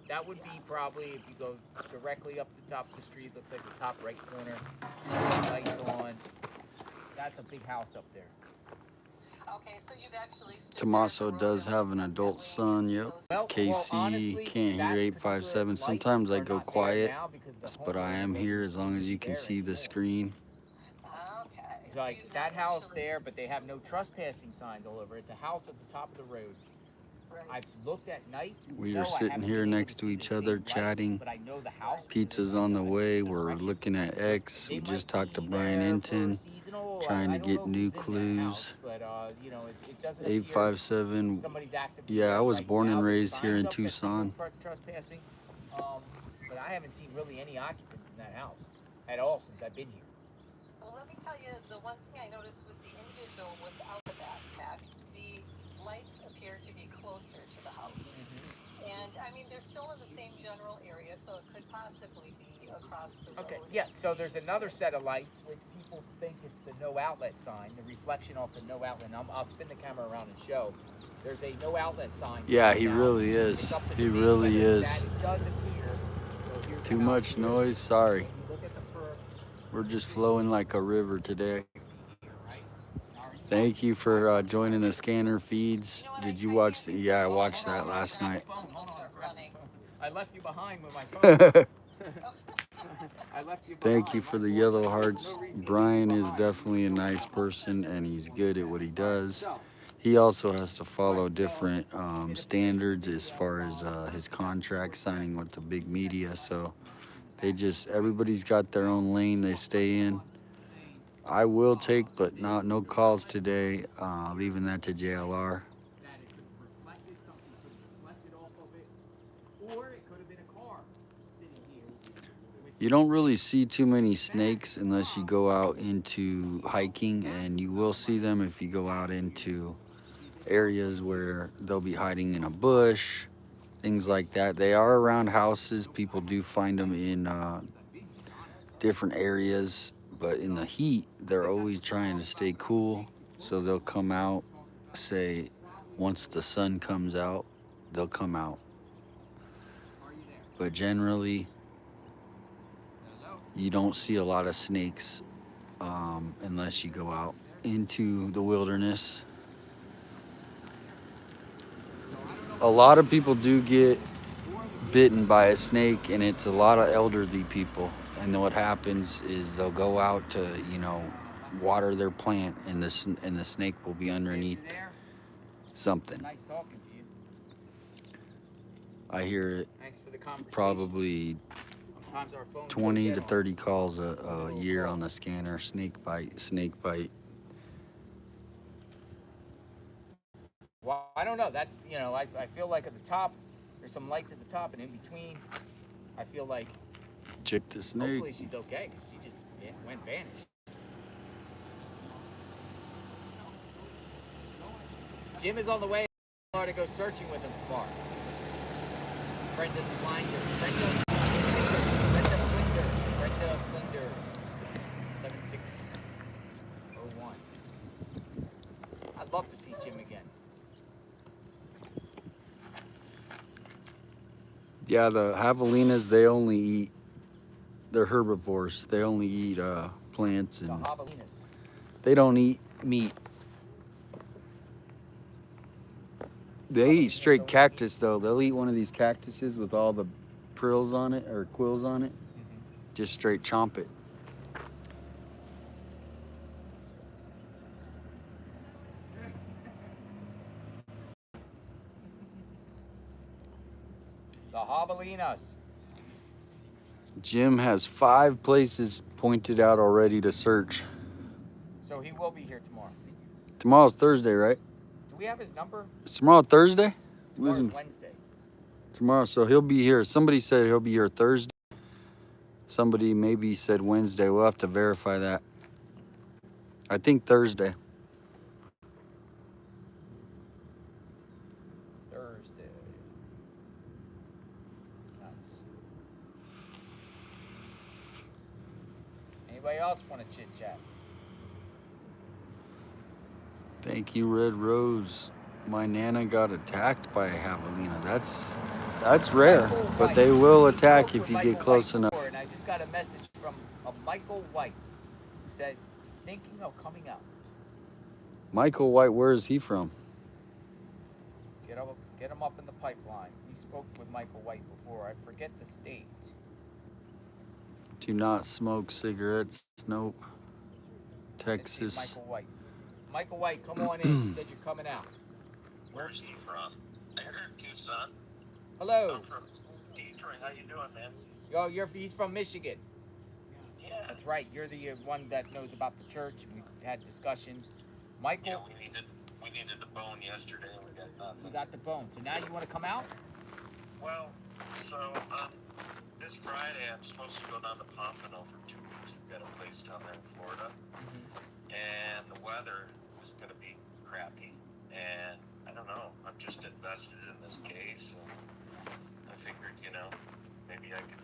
Speaker 2: That would be probably if you go directly up the top of the street. Looks like the top right corner. Lights on. That's a big house up there.
Speaker 9: Okay, so you've actually.
Speaker 1: Tommaso does have an adult son. Yep. KC
Speaker 2: honestly,
Speaker 1: can't hear
Speaker 2: that
Speaker 1: 857.
Speaker 2: particular
Speaker 1: Sometimes I
Speaker 2: lights are
Speaker 1: go
Speaker 2: not there
Speaker 1: quiet,
Speaker 2: now because the
Speaker 1: but I
Speaker 2: homeowner
Speaker 1: am
Speaker 2: doesn't
Speaker 1: here as long
Speaker 2: seem
Speaker 1: as
Speaker 2: to
Speaker 1: you
Speaker 2: be
Speaker 1: can
Speaker 2: there
Speaker 1: see the
Speaker 2: anymore.
Speaker 1: screen.
Speaker 9: Okay.
Speaker 2: It's like that house there, but they have no trespassing signs all over. It's a house at the top of the road. I've looked at night.
Speaker 1: We
Speaker 2: No,
Speaker 1: are
Speaker 2: I
Speaker 1: sitting
Speaker 2: haven't
Speaker 1: here
Speaker 2: been able
Speaker 1: next to
Speaker 2: see
Speaker 1: each
Speaker 2: the
Speaker 1: other
Speaker 2: same lights,
Speaker 1: chatting.
Speaker 2: but I know the house because
Speaker 1: Pizza's
Speaker 2: it's
Speaker 1: on the
Speaker 2: in a
Speaker 1: way.
Speaker 2: different
Speaker 1: We're
Speaker 2: direction.
Speaker 1: looking at X.
Speaker 2: They
Speaker 1: We
Speaker 2: might
Speaker 1: just talked to
Speaker 2: be
Speaker 1: Brian
Speaker 2: there
Speaker 1: Hinton,
Speaker 2: for seasonal.
Speaker 1: trying
Speaker 2: I
Speaker 1: to
Speaker 2: don't
Speaker 1: get
Speaker 2: know
Speaker 1: new
Speaker 2: who's in that
Speaker 1: clues.
Speaker 2: house, but it doesn't
Speaker 1: 857.
Speaker 2: appear somebody's actively
Speaker 1: Yeah, I
Speaker 2: there
Speaker 1: was
Speaker 2: right
Speaker 1: born
Speaker 2: now.
Speaker 1: and
Speaker 2: There's
Speaker 1: raised here
Speaker 2: signs
Speaker 1: in
Speaker 2: up that say
Speaker 1: Tucson.
Speaker 2: no trespassing, but I haven't seen really any occupants in that house at all since I've been here.
Speaker 9: Well, let me tell you, the one thing I noticed with the individual without the backpack, the lights appear to be closer to the house. And I mean, they're still in the same general area, so it could possibly be across the road.
Speaker 2: Okay, yeah, so there's another set of lights which people think it's the no outlet sign, the reflection off the no outlet. And I'll spin the camera around and show. There's a no outlet sign.
Speaker 1: Yeah, he
Speaker 2: Now,
Speaker 1: really is.
Speaker 2: it's up to
Speaker 1: He
Speaker 2: debate
Speaker 1: really
Speaker 2: whether
Speaker 1: is.
Speaker 2: that it does appear. So here's
Speaker 1: Too
Speaker 2: the house
Speaker 1: much
Speaker 2: here.
Speaker 1: noise. Sorry.
Speaker 2: When you look at the perp,
Speaker 1: We're just flowing like a river today.
Speaker 2: here, right? Now, are you
Speaker 1: Thank you for joining the scanner feeds. Did you watch the? Yeah, I watched that last night.
Speaker 2: Hold on, I left you behind with my phone. I left you behind.
Speaker 1: Thank you for the yellow hearts. Brian is definitely a nice person and he's good at what he does. He also has to follow different standards as far as his contract signing with the big media. So everybody's got their own lane they stay in. I will take, but no calls today. Leaving that to JLR.
Speaker 2: That it could have reflected, something could have reflected off of it, or it could have been a car sitting here.
Speaker 1: You don't really see too many snakes unless you go out into hiking, and you will see them if you go out into areas where they'll be hiding in a bush, things like that. They are around houses. People do find them in different areas, but in the heat, they're always trying to stay cool. So they'll come out, say, once the sun comes out, they'll come out. But generally, you don't see a lot of snakes unless you go out into the wilderness. A lot of people do get bitten by a snake, and it's a lot of elderly people. And then what happens is they'll go out to, you know, water their plant, and the snake will be underneath something.
Speaker 2: Nice talking to you.
Speaker 1: I hear it
Speaker 2: Thanks for the conversation.
Speaker 1: probably
Speaker 2: Sometimes our phones
Speaker 1: 20
Speaker 2: go
Speaker 1: to
Speaker 2: dead
Speaker 1: 30
Speaker 2: on us.
Speaker 1: calls a year on the scanner. Snake bite, snake bite.
Speaker 2: Well, I don't know. That's, you know, I feel like at the top, there's some light at the top, and in between, I feel like
Speaker 1: Check the snake.
Speaker 2: hopefully she's okay, because she just went vanished. Jim is on the way to go searching with him tomorrow. Brenda's Flinders. Brenda Flinders. 7601. I'd love to see Jim again.
Speaker 1: Yeah, the javelinas, they only eat, they're herbivores. They only eat plants,
Speaker 2: The
Speaker 1: and
Speaker 2: javelinas.
Speaker 1: they don't eat meat. They eat straight cactus, though. They'll eat one of these cactuses with all the prills on it, or quills on it. Just straight chomp it.
Speaker 2: The javelinas.
Speaker 1: Jim has 5 places pointed out already to search.
Speaker 2: So he will be here tomorrow.
Speaker 1: Tomorrow's Thursday, right?
Speaker 2: Do we have his number?
Speaker 1: Is tomorrow Thursday?
Speaker 2: Tomorrow's
Speaker 1: Listen,
Speaker 2: Wednesday.
Speaker 1: tomorrow, so he'll be here. Somebody said he'll be here Thursday. Somebody maybe said Wednesday. We'll have to verify that. I think Thursday.
Speaker 2: Thursday. Nice. Anybody else want to chit chat?
Speaker 1: Thank you, Red Rose. My Nana got attacked by a javelina. That's rare, but they will attack if you get close enough.
Speaker 2: And I just got a message from a Michael White who says he's thinking of coming out.
Speaker 1: Michael White, where is he from?
Speaker 2: Get him up in the pipeline. We spoke with Michael White before. I forget the state.
Speaker 1: Do not smoke cigarettes. Nope.
Speaker 2: It's
Speaker 1: Texas.
Speaker 2: Michael White. Michael White, come on in. You said you're coming out.
Speaker 7: Where's he from? Tucson.
Speaker 2: Hello.
Speaker 7: I'm from Detroit. How you doing, man?
Speaker 2: Yo, he's from Michigan.
Speaker 7: Yeah.
Speaker 2: That's right. You're the one that knows about the church. We've had discussions. Michael.
Speaker 7: Yeah, we needed the bone yesterday. We got nothing.
Speaker 2: We got the bone. So now you want to come out?
Speaker 7: Well, so this Friday I'm supposed to go down to Pompano for 2 weeks. I've got a place down there in Florida, and the weather is going to be crappy. And I don't know. I'm just invested in this case, and I figured, you know, maybe I could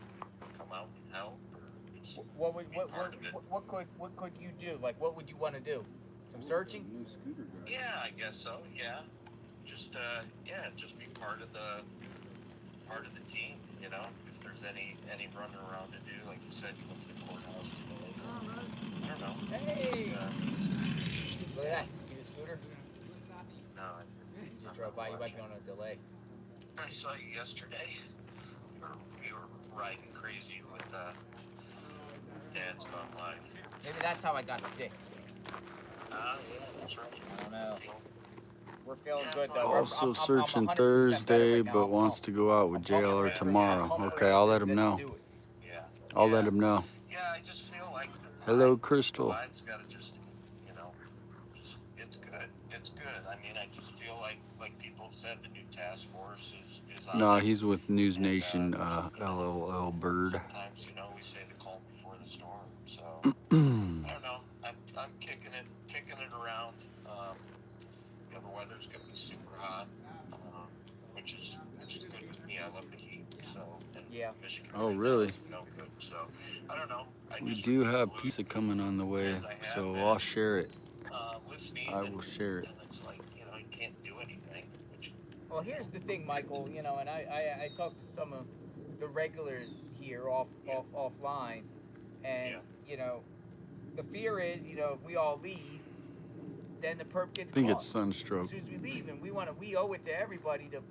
Speaker 7: come out and help. Or
Speaker 2: What could you do? Like, what would you want to do? Some searching?
Speaker 5: New scooter driver.
Speaker 7: Yeah, I guess so. Yeah, just just be part of the team. You know, if there's any running around to do, like you said, you went to the courthouse today. I don't know.
Speaker 2: Hey! Look at that. See the scooter?
Speaker 7: No,
Speaker 2: You just drove by. You might be on a delay.
Speaker 7: I saw you yesterday. You were riding crazy with Dad's Gone Live.
Speaker 2: Maybe that's how I got sick.
Speaker 7: Yeah, that's right.
Speaker 2: I don't know. We're feeling good though.
Speaker 1: Also
Speaker 2: I'm
Speaker 1: searching
Speaker 2: 100% better
Speaker 1: Thursday,
Speaker 2: right now.
Speaker 1: but
Speaker 2: I'm
Speaker 1: wants
Speaker 2: pumped.
Speaker 1: to go out with
Speaker 2: I'm pumped.
Speaker 1: JLR
Speaker 2: Yeah,
Speaker 1: tomorrow.
Speaker 2: I'm pumped.
Speaker 1: Okay, I'll let him
Speaker 2: Let's
Speaker 1: know.
Speaker 2: do it.
Speaker 7: Yeah.
Speaker 1: I'll let him know.
Speaker 7: Yeah, I just feel like the
Speaker 1: Hello,
Speaker 7: vibe-
Speaker 1: Crystal.
Speaker 7: The vibe's gotta just, you know, it's good. It's good. I mean, I just feel like people said, the new task force is on.
Speaker 1: No,
Speaker 7: it.
Speaker 1: he's with News
Speaker 7: And,
Speaker 1: Nation, LOL Bird.
Speaker 7: Sometimes, you know, we say the calm before the storm. So I don't know. I'm kicking it around. You know, the weather's gonna be super hot, which is good with me. I love the heat. So and
Speaker 2: Yeah.
Speaker 7: Michigan
Speaker 1: Oh,
Speaker 7: right now
Speaker 1: really?
Speaker 7: is no good. So I don't know. I
Speaker 1: We
Speaker 7: just
Speaker 1: do
Speaker 7: remain
Speaker 1: have
Speaker 7: fluid
Speaker 1: pizza coming on the way,
Speaker 7: as I have
Speaker 1: so
Speaker 7: been,
Speaker 1: I'll share it.
Speaker 7: listening,
Speaker 1: I will share it.
Speaker 7: and it's like, you know, you can't do anything. Which,
Speaker 2: Well, here's the thing, Michael. You know, and I talked to some of the regulars here offline, and
Speaker 7: Yeah.
Speaker 2: you know, the fear is, you know, if we all leave, then the perp gets
Speaker 1: I think
Speaker 2: caught
Speaker 1: it's sunstroke.
Speaker 2: as soon as we leave, and we owe it to everybody to,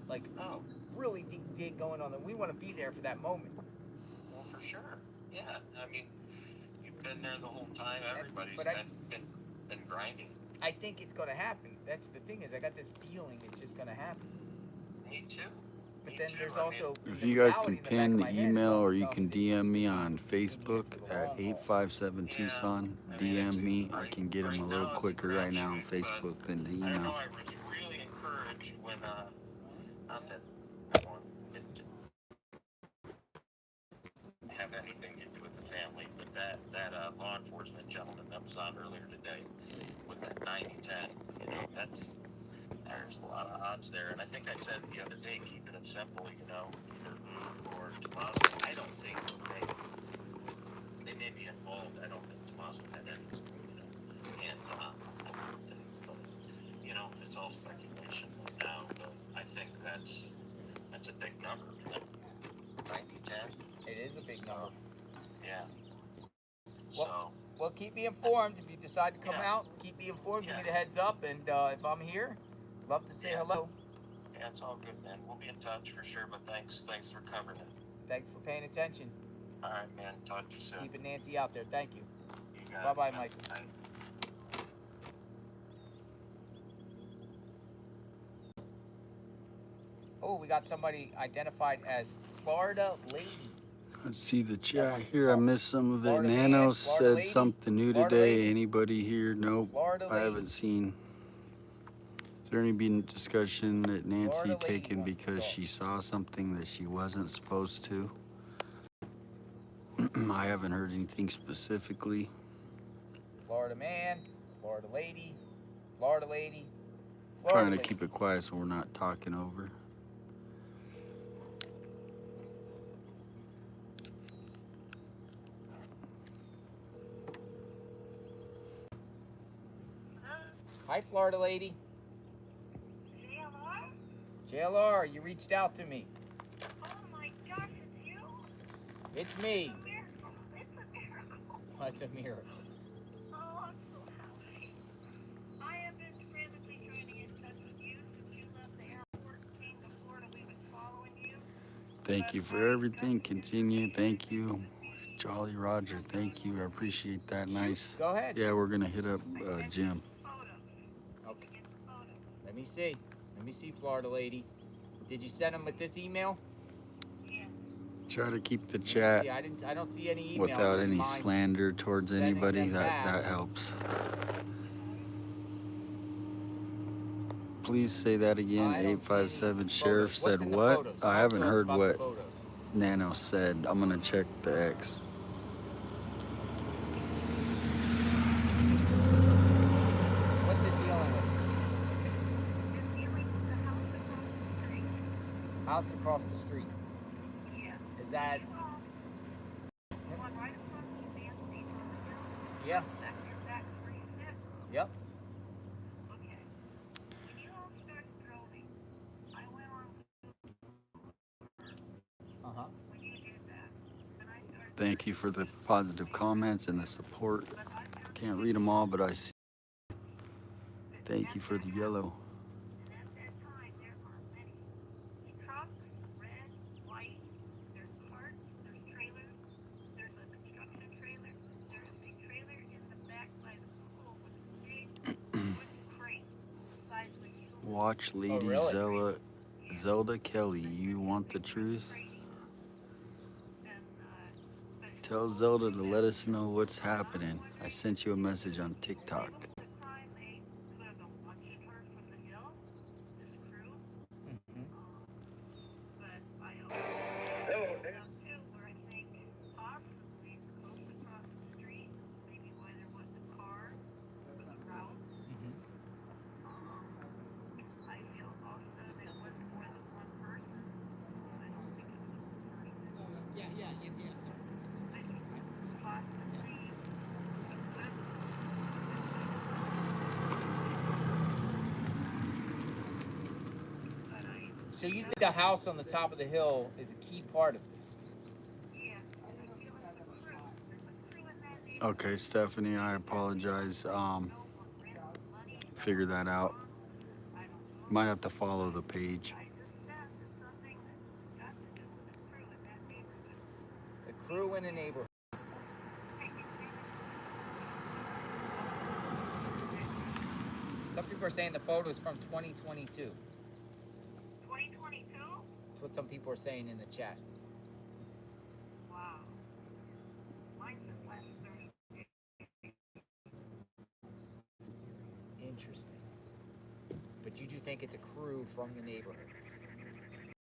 Speaker 2: like
Speaker 7: oh,
Speaker 2: really dig going on. And we want to be there for that moment.
Speaker 7: well, for sure. Yeah. I mean, you've been there the whole time. Everybody's
Speaker 2: But
Speaker 7: been grinding.
Speaker 2: I think it's gonna happen. That's the thing is, I got this feeling it's just gonna happen.
Speaker 7: Me too.
Speaker 2: But
Speaker 7: Me
Speaker 2: then
Speaker 7: too.
Speaker 2: there's
Speaker 7: I
Speaker 2: also
Speaker 7: mean,
Speaker 1: If
Speaker 2: the
Speaker 1: you guys
Speaker 2: reality
Speaker 1: can
Speaker 2: in the back
Speaker 1: pin
Speaker 2: of
Speaker 1: the
Speaker 2: my head is
Speaker 1: email
Speaker 2: also
Speaker 1: or you
Speaker 2: telling
Speaker 1: can
Speaker 2: me this
Speaker 1: DM me
Speaker 2: could
Speaker 1: on
Speaker 2: be in here
Speaker 1: Facebook
Speaker 2: for the
Speaker 1: at
Speaker 2: long haul.
Speaker 1: 857
Speaker 7: Yeah,
Speaker 1: Tucson,
Speaker 7: I mean,
Speaker 1: DM
Speaker 7: it's
Speaker 1: me. I
Speaker 7: right,
Speaker 1: can get them
Speaker 7: right
Speaker 1: a little
Speaker 7: now it's a
Speaker 1: quicker right now on
Speaker 7: crapshoot, but
Speaker 1: Facebook than the
Speaker 7: I don't know.
Speaker 1: email.
Speaker 7: I was really encouraged when, not that I want it to have anything to do with the family, but that law enforcement gentleman that was on earlier today with that 90-10, you know, there's a lot of odds there. And I think I said the other day, keeping it simple, you know, either Lou or Tommaso. I don't think they may be involved. I don't think Tommaso had any, you know, hands on. I don't think, but you know, it's all speculation now. But I think that's a big number, man. 90-10.
Speaker 2: It is a big number.
Speaker 7: Yeah.
Speaker 2: Well, well, keep me informed if you decide to come
Speaker 7: Yeah.
Speaker 2: out. Keep me informed. Give me
Speaker 7: Yeah.
Speaker 2: the heads up, and if I'm here, love to say
Speaker 7: Yeah.
Speaker 2: hello.
Speaker 7: Yeah, it's all good, man. We'll be in touch for sure. But thanks for covering it.
Speaker 2: Thanks for paying attention.
Speaker 7: All right, man. Talk to you soon.
Speaker 2: Keeping Nancy out there. Thank you.
Speaker 7: You got
Speaker 2: Bye-bye,
Speaker 7: it.
Speaker 2: Michael.
Speaker 7: Bye.
Speaker 2: Oh, we got somebody identified as Florida Lady.
Speaker 1: Let's see the chat
Speaker 2: wants to
Speaker 1: here. I
Speaker 2: talk.
Speaker 1: missed some of it.
Speaker 2: Florida man,
Speaker 1: Nano
Speaker 2: Florida
Speaker 1: said
Speaker 2: lady,
Speaker 1: something new
Speaker 2: Florida
Speaker 1: today.
Speaker 2: lady,
Speaker 1: Anybody here? Nope.
Speaker 2: Florida
Speaker 1: I
Speaker 2: lady.
Speaker 1: haven't seen. Is there any been discussion that Nancy
Speaker 2: Florida lady
Speaker 1: taken
Speaker 2: wants to
Speaker 1: because
Speaker 2: talk.
Speaker 1: she saw something that she wasn't supposed to? I haven't heard anything specifically.
Speaker 2: Florida man, Florida lady, Florida lady, Florida
Speaker 1: Trying to
Speaker 2: lady.
Speaker 1: keep it quiet so we're not talking over.
Speaker 2: Hi, Florida lady. JLR, you reached out to me.
Speaker 9: Oh my gosh, it's you?
Speaker 2: It's me.
Speaker 9: It's a miracle.
Speaker 2: It's a miracle.
Speaker 9: Oh, I'm so happy. I have been frantically trying to get in touch with you since you left the airport and came to Florida. We've been following you.
Speaker 1: Thank you for everything. Continue. Thank you. Jolly Roger, thank you. I appreciate that. Nice.
Speaker 2: Go ahead.
Speaker 1: Yeah, we're gonna hit up Jim.
Speaker 2: Okay. Let me see. Let me see, Florida lady. Did you send him with this email?
Speaker 1: Try to keep the
Speaker 2: Let me
Speaker 1: chat
Speaker 2: see. I don't see any emails.
Speaker 1: without
Speaker 2: Would you
Speaker 1: any
Speaker 2: mind
Speaker 1: slander towards
Speaker 2: sending
Speaker 1: anybody.
Speaker 2: them
Speaker 1: That
Speaker 2: back?
Speaker 1: helps. Please say that again.
Speaker 2: I don't see any
Speaker 1: 857 Sheriff
Speaker 2: photos. What's
Speaker 1: said
Speaker 2: in the
Speaker 1: what?
Speaker 2: photos?
Speaker 1: I
Speaker 2: Talk
Speaker 1: haven't
Speaker 2: to us
Speaker 1: heard
Speaker 2: about
Speaker 1: what
Speaker 2: the photos.
Speaker 1: Nano said. I'm gonna check the X.
Speaker 2: What's it dealing with? House across the street. Is that? Yeah. Yep. Uh-huh.
Speaker 1: Thank you for the positive comments and the support. Can't read them all, but I see. Thank you for the yellow. Watch Lady
Speaker 2: really?
Speaker 1: Zelda Kelly. You want the truth? Tell Zelda to let us know what's happening. I sent you a message on TikTok.
Speaker 4: yeah, sorry.
Speaker 2: So you think the house on the top of the hill is a key part of this?
Speaker 1: Okay, Stephanie, I apologize. Figure that out. Might have to follow the page.
Speaker 2: The crew in the neighborhood. Some people are saying the photo is from 2022.
Speaker 9: 2022?
Speaker 2: That's what some people are saying in the chat.
Speaker 9: Wow. Mine says last 30.
Speaker 2: Interesting. But you do think it's a crew from the neighborhood?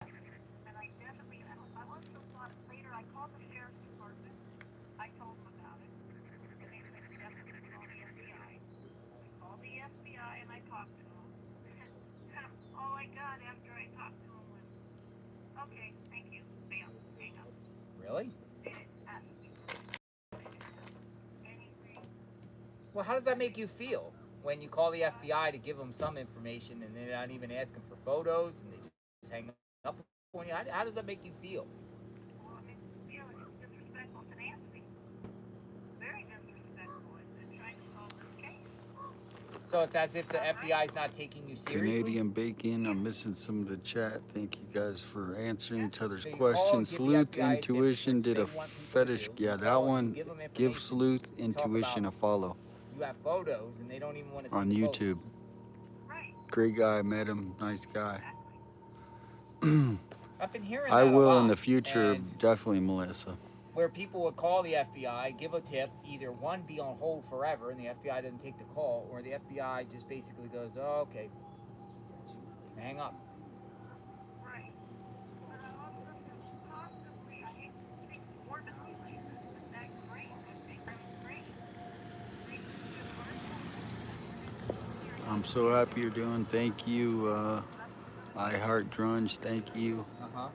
Speaker 9: And I definitely, I also thought later, I called the sheriff's department. I told them about it. And they said, definitely call the FBI. I called the FBI and I talked to them. All I got after I talked to them was, okay, thank you, bam, hang up.
Speaker 2: Really?
Speaker 9: They didn't ask me anything.
Speaker 2: Well, how does that make you feel when you call the FBI to give them some information and they're not even asking for photos and they just hang up on you? How does that make you feel?
Speaker 9: Well, it makes me feel like it's disrespectful to Nancy. Very disrespectful in trying to solve this case.
Speaker 2: So it's as if the FBI is not taking you seriously?
Speaker 1: Canadian Bacon, I'm missing some of the chat. Thank you guys for answering each other's
Speaker 2: So you call and
Speaker 1: questions.
Speaker 2: give the
Speaker 1: Sleuth
Speaker 2: FBI a tip,
Speaker 1: Intuition
Speaker 2: which
Speaker 1: did
Speaker 2: they
Speaker 1: a
Speaker 2: want people to
Speaker 1: fetish.
Speaker 2: do.
Speaker 1: Yeah,
Speaker 2: You
Speaker 1: that
Speaker 2: call and
Speaker 1: one.
Speaker 2: give them
Speaker 1: Give
Speaker 2: information,
Speaker 1: Sleuth
Speaker 2: talk about
Speaker 1: Intuition a follow
Speaker 2: you have photos and they don't even want to see
Speaker 1: on
Speaker 2: the
Speaker 1: YouTube.
Speaker 2: photos.
Speaker 9: Right.
Speaker 1: Great guy, met him. Nice guy.
Speaker 2: I've been hearing
Speaker 1: I
Speaker 2: that a
Speaker 1: will
Speaker 2: lot.
Speaker 1: in the future,
Speaker 2: And
Speaker 1: definitely, Melissa.
Speaker 2: where people would call the FBI, give a tip, either one, be on hold forever and the FBI doesn't take the call, or the FBI just basically goes, oh, okay, and hang up.
Speaker 9: Right. But I also possibly, I hate to think morbidly like this, but that grave, that big grave, they could have learned something.
Speaker 1: I'm so happy you're doing. Thank you, I Heart Grunge. Thank you.
Speaker 2: Uh-huh.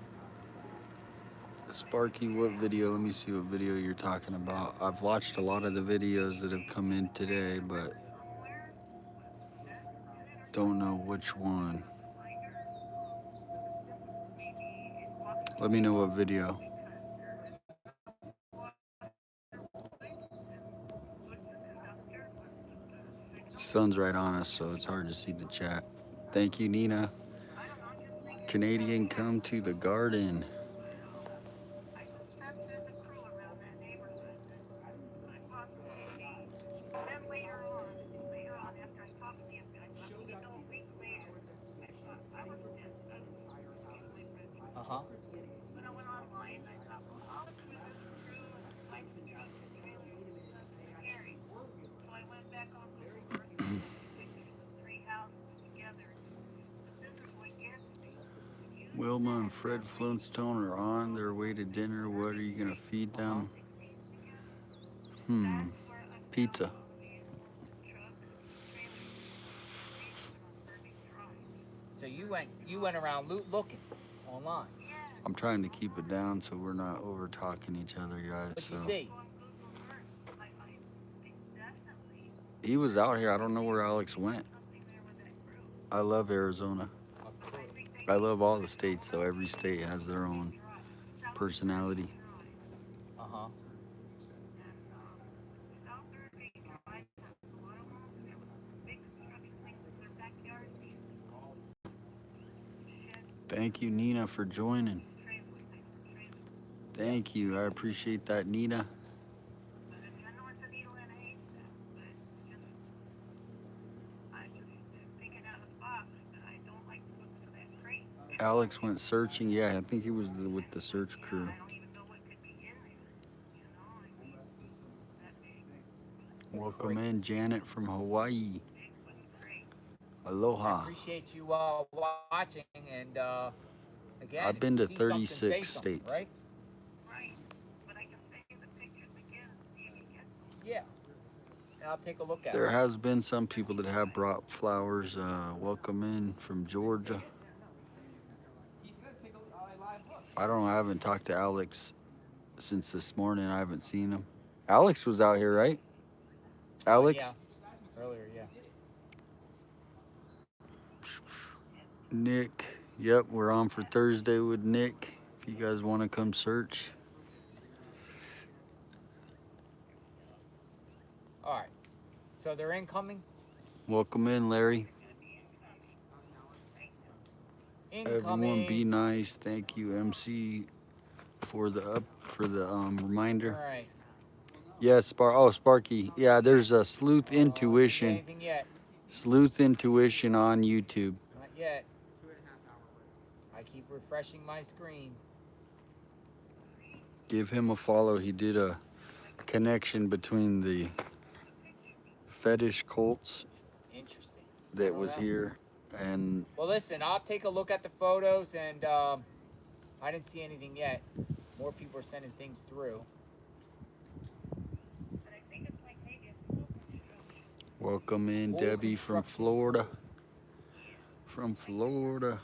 Speaker 1: Sparky, what video? Let me see what video you're talking about. I've watched a lot of the videos that have come in today, but don't know which one. Let me know what video. Sun's right on us, so it's hard to see the chat. Thank you, Nina. Canadian, come to the garden.
Speaker 9: I suspect there's a crew around that neighborhood that could possibly be. And then later on, after I talked to the FBI, a week later, I thought, I was pissed. I was my friend.
Speaker 2: Uh-huh.
Speaker 9: But I went online and I thought, well, I'll look through this crew and the types of trucks and trailers and stuff it's carrying. So I went back on Google Earth and looked at pictures of 3 houses together. But this is what gets me.
Speaker 1: Wilma and Fred Flintstone are on their way to dinner. What are you going to feed them? Pizza.
Speaker 2: So you went around looking online.
Speaker 1: I'm trying to keep it down so we're not over talking each other, guys.
Speaker 2: What'd you
Speaker 1: So
Speaker 2: see?
Speaker 1: he was out here. I don't know where Alex went. I love Arizona. I love all the states, though. Every state has their own personality.
Speaker 2: Uh-huh.
Speaker 1: Thank you, Nina, for joining. Thank you. I appreciate that, Nina. Alex went searching. Yeah, I think he was with the search crew. Welcome in, Janet from Hawaii. Aloha.
Speaker 2: I appreciate you watching, and again,
Speaker 1: I've been to
Speaker 2: see something,
Speaker 1: 36
Speaker 2: say something,
Speaker 1: states.
Speaker 2: right? Yeah. And I'll take a look at
Speaker 1: There
Speaker 2: it.
Speaker 1: has been some people that have brought flowers. Welcome in from Georgia.
Speaker 10: He said take a live look.
Speaker 1: I don't know. I haven't talked to Alex since this morning. I haven't seen him. Alex was out here, right? Alex?
Speaker 2: Yeah. Earlier, yeah.
Speaker 1: Nick. Yep, we're on for Thursday with Nick. If you guys want to come search.
Speaker 2: All right. So they're incoming.
Speaker 1: Welcome in, Larry.
Speaker 2: Incoming.
Speaker 1: Everyone be nice. Thank you, MC, for the reminder.
Speaker 2: All right.
Speaker 1: Yes, Sparky. Yeah, there's a Sleuth Intuition.
Speaker 2: Anything yet?
Speaker 1: Sleuth Intuition on YouTube.
Speaker 2: Not yet. 2.5 hour break. I keep refreshing my screen.
Speaker 1: Give him a follow. He did a connection between the fetish cults
Speaker 2: Interesting.
Speaker 1: that was here and
Speaker 2: Well, listen, I'll take a look at the photos, and I didn't see anything yet. More people are sending things through.
Speaker 1: welcome in
Speaker 2: Full
Speaker 1: Debbie from
Speaker 2: construction.
Speaker 1: Florida. From Florida.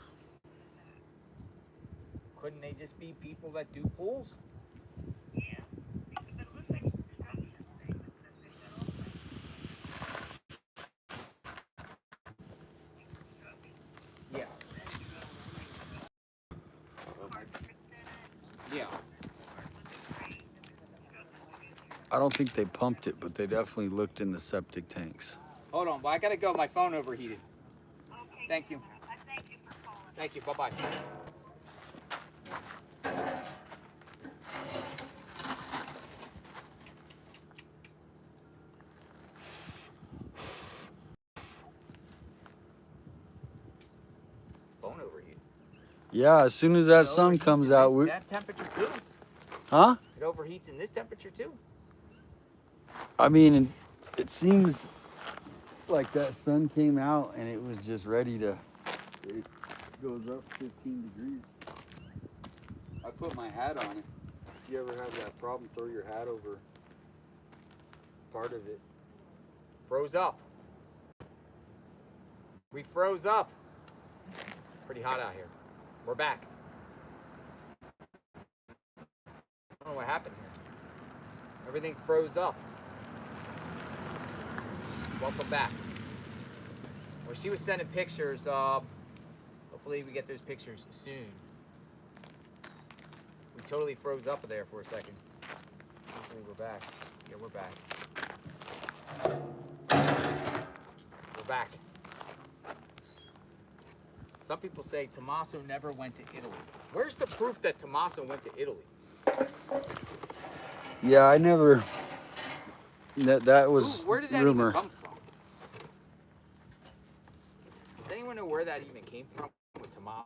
Speaker 2: Couldn't they just be people that do pools? Yeah. Yeah.
Speaker 1: I don't think they pumped it, but they definitely looked in the septic tanks.
Speaker 2: Hold on, I gotta go. My phone overheated. Thank you. Thank you. Bye-bye. Phone overheated.
Speaker 1: Yeah, as soon as that
Speaker 2: It
Speaker 1: sun
Speaker 2: overheats
Speaker 1: comes
Speaker 2: in
Speaker 1: out,
Speaker 2: this
Speaker 1: we
Speaker 2: temperature too.
Speaker 1: huh?
Speaker 2: It overheats in this temperature too.
Speaker 1: I mean, it seems like that sun came out and it was just ready to. It goes up 15 degrees. I put my hat on it. If you ever have that problem, throw your hat over part of it.
Speaker 2: Froze up. We froze up. Pretty hot out here. We're back. I don't know what happened here. Everything froze up. Welcome back. Well, she was sending pictures. Hopefully we get those pictures soon. We totally froze up there for a second. Hopefully we're back. Yeah, we're back. We're back. Some people say Tommaso never went to Italy. Where's the proof that Tommaso went to Italy?
Speaker 1: Yeah, I never. That was
Speaker 2: Where did that
Speaker 1: rumor.
Speaker 2: even come from? Does anyone know where that even came from with Tommaso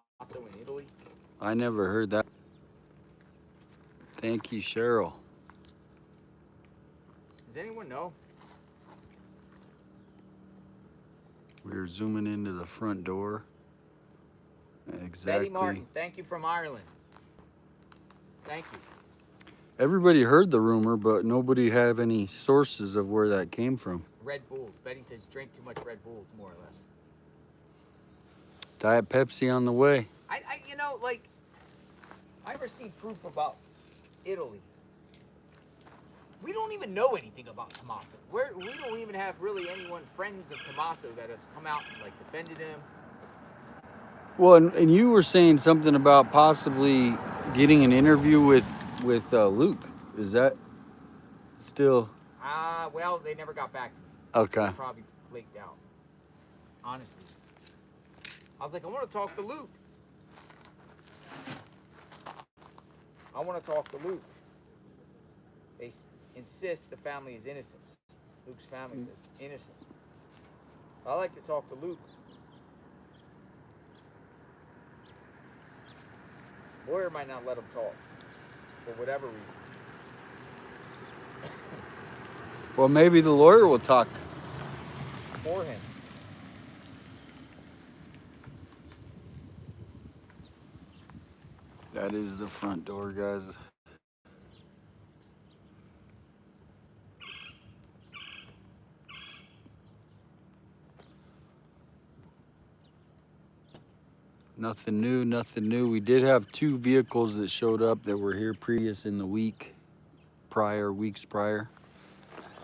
Speaker 2: in Italy?
Speaker 1: I never heard that. Thank you, Cheryl.
Speaker 2: Does anyone know?
Speaker 1: We're zooming into the front door.
Speaker 2: Betty
Speaker 1: Exactly.
Speaker 2: Martin, thank you from Ireland. Thank you.
Speaker 1: Everybody heard the rumor, but nobody have any sources of where that came from.
Speaker 2: Red Bulls. Betty says drink too much Red Bulls, more or less.
Speaker 1: Diet Pepsi on the way.
Speaker 2: You know, like, I received proof about Italy. We don't even know anything about Tommaso. We don't even have really anyone friends of Tommaso that have come out and, like, defended him.
Speaker 1: Well, and you were saying something about possibly getting an interview with Luke. Is that still?
Speaker 2: Well, they never got back to me.
Speaker 1: Okay.
Speaker 2: They probably flaked out. Honestly. I was like, I want to talk to Luke. I want to talk to Luke. They insist the family is innocent. Luke's family says innocent. I like to talk to Luke. Lawyer might not let him talk for whatever reason.
Speaker 1: Well, maybe the lawyer will talk.
Speaker 2: For him.
Speaker 1: That is the front door, guys. Nothing new, nothing new. We did have 2 vehicles that showed up that were here previous in the week. prior, weeks prior.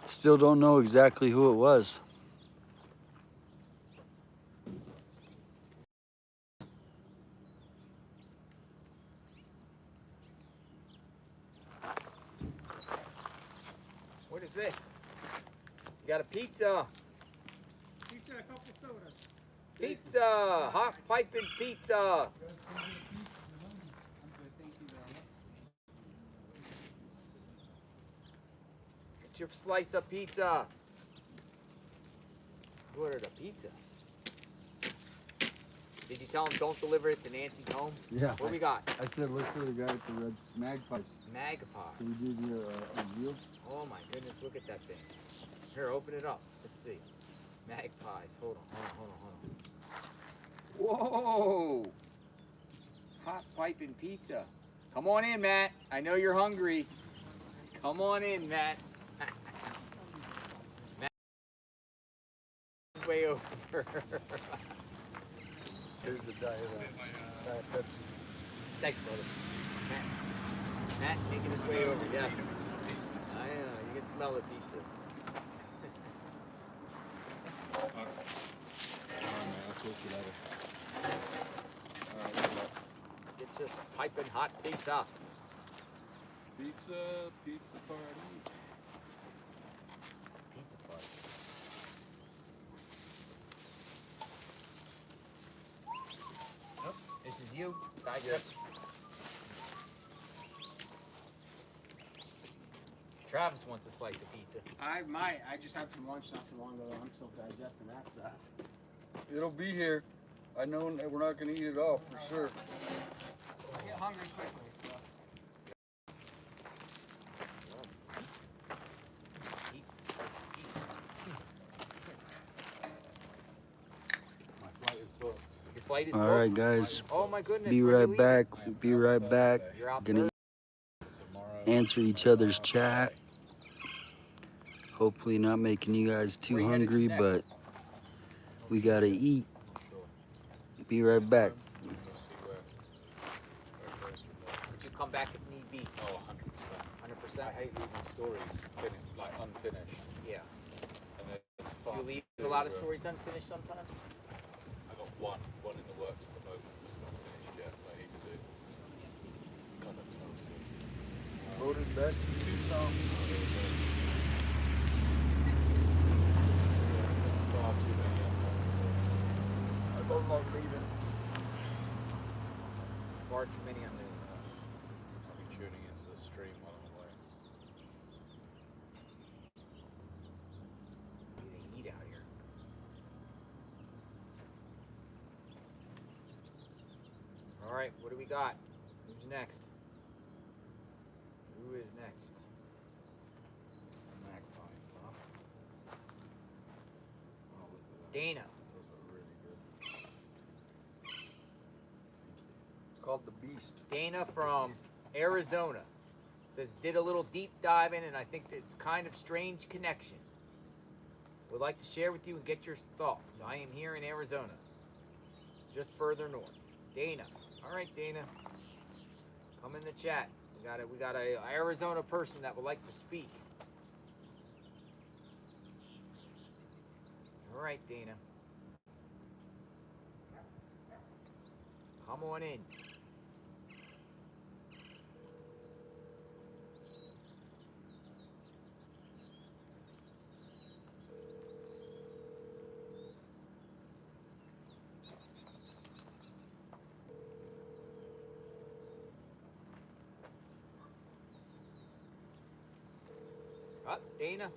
Speaker 1: Still don't know exactly who it was.
Speaker 2: What is this? You got a pizza.
Speaker 3: Pizza, a couple sodas.
Speaker 2: Pizza. Hot piping pizza.
Speaker 10: I'm good, thank you very much.
Speaker 2: Get your slice of pizza. You ordered a pizza. Did you tell him don't deliver it to Nancy's home?
Speaker 5: Yeah.
Speaker 2: What we got?
Speaker 5: I said look for the guy at the red magpies.
Speaker 2: Magpie.
Speaker 5: Can we do the real?
Speaker 2: Oh my goodness, look at that thing. Here, open it up. Let's see. Magpies. Hold on. Whoa! Hot piping pizza. Come on in, Matt. I know you're hungry. Come on in, Matt. Matt is way over.
Speaker 5: Here's the diet Pepsi.
Speaker 2: Thanks, brother. Matt making his way over. Yes. I know. You can smell the pizza. Get just piping hot pizza.
Speaker 3: Pizza party.
Speaker 2: Pizza party. Nope. This is you. Digest. Travis wants a slice of pizza.
Speaker 10: I just had some lunch not too long ago. I'm still digesting that stuff.
Speaker 5: It'll be here. I know we're not gonna eat it all for sure.
Speaker 10: I get hungry quickly, so.
Speaker 3: My flight is booked.
Speaker 2: Your flight is
Speaker 1: All
Speaker 2: booked?
Speaker 1: right, guys.
Speaker 2: Oh my goodness.
Speaker 1: Be
Speaker 2: where you
Speaker 1: right
Speaker 2: leaving?
Speaker 1: back. Be right back.
Speaker 2: You're out
Speaker 1: Gonna
Speaker 3: Tomorrow.
Speaker 1: answer each other's chat. Hopefully not making you guys
Speaker 2: Where
Speaker 1: too
Speaker 2: you headed to
Speaker 1: hungry,
Speaker 2: next?
Speaker 1: but we gotta eat.
Speaker 3: Not sure.
Speaker 1: Be right back.
Speaker 3: We'll see where goes from there.
Speaker 2: Would you come back if need be?
Speaker 3: Oh, 100%.
Speaker 2: 100%?
Speaker 3: I hate leaving stories finished, like unfinished.
Speaker 2: Yeah.
Speaker 3: And there's
Speaker 2: Do
Speaker 3: far
Speaker 2: you leave
Speaker 3: to
Speaker 2: a lot of
Speaker 3: do,
Speaker 2: stories unfinished sometimes?
Speaker 3: I got one in the works at the moment. It's not finished yet. That I need to do. God, that smells good.
Speaker 5: Voted best in Tucson.
Speaker 3: There's far too many unknowns here.
Speaker 5: I'm not leaving.
Speaker 2: Far too many unknowns.
Speaker 3: I'll be tuning into the stream while I'm away.
Speaker 2: They eat out here. All right, what do we got? Who's next? Who is next?
Speaker 3: Magpie stuff. Oh, look at that.
Speaker 2: Dana.
Speaker 3: Those are really good.
Speaker 5: It's called the Beast.
Speaker 2: Dana from Arizona says did a little deep diving and I think it's kind of strange connection. Would like to share with you and get your thoughts. I am here in Arizona, just further north. Dana. All right, Dana. Come in the chat. We got a Arizona person that would like to speak. All right, Dana. Come on in. Up, Dana.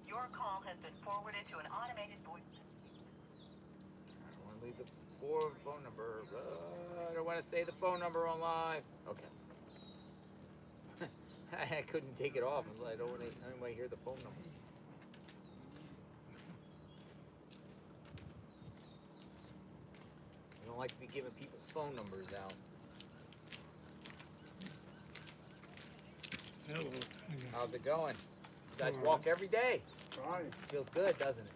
Speaker 9: Your call has been forwarded to an automated voice.
Speaker 2: I don't want to leave the phone number. I don't want to say the phone number on live. Okay. I couldn't take it off. I don't want to hear the phone number. I don't like to be giving people's phone numbers out.
Speaker 3: Hello.
Speaker 2: How's it going? You guys walk every day.
Speaker 10: Fine.
Speaker 2: Feels good, doesn't it?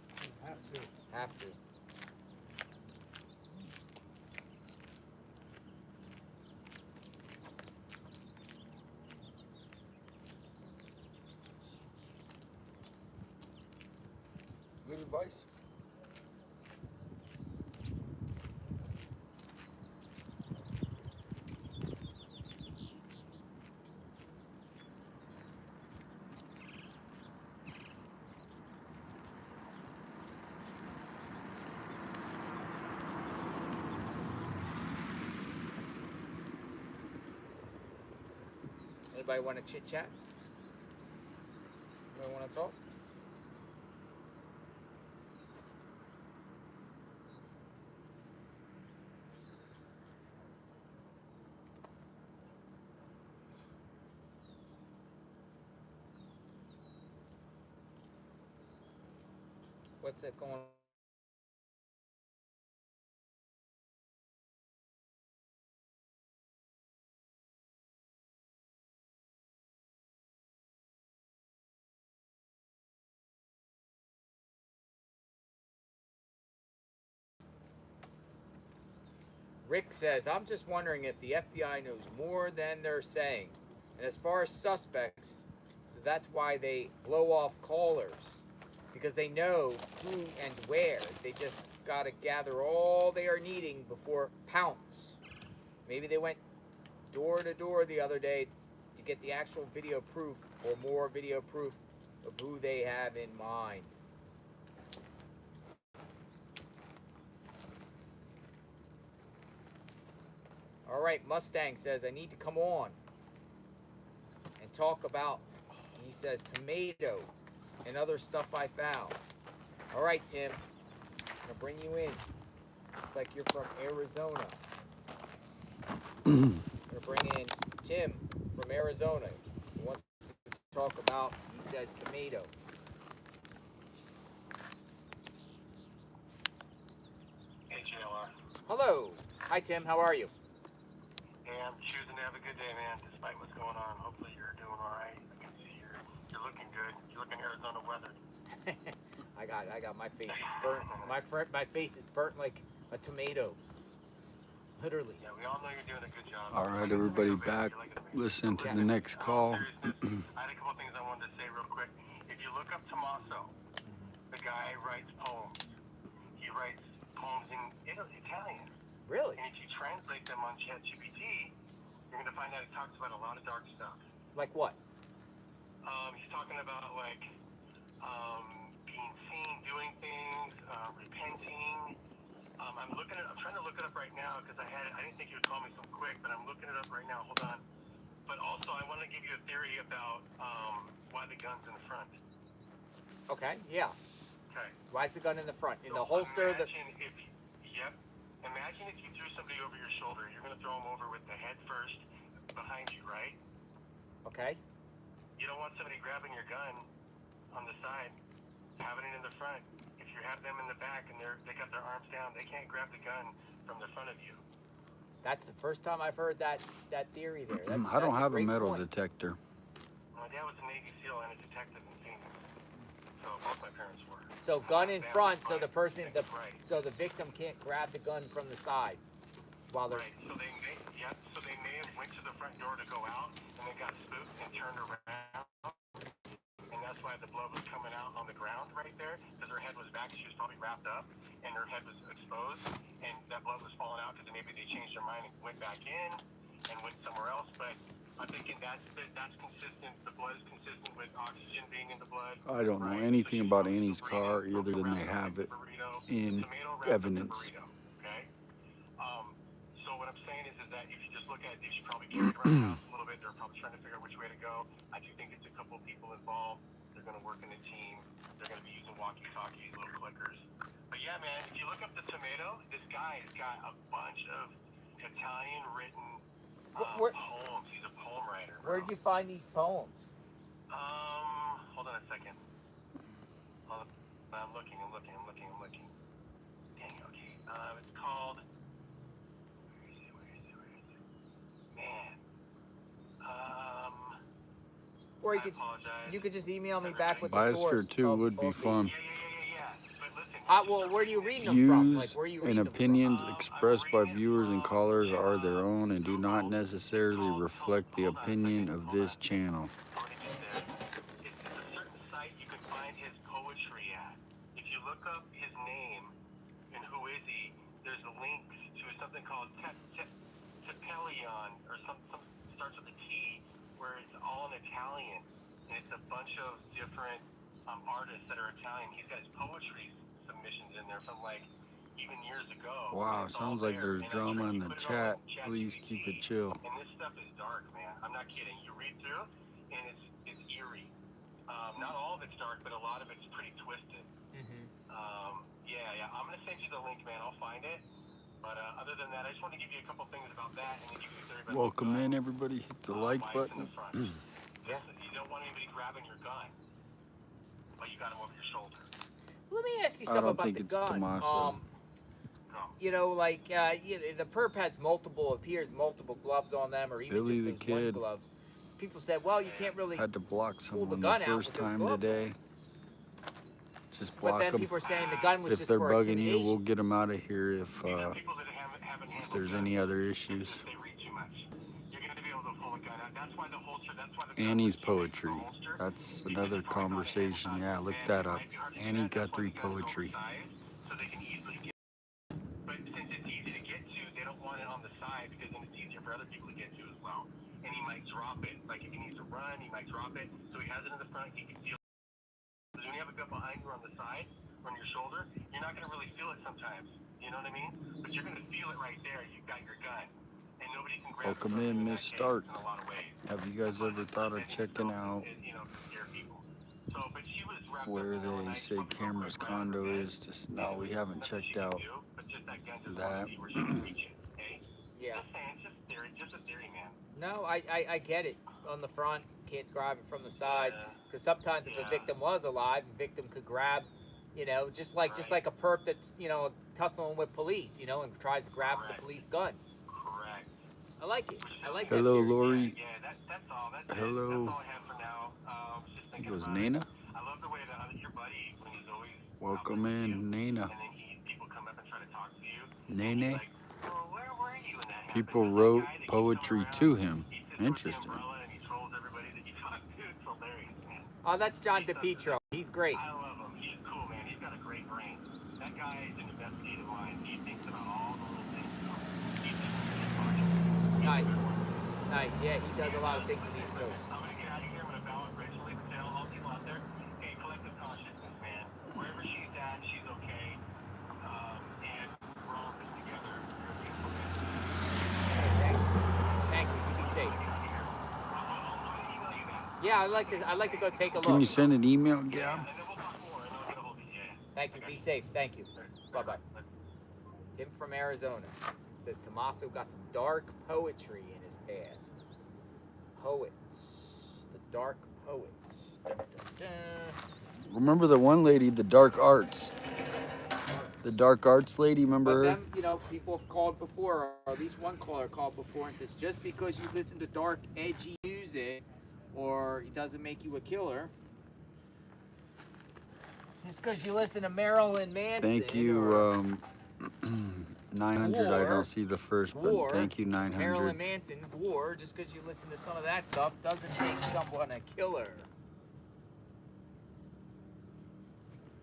Speaker 4: Have to.
Speaker 2: Have to.
Speaker 5: Good advice.
Speaker 2: Anybody want to chit chat? Anybody want to talk? What's that going on? Rick says, I'm just wondering if the FBI knows more than they're saying. And as far as suspects, so that's why they blow off callers. Because they know who and where. They just got to gather all they are needing before pounce. Maybe they went door to door the other day to get the actual video proof or more video proof of who they have in mind. All right, Mustang says, I need to come on and talk about, he says, tomato and other stuff I found. All right, Tim, I'm going to bring you in. Looks like you're from Arizona. I'm going to bring in Tim from Arizona. He wants to talk about, he says, tomato.
Speaker 7: Hey, JLR.
Speaker 2: Hello. Hi, Tim. How are you?
Speaker 7: Hey, I'm choosing to have a good day, man, despite what's going on. Hopefully you're doing all right. I can see you're looking good. You're looking Arizona weather.
Speaker 2: I got my face is burnt. My face is burnt like a tomato. Literally.
Speaker 7: Yeah, we all know you're doing a good job.
Speaker 1: All right, everybody back. Listen to the next call.
Speaker 7: I had a couple things I wanted to say real quick. If you look up Tommaso, the guy writes poems. He writes poems in Italian.
Speaker 2: Really?
Speaker 7: And if you translate them on ChatGPT, you're going to find out he talks about a lot of dark stuff.
Speaker 2: Like what?
Speaker 7: He's talking about like being seen doing things, repenting. I'm trying to look it up right now because I didn't think you would call me so quick, but I'm looking it up right now. Hold on. But also, I want to give you a theory about why the gun's in the front.
Speaker 2: Okay, yeah.
Speaker 7: Okay.
Speaker 2: Why's the gun in the front? In
Speaker 7: So
Speaker 2: the holster?
Speaker 7: Yep. Imagine if you threw somebody over your shoulder. You're going to throw them over with the head first, behind you, right?
Speaker 2: Okay.
Speaker 7: You don't want somebody grabbing your gun on the side, having it in the front. If you have them in the back and they got their arms down, they can't grab the gun from the front of you.
Speaker 2: That's the first time I've heard that theory there.
Speaker 1: I don't have a
Speaker 2: great
Speaker 1: metal
Speaker 2: point.
Speaker 1: detector.
Speaker 7: My dad was a Navy SEAL and a detective in Phoenix. So both my parents were.
Speaker 2: So gun in front, so the person,
Speaker 7: Right.
Speaker 2: so the victim can't grab the gun from the side while they're.
Speaker 7: Right. So they may have went to the front door to go out and then got spooked and turned around. And that's why the blood was coming out on the ground right there, because her head was back. She was probably wrapped up, and her head was exposed, and that blood was falling out because maybe they changed their mind and went back in and went somewhere else. But I'm thinking that's consistent. The blood is consistent with oxygen being in the blood.
Speaker 1: I don't know anything about Annie's car other than they have it in evidence.
Speaker 7: Okay. So what I'm saying is that if you just look at it, they should probably carry it around the house a little bit. They're probably trying to figure out which way to go. I do think it's a couple people involved. They're going to work in a team. They're going to be using walkie-talkies, little clickers. But yeah, man, if you look up the tomato, this guy has got a bunch of Italian-written poems. He's a poem writer.
Speaker 2: Where did you find these poems?
Speaker 7: Hold on a second. I'm looking. Dang, okay. It's called. Where is it? Man.
Speaker 2: Or
Speaker 7: I apologize.
Speaker 2: you could just email me back with the
Speaker 1: Biosphere
Speaker 2: source.
Speaker 1: 2 would be fun.
Speaker 7: Yeah. But listen,
Speaker 2: Well, where are you reading them from? Like,
Speaker 1: Views
Speaker 2: where are you
Speaker 1: and
Speaker 2: reading them
Speaker 1: opinions expressed by viewers and callers are their own and do not necessarily reflect the opinion of this channel.
Speaker 7: It's a certain site you can find his poetry at. If you look up his name and who is he, there's links to something called Tepelion or some starts with a T, where it's all in Italian, and it's a bunch of different artists that are Italian. He's got his poetry submissions in there from like even years ago.
Speaker 1: Wow, sounds like there's drama in the chat. Please keep it chill.
Speaker 7: And this stuff is dark, man. I'm not kidding. You read through, and it's eerie. Not all of it's dark, but a lot of it's pretty twisted. Yeah. I'm gonna send you the link, man. I'll find it. But other than that, I just want to give you a couple things about that, and then give you a theory about
Speaker 1: Welcome in, everybody. Hit the like button.
Speaker 7: Yeah. You don't want anybody grabbing your gun, but you got him over your shoulder.
Speaker 2: Let me ask you
Speaker 1: I
Speaker 2: something
Speaker 1: don't
Speaker 2: about
Speaker 1: think
Speaker 2: the
Speaker 1: it's
Speaker 2: gun.
Speaker 1: Tommaso.
Speaker 2: You know, like the perp has appears multiple gloves on them, or even
Speaker 1: Billy
Speaker 2: just
Speaker 1: the
Speaker 2: those one
Speaker 1: Kid
Speaker 2: gloves. People said, well, you can't really
Speaker 1: had to block
Speaker 2: pull the
Speaker 1: someone
Speaker 2: gun
Speaker 1: the
Speaker 2: out
Speaker 1: first
Speaker 2: with those
Speaker 1: time
Speaker 2: gloves
Speaker 1: today.
Speaker 2: on.
Speaker 1: Just
Speaker 2: But
Speaker 1: block
Speaker 2: then
Speaker 1: them.
Speaker 2: people are saying the gun was
Speaker 1: If
Speaker 2: just
Speaker 1: they're
Speaker 2: for
Speaker 1: bugging you,
Speaker 2: intimidation.
Speaker 1: we'll get them out of here if there's any other issues. Annie's poetry. That's another conversation. Yeah, look that up. Annie Guthrie poetry.
Speaker 7: But since it's easy to get to, they don't want it on the side because then it's easier for other people to get to as well. And he might drop it. Like if he needs to run, he might drop it. So he has it in the front, he can feel it. Because when you have a gun behind you or on the side, or on your shoulder, you're not going to really feel it sometimes. You know what I mean? But you're going to feel it right there. You've got your gun. And nobody can grab it
Speaker 1: Welcome
Speaker 7: from you
Speaker 1: in,
Speaker 7: in
Speaker 1: Miss
Speaker 7: that case
Speaker 1: Stark.
Speaker 7: in a lot of ways.
Speaker 1: Have you guys ever thought of checking out
Speaker 7: So, but she was wrapped
Speaker 1: where
Speaker 7: up in
Speaker 1: they
Speaker 7: nice
Speaker 1: say Cameron's condo is? Just no, we haven't checked out that.
Speaker 2: Yeah.
Speaker 7: Just a theory, man.
Speaker 2: No, I get it. On the front, can't grab it from the side. Because sometimes if a victim was alive, the victim could grab, just like a perp that's, tussling with police, and tries to grab the police gun.
Speaker 7: Correct.
Speaker 2: I like it. I like
Speaker 1: Hello,
Speaker 2: that theory.
Speaker 1: Lori.
Speaker 7: Yeah, that's all. That's
Speaker 1: Hello.
Speaker 7: That's all I have for now. Just
Speaker 1: I think
Speaker 7: thinking
Speaker 1: it was
Speaker 7: about
Speaker 1: Nana.
Speaker 7: it. I love the way that your buddy, when he's always
Speaker 1: Welcome in, Nana.
Speaker 7: and then people come up and try to talk to you.
Speaker 1: Nene.
Speaker 7: Like, well, where were you when that happened?
Speaker 1: People
Speaker 7: There's
Speaker 1: wrote
Speaker 7: that guy that keeps
Speaker 1: poetry
Speaker 7: coming
Speaker 1: to
Speaker 7: around.
Speaker 1: him.
Speaker 7: He sits with the
Speaker 1: Interesting.
Speaker 7: umbrella and he trolls everybody that you talk to. It's hilarious, man.
Speaker 2: Oh, that's John DePietro. He's great.
Speaker 7: I love him. He's cool, man. He's got a great brain. That guy is an investigative mind. He thinks about all the little things. He's just
Speaker 2: Nice. Nice. Yeah, he does a lot of things in these movies.
Speaker 7: I'm gonna get out of here. I'm gonna bow up gracefully and tell all people out there, hey, collective consciousness, man. Wherever she's at, she's okay. And we're all in this together.
Speaker 2: Thank you. Be safe. Yeah, I'd like to go take a look.
Speaker 1: Can you send an email, Gab?
Speaker 2: Thank you. Be safe. Thank you. Bye-bye. Tim from Arizona says Tommaso got some dark poetry in his past. Poets. The dark poets. Dun, dun, dun.
Speaker 1: Remember the one lady, the dark arts. The dark arts lady, remember
Speaker 2: But
Speaker 1: her?
Speaker 2: them, people have called before, or at least one caller called before and says just because you listen to dark, edgy music, or it doesn't make you a killer. Just because you listen to Marilyn Manson.
Speaker 1: Thank you, 900. I don't see the first, but thank you, 900.
Speaker 2: Marilyn Manson, war, just because you listen to some of that stuff doesn't make someone a killer.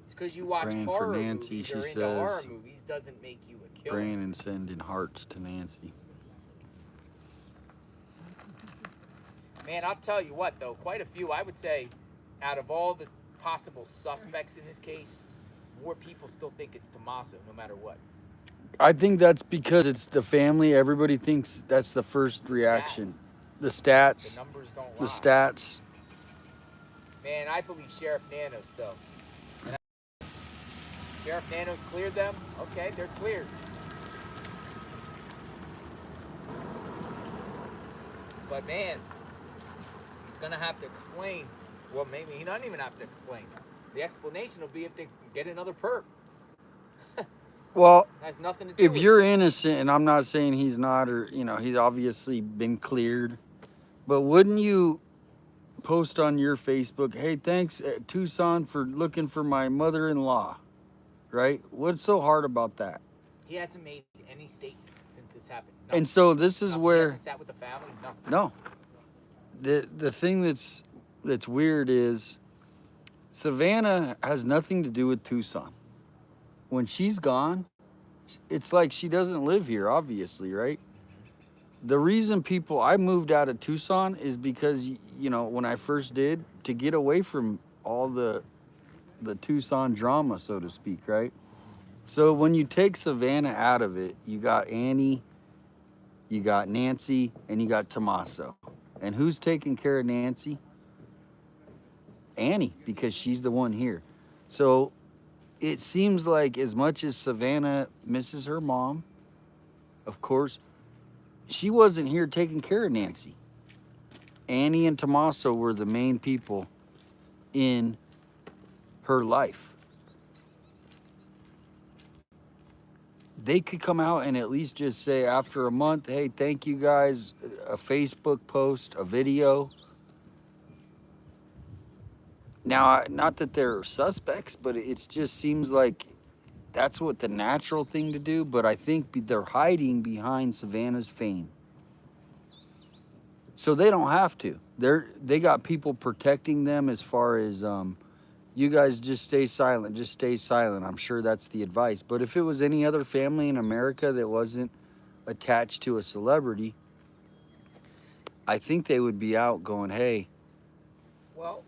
Speaker 2: It's because you watch
Speaker 1: Praying for
Speaker 2: horror
Speaker 1: Nancy,
Speaker 2: movies
Speaker 1: she
Speaker 2: or into
Speaker 1: says.
Speaker 2: horror movies doesn't make you a killer.
Speaker 1: Praying and sending hearts to Nancy.
Speaker 2: Man, I'll tell you what, though, quite a few, I would say, out of all the possible suspects in this case, more people still think it's Tommaso, no matter what.
Speaker 1: I think that's because it's the family. Everybody thinks that's the first reaction. The stats.
Speaker 2: The numbers don't lie.
Speaker 1: The stats.
Speaker 2: Man, I believe Sheriff Nanos, though. Sheriff Nanos cleared them? Okay, they're cleared. But man, he's gonna have to explain. Well, maybe he doesn't even have to explain. The explanation will be if they get another perp.
Speaker 1: Well,
Speaker 2: Has nothing to do
Speaker 1: if
Speaker 2: with
Speaker 1: you're innocent, and I'm not saying he's not, or he's obviously been cleared, but wouldn't you post on your Facebook, hey, thanks Tucson for looking for my mother-in-law right? What's so hard about that?
Speaker 2: He hasn't made any statement since this happened.
Speaker 1: And so this is
Speaker 2: Nothing. He
Speaker 1: where
Speaker 2: hasn't sat with the family. Nothing.
Speaker 1: no. The thing that's weird is Savannah has nothing to do with Tucson. When she's gone, it's like she doesn't live here, obviously, right? The reason I moved out of Tucson is because, you know, when I first did, to get away from all the Tucson drama, so to speak, right? So when you take Savannah out of it, you got Annie, you got Nancy, and you got Tommaso. And who's taking care of Nancy? Annie, because she's the one here. So it seems like as much as Savannah misses her mom, of course, she wasn't here taking care of Nancy. Annie and Tommaso were the main people in her life. They could come out and at least just say after a month, hey, thank you guys, a Facebook post, a video. Now, not that they're suspects, but it just seems like that's what the natural thing to do. But I think they're hiding behind Savannah's fame. So they don't have to. They got people protecting them as far as you guys just stay silent, just stay silent. I'm sure that's the advice. But if it was any other family in America that wasn't attached to a celebrity, I think they would be out going, hey.
Speaker 2: Well,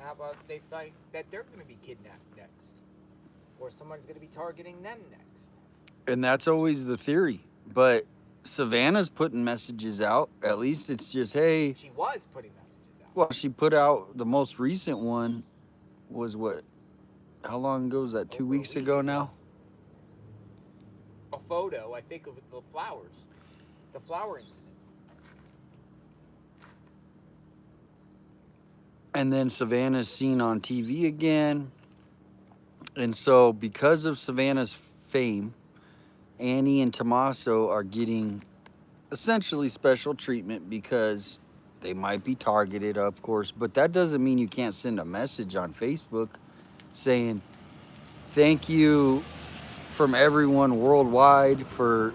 Speaker 2: how about they think that they're going to be kidnapped next? Or someone's going to be targeting them next?
Speaker 1: And that's always the theory. But Savannah's putting messages out. At least it's just, hey.
Speaker 2: She was putting messages out.
Speaker 1: Well, she put out the most recent one was what? How long ago was that? 2 weeks ago now?
Speaker 2: A photo, I think, of the flowers. The flower incident.
Speaker 1: And then Savannah's seen on TV again. And so because of Savannah's fame, Annie and Tommaso are getting essentially special treatment because they might be targeted, of course. But that doesn't mean you can't send a message on Facebook saying, thank you from everyone worldwide for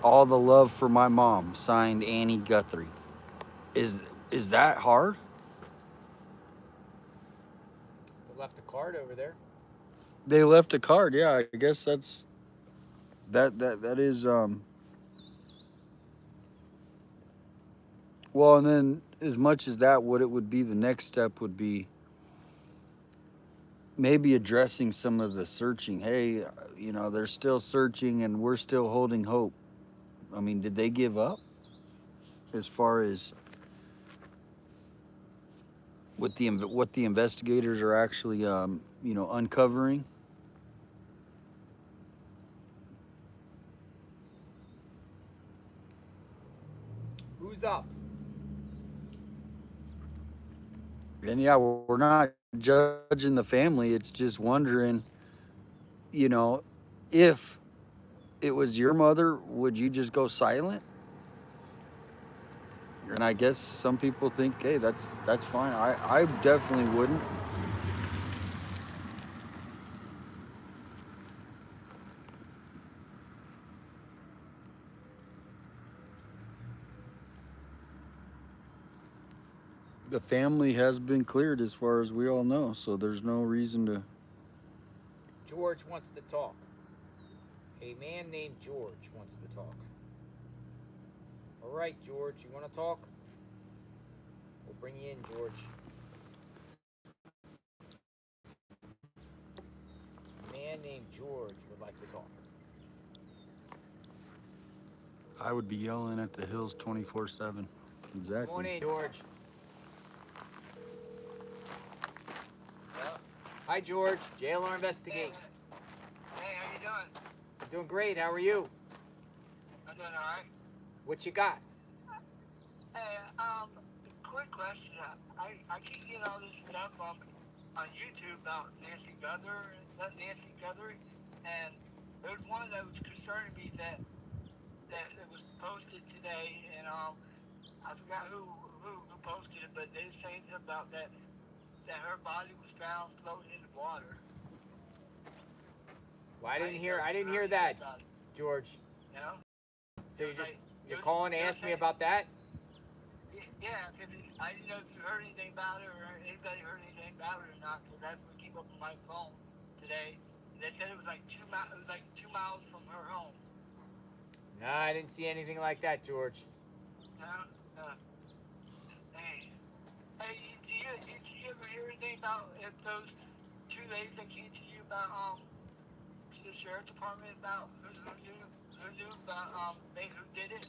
Speaker 1: all the love for my mom. Signed, Annie Guthrie. Is that hard?
Speaker 2: They left a card over there.
Speaker 1: They left a card, yeah. I guess that is well, and then as much as that, what it would be, the next step would be maybe addressing some of the searching. Hey, you know, they're still searching and we're still holding hope. I mean, did they give up as far as what the investigators are actually you know, uncovering?
Speaker 2: Who's up?
Speaker 1: And yeah, we're not judging the family. It's just wondering, you know, if it was your mother, would you just go silent? And I guess some people think, hey, that's fine. I definitely wouldn't. The family has been cleared as far as we all know, so there's no reason to.
Speaker 2: George wants to talk. A man named George wants to talk. All right, George, you want to talk? We'll bring you in, George. A man named George would like to talk.
Speaker 1: I would be yelling at the hills 24/7. Exactly.
Speaker 2: Come on in, George. Hi, George. JLR Investigates.
Speaker 7: Hey, how you doing?
Speaker 2: I'm doing great. How are you?
Speaker 7: I'm doing all right.
Speaker 2: What you got?
Speaker 7: Hey, quick question. I keep getting all this stuff on YouTube about Nancy Guthrie, and there's one that was concerning me that it was posted today, and I forgot who posted it, but they saying about that her body was found floating in the water.
Speaker 2: Well, I didn't hear that, George.
Speaker 7: You know?
Speaker 2: So
Speaker 7: It was like-
Speaker 2: you're
Speaker 7: it was-
Speaker 2: calling to
Speaker 7: it was
Speaker 2: ask me
Speaker 7: saying-
Speaker 2: about that?
Speaker 7: Yeah, because I didn't know if you heard anything about it or anybody heard anything about it or not. Because that's what came up on my phone today. They said it was like 2 miles. It was like 2 miles from her home.
Speaker 2: No, I didn't see anything like that, George.
Speaker 7: No. Hey, did you ever hear anything about if those 2 ladies that came to you about to the sheriff's department about who knew about who did it?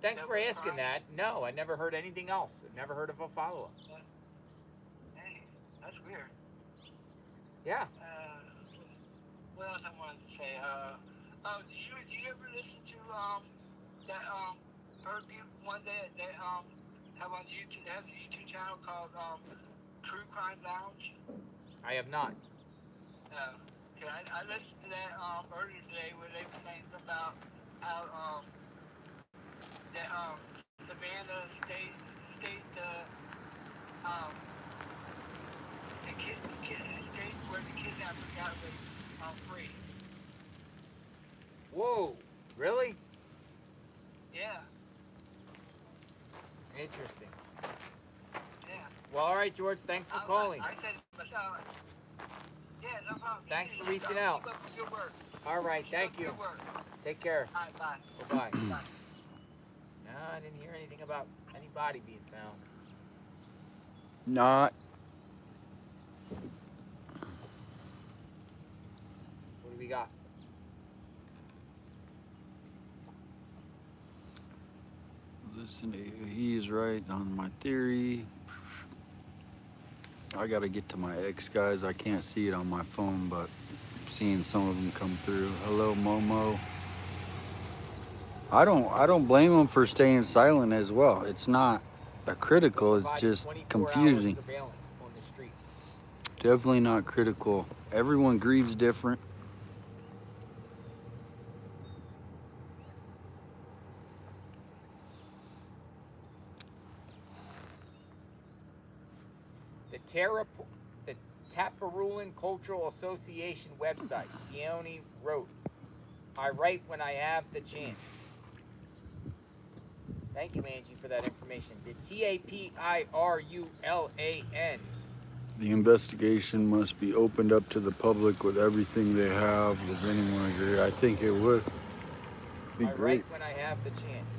Speaker 2: Thanks
Speaker 7: That
Speaker 2: for
Speaker 7: was
Speaker 2: asking
Speaker 7: crime?
Speaker 2: that. No, I never heard anything else. I've never heard of a follow-up.
Speaker 7: Hey, that's weird.
Speaker 2: Yeah.
Speaker 7: What else I wanted to say? Do you ever listen to that Bird View one that have on YouTube? They have a YouTube channel called True Crime Lounge.
Speaker 2: I have not.
Speaker 7: Okay, I listened to that earlier today where they were saying something about how that Savannah stays the state where the kidnapper got away free.
Speaker 2: Whoa, really?
Speaker 7: Yeah.
Speaker 2: Interesting.
Speaker 7: Yeah.
Speaker 2: Well, all right, George. Thanks for calling.
Speaker 7: I said myself. Yeah, no problem.
Speaker 2: Thanks for reaching out.
Speaker 7: Keep up with your work.
Speaker 2: All right, thank you.
Speaker 7: Good work.
Speaker 2: Take care.
Speaker 7: All right, bye.
Speaker 2: Bye-bye.
Speaker 7: Bye.
Speaker 2: No, I didn't hear anything about any body being found.
Speaker 1: Not.
Speaker 2: What do we got?
Speaker 1: Listen, he is right on my theory. I gotta get to my ex guys. I can't see it on my phone, but I'm seeing some of them come through. Hello, Momo. I don't blame them for staying silent as well. It's not critical. It's just
Speaker 2: 24 hours
Speaker 1: confusing.
Speaker 2: surveillance on the street.
Speaker 1: Definitely not critical. Everyone grieves different.
Speaker 2: The Taparulan Cultural Association website. Sione wrote, "I write when I have the chance." Thank you, Angie, for that information. The TAPIRULAN.
Speaker 1: The investigation must be opened up to the public with everything they have. Does anyone agree? I think it would be
Speaker 2: I
Speaker 1: great.
Speaker 2: write when I have the chance.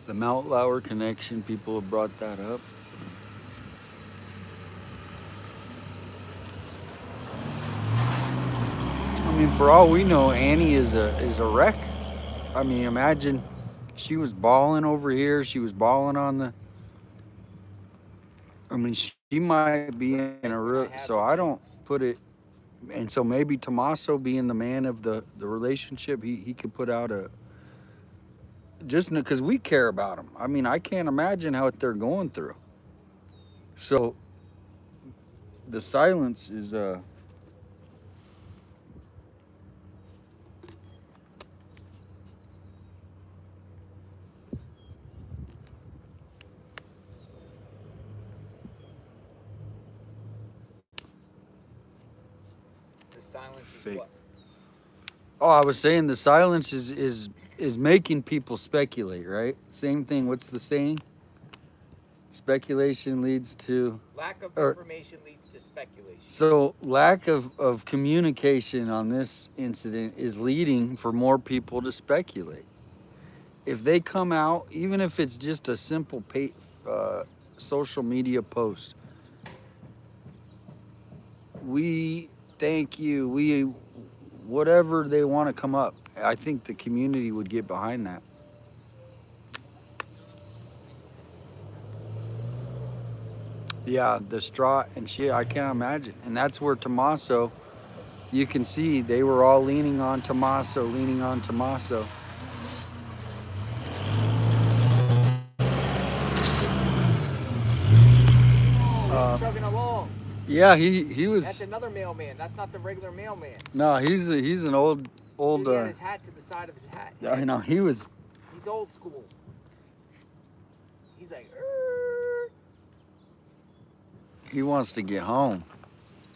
Speaker 1: The Mount Lauer connection, people have brought that up. I mean, for all we know, Annie is a wreck. I mean, imagine she was balling over here. She was balling on the. I mean, she might be in a real. So I don't put it. And so maybe Tommaso, being the man of the relationship, he could put out a. Just because we care about them. I mean, I can't imagine how they're going through. So the silence is
Speaker 2: The silence is
Speaker 1: fake.
Speaker 2: what?
Speaker 1: Oh, I was saying the silence is making people speculate, right? Same thing. What's the saying? Speculation leads to
Speaker 2: Lack of information leads to speculation.
Speaker 1: So lack of communication on this incident is leading for more people to speculate. If they come out, even if it's just a simple social media post, we thank you, we whatever they want to come up, I think the community would get behind that. Yeah, distraught and shit, I can't imagine. And that's where Tommaso, you can see they were all leaning on Tommaso.
Speaker 2: Oh, he's chugging along.
Speaker 1: Yeah, he was.
Speaker 2: That's another mailman. That's not the regular mailman.
Speaker 1: No, he's an old.
Speaker 2: He had his hat to the side of his hat.
Speaker 1: I know he was.
Speaker 2: He's old school. He's like,
Speaker 1: He wants to get home.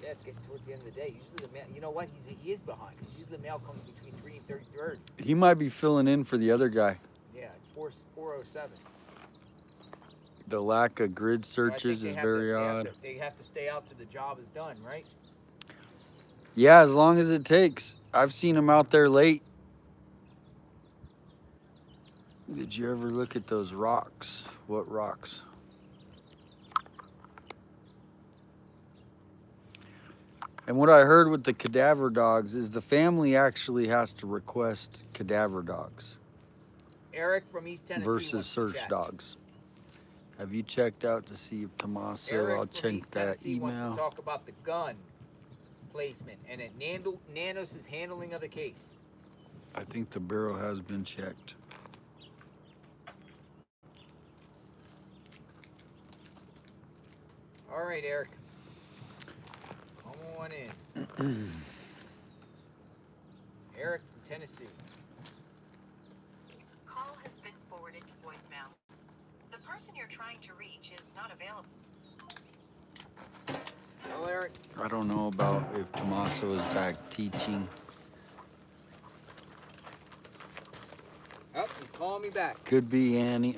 Speaker 2: Yeah, it's getting towards the end of the day. Usually the mail, you know what? He is behind because usually the mail comes between 3 and 33rd.
Speaker 1: He might be filling in for the other guy.
Speaker 2: Yeah, it's 4:07.
Speaker 1: The lack of grid
Speaker 2: So I think
Speaker 1: searches is very odd.
Speaker 2: They have to stay out till the job is done, right?
Speaker 1: Yeah, as long as it takes. I've seen him out there late. Did you ever look at those rocks? What rocks? And what I heard with the cadaver dogs is the family actually has to request cadaver dogs
Speaker 2: Eric from East Tennessee
Speaker 1: versus
Speaker 2: wants to
Speaker 1: search
Speaker 2: chat.
Speaker 1: dogs. Have you checked out to see if Tommaso?
Speaker 2: Eric
Speaker 1: I'll
Speaker 2: from
Speaker 1: check
Speaker 2: East
Speaker 1: that
Speaker 2: Tennessee wants to
Speaker 1: email.
Speaker 2: talk about the gun placement and at Nanos' handling of the case.
Speaker 1: I think the barrel has been checked.
Speaker 2: All right, Eric. Come on in. Eric from Tennessee.
Speaker 9: Call has been forwarded to voicemail. The person you're trying to reach is not available.
Speaker 2: Hello, Eric.
Speaker 1: I don't know about if Tommaso is back teaching.
Speaker 2: Oh, he's calling me back.
Speaker 1: Could be Annie.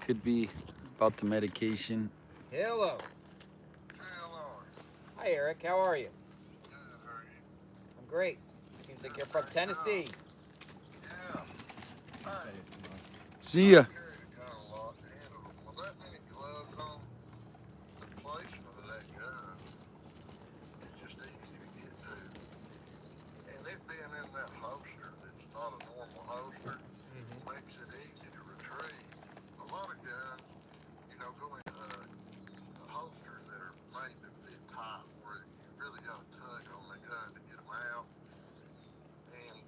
Speaker 1: Could be about the medication.
Speaker 2: Hello.
Speaker 7: Hello.
Speaker 2: Hi, Eric. How are you?
Speaker 7: Good, how are you?
Speaker 2: I'm great. Seems like you're from Tennessee.
Speaker 7: Yeah. Hey,
Speaker 1: See ya.
Speaker 7: I carry the gun a lot and handle it. With that many gloves on, the placement of that gun is just easy to get to. And it being in that holster that's not a normal holster makes it easy to retrieve. A lot of guns, go into holsters that are made to fit tight where you really got to tug on the gun to get them out. And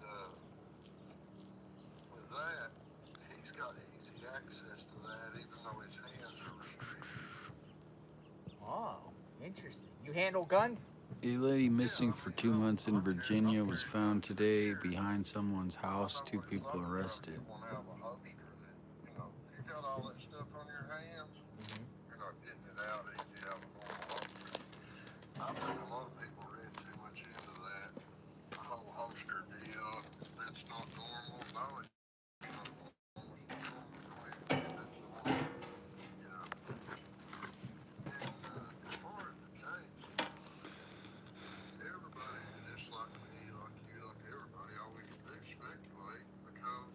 Speaker 7: with that, he's got easy access to that even though his hands are restricted.
Speaker 2: Oh, interesting. You handle guns?
Speaker 1: A lady missing for 2 months in Virginia was found today behind someone's house. 2 people arrested.
Speaker 7: You want to have a holster that, you got all that stuff on your hands, you're not getting it out easy out of a normal holster. I think a lot of people read too much into that whole holster deal. That's not normal. No, it's not normal. It's not normal. Go ahead and get that's normal. And as far as the case, everybody, just like me, like you, like everybody, all we can do is speculate because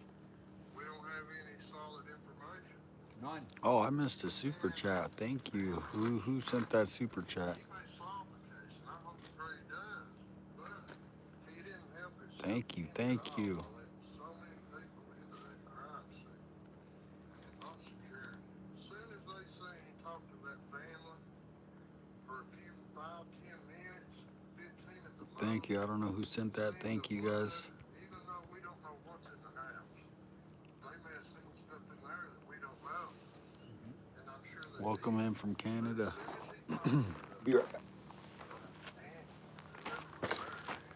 Speaker 7: we don't have any solid information.
Speaker 2: None.
Speaker 1: Oh, I missed a super chat. Thank you. Who sent that super chat?
Speaker 7: He may solve the case, and I hope and pray he does, but he didn't help himself
Speaker 1: Thank you.
Speaker 7: any
Speaker 1: Thank
Speaker 7: at all
Speaker 1: you.
Speaker 7: by letting so many people into that crime scene and not securing it. As soon as they see him talk to that family for a few 5-10 minutes, 15 at the most.
Speaker 1: Thank you. I don't know who sent that. Thank you guys.
Speaker 7: Even though we don't know what's in the house, they may have seen stuff in there that we don't know. And I'm sure that
Speaker 1: Welcome in from Canada.
Speaker 7: as soon as he talked to
Speaker 1: Be right back.
Speaker 7: Annie, whoever was there, Annie,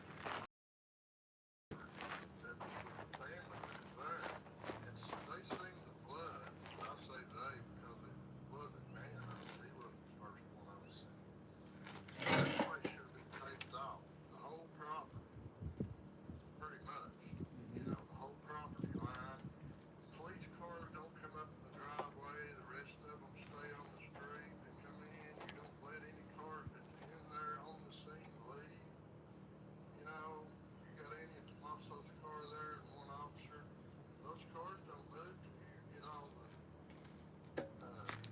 Speaker 7: that was with the family that was there, and they seen the blood. I say they because it wasn't Nano. He wasn't the first one I was seeing. That place should have been taped off. The whole property, pretty much. The whole property line. Police cars don't come up in the driveway. The rest of them stay on the street. They come in. You don't let any cars that's in there on the scene leave. You got any of Tommaso's car there and one officer. Those cars don't move till you get all the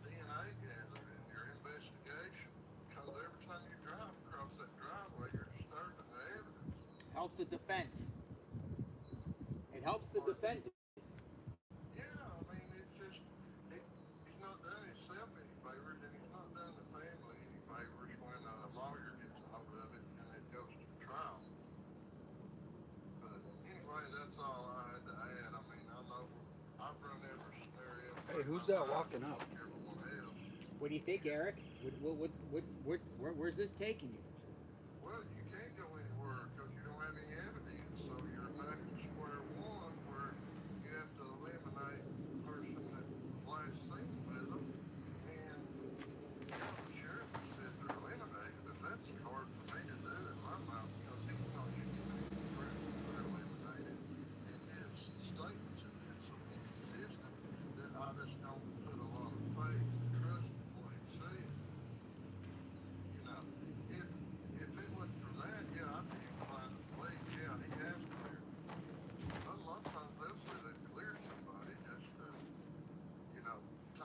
Speaker 7: DNA gathered in your investigation. Because every time you drive across that driveway, you're disturbing the evidence.
Speaker 2: Helps the defense. It helps the defendant.
Speaker 7: Yeah, I mean, it's just, he's not done himself any favors, and he's not done the family any favors when a lawyer gets a hold of it and it goes to trial. But anyway, that's all I had to add. I mean, I know I've run every scenario.
Speaker 1: Hey, who's that walking up?
Speaker 7: Like everyone else.
Speaker 2: What do you think, Eric? Where's this taking you?
Speaker 7: Well, you can't go anywhere because you don't have any evidence, so you're back to square one where you have to eliminate the person that was last seen with them. And, the sheriff has said they're eliminated.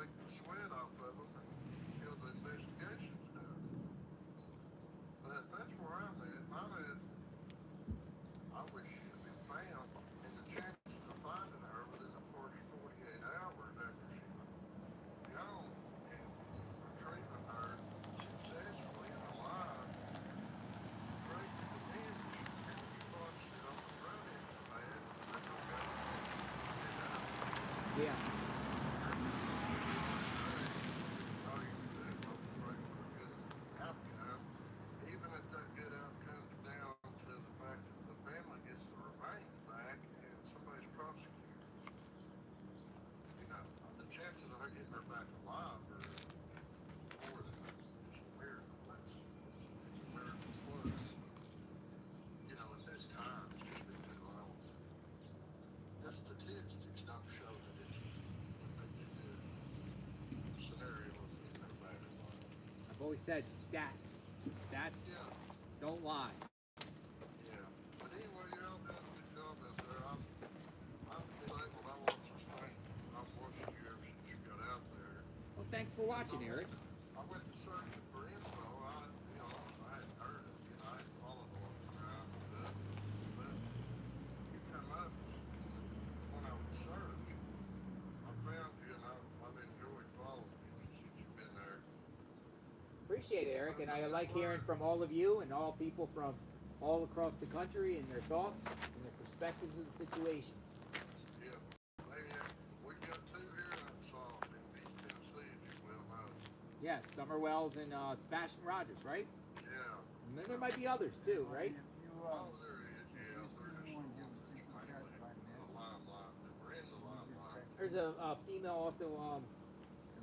Speaker 7: take the sweat off of them and kill the investigations done. But that's where I'm at. I'm at, I wish she'd been found, and the chances of finding her within the first 48 hours after she was gone and retrieving her successfully and alive greatly diminish. And when you watched it on the front end so bad, they're gonna go pick up.
Speaker 2: Yeah.
Speaker 7: After the 49 days, all you can do is hope and pray for a good outcome. Even if that good outcome's down to the fact that the family gets the remains back and somebody's prosecuted. You know, the chances of her getting her back alive are more than just a miracle. It's a miracle plus. You know, at this time, it's just been too long. The statistics don't show that it's a good scenario of getting her back alive.
Speaker 2: I've always said stats. Stats
Speaker 7: Yeah,
Speaker 2: don't lie.
Speaker 7: yeah. But anyway, y'all done a good job out there. I'm disabled. I watch this thing, and I've watched you ever since you got out there.
Speaker 2: Well, thanks for watching, Eric.
Speaker 7: I went to searching for info. I, to be honest, I hadn't heard of you. I hadn't followed a lot of crime stuff. But you come up, and when I would search, I found you, and I've enjoyed following you since you've been there.
Speaker 2: Appreciate it, Eric, and I like hearing from all of you and all people from all across the country and their thoughts and their perspectives of the situation.
Speaker 7: Yeah. We've got two here unsolved in East Tennessee, as you well know.
Speaker 2: Yes, Summer Wells and Sebastian Rogers, right?
Speaker 7: Yeah.
Speaker 2: And then there might be others too, right?
Speaker 7: Oh, there is. Yeah, they're just the ones that's mainly in the limelight, that were in the limelight.
Speaker 2: There's a female also,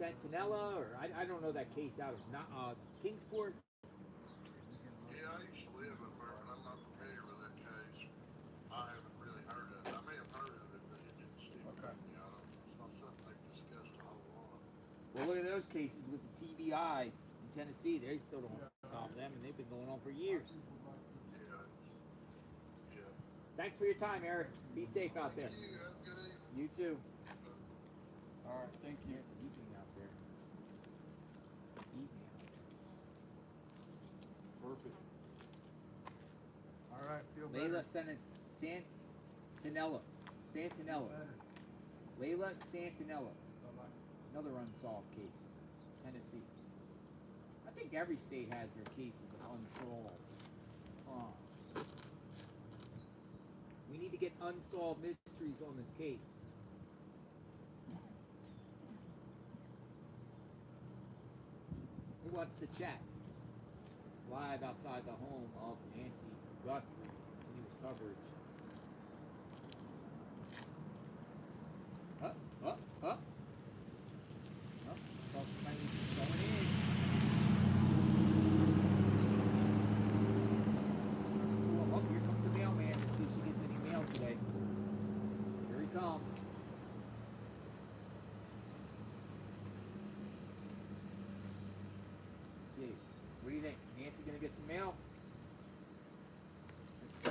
Speaker 2: Santinella, or I don't know that case out of Kingsport.
Speaker 7: Yeah, I used to live up there, but I'm not familiar with that case. I haven't really heard of it. I may have heard of it, but it didn't stick with me. It's not something they've discussed a whole lot.
Speaker 2: Well, look at those cases with the TBI in Tennessee. They still don't solve them, and they've been going on for years.
Speaker 7: Yeah. Yeah.
Speaker 2: Thanks for your time, Eric. Be safe out there.
Speaker 7: Thank you. Have a good evening.
Speaker 2: You too.
Speaker 5: All right, thank you.
Speaker 2: Yeah, it's evening out there. Evening out there.
Speaker 5: Perfect. All right, feel
Speaker 2: Layla
Speaker 5: better.
Speaker 2: Santinella. Layla Santinella. Another unsolved case. Tennessee. I think every state has their cases of unsolved crimes. We need to get unsolved mysteries on this case. Who wants to chat? Live outside the home of Nancy Guthrie. Continuous coverage. Up. Thought somebody was going in. Oh, here comes the mailman. Let's see if she gets any mail today. Here he comes. Let's see. What do you think? Nancy gonna get some mail? Let's see.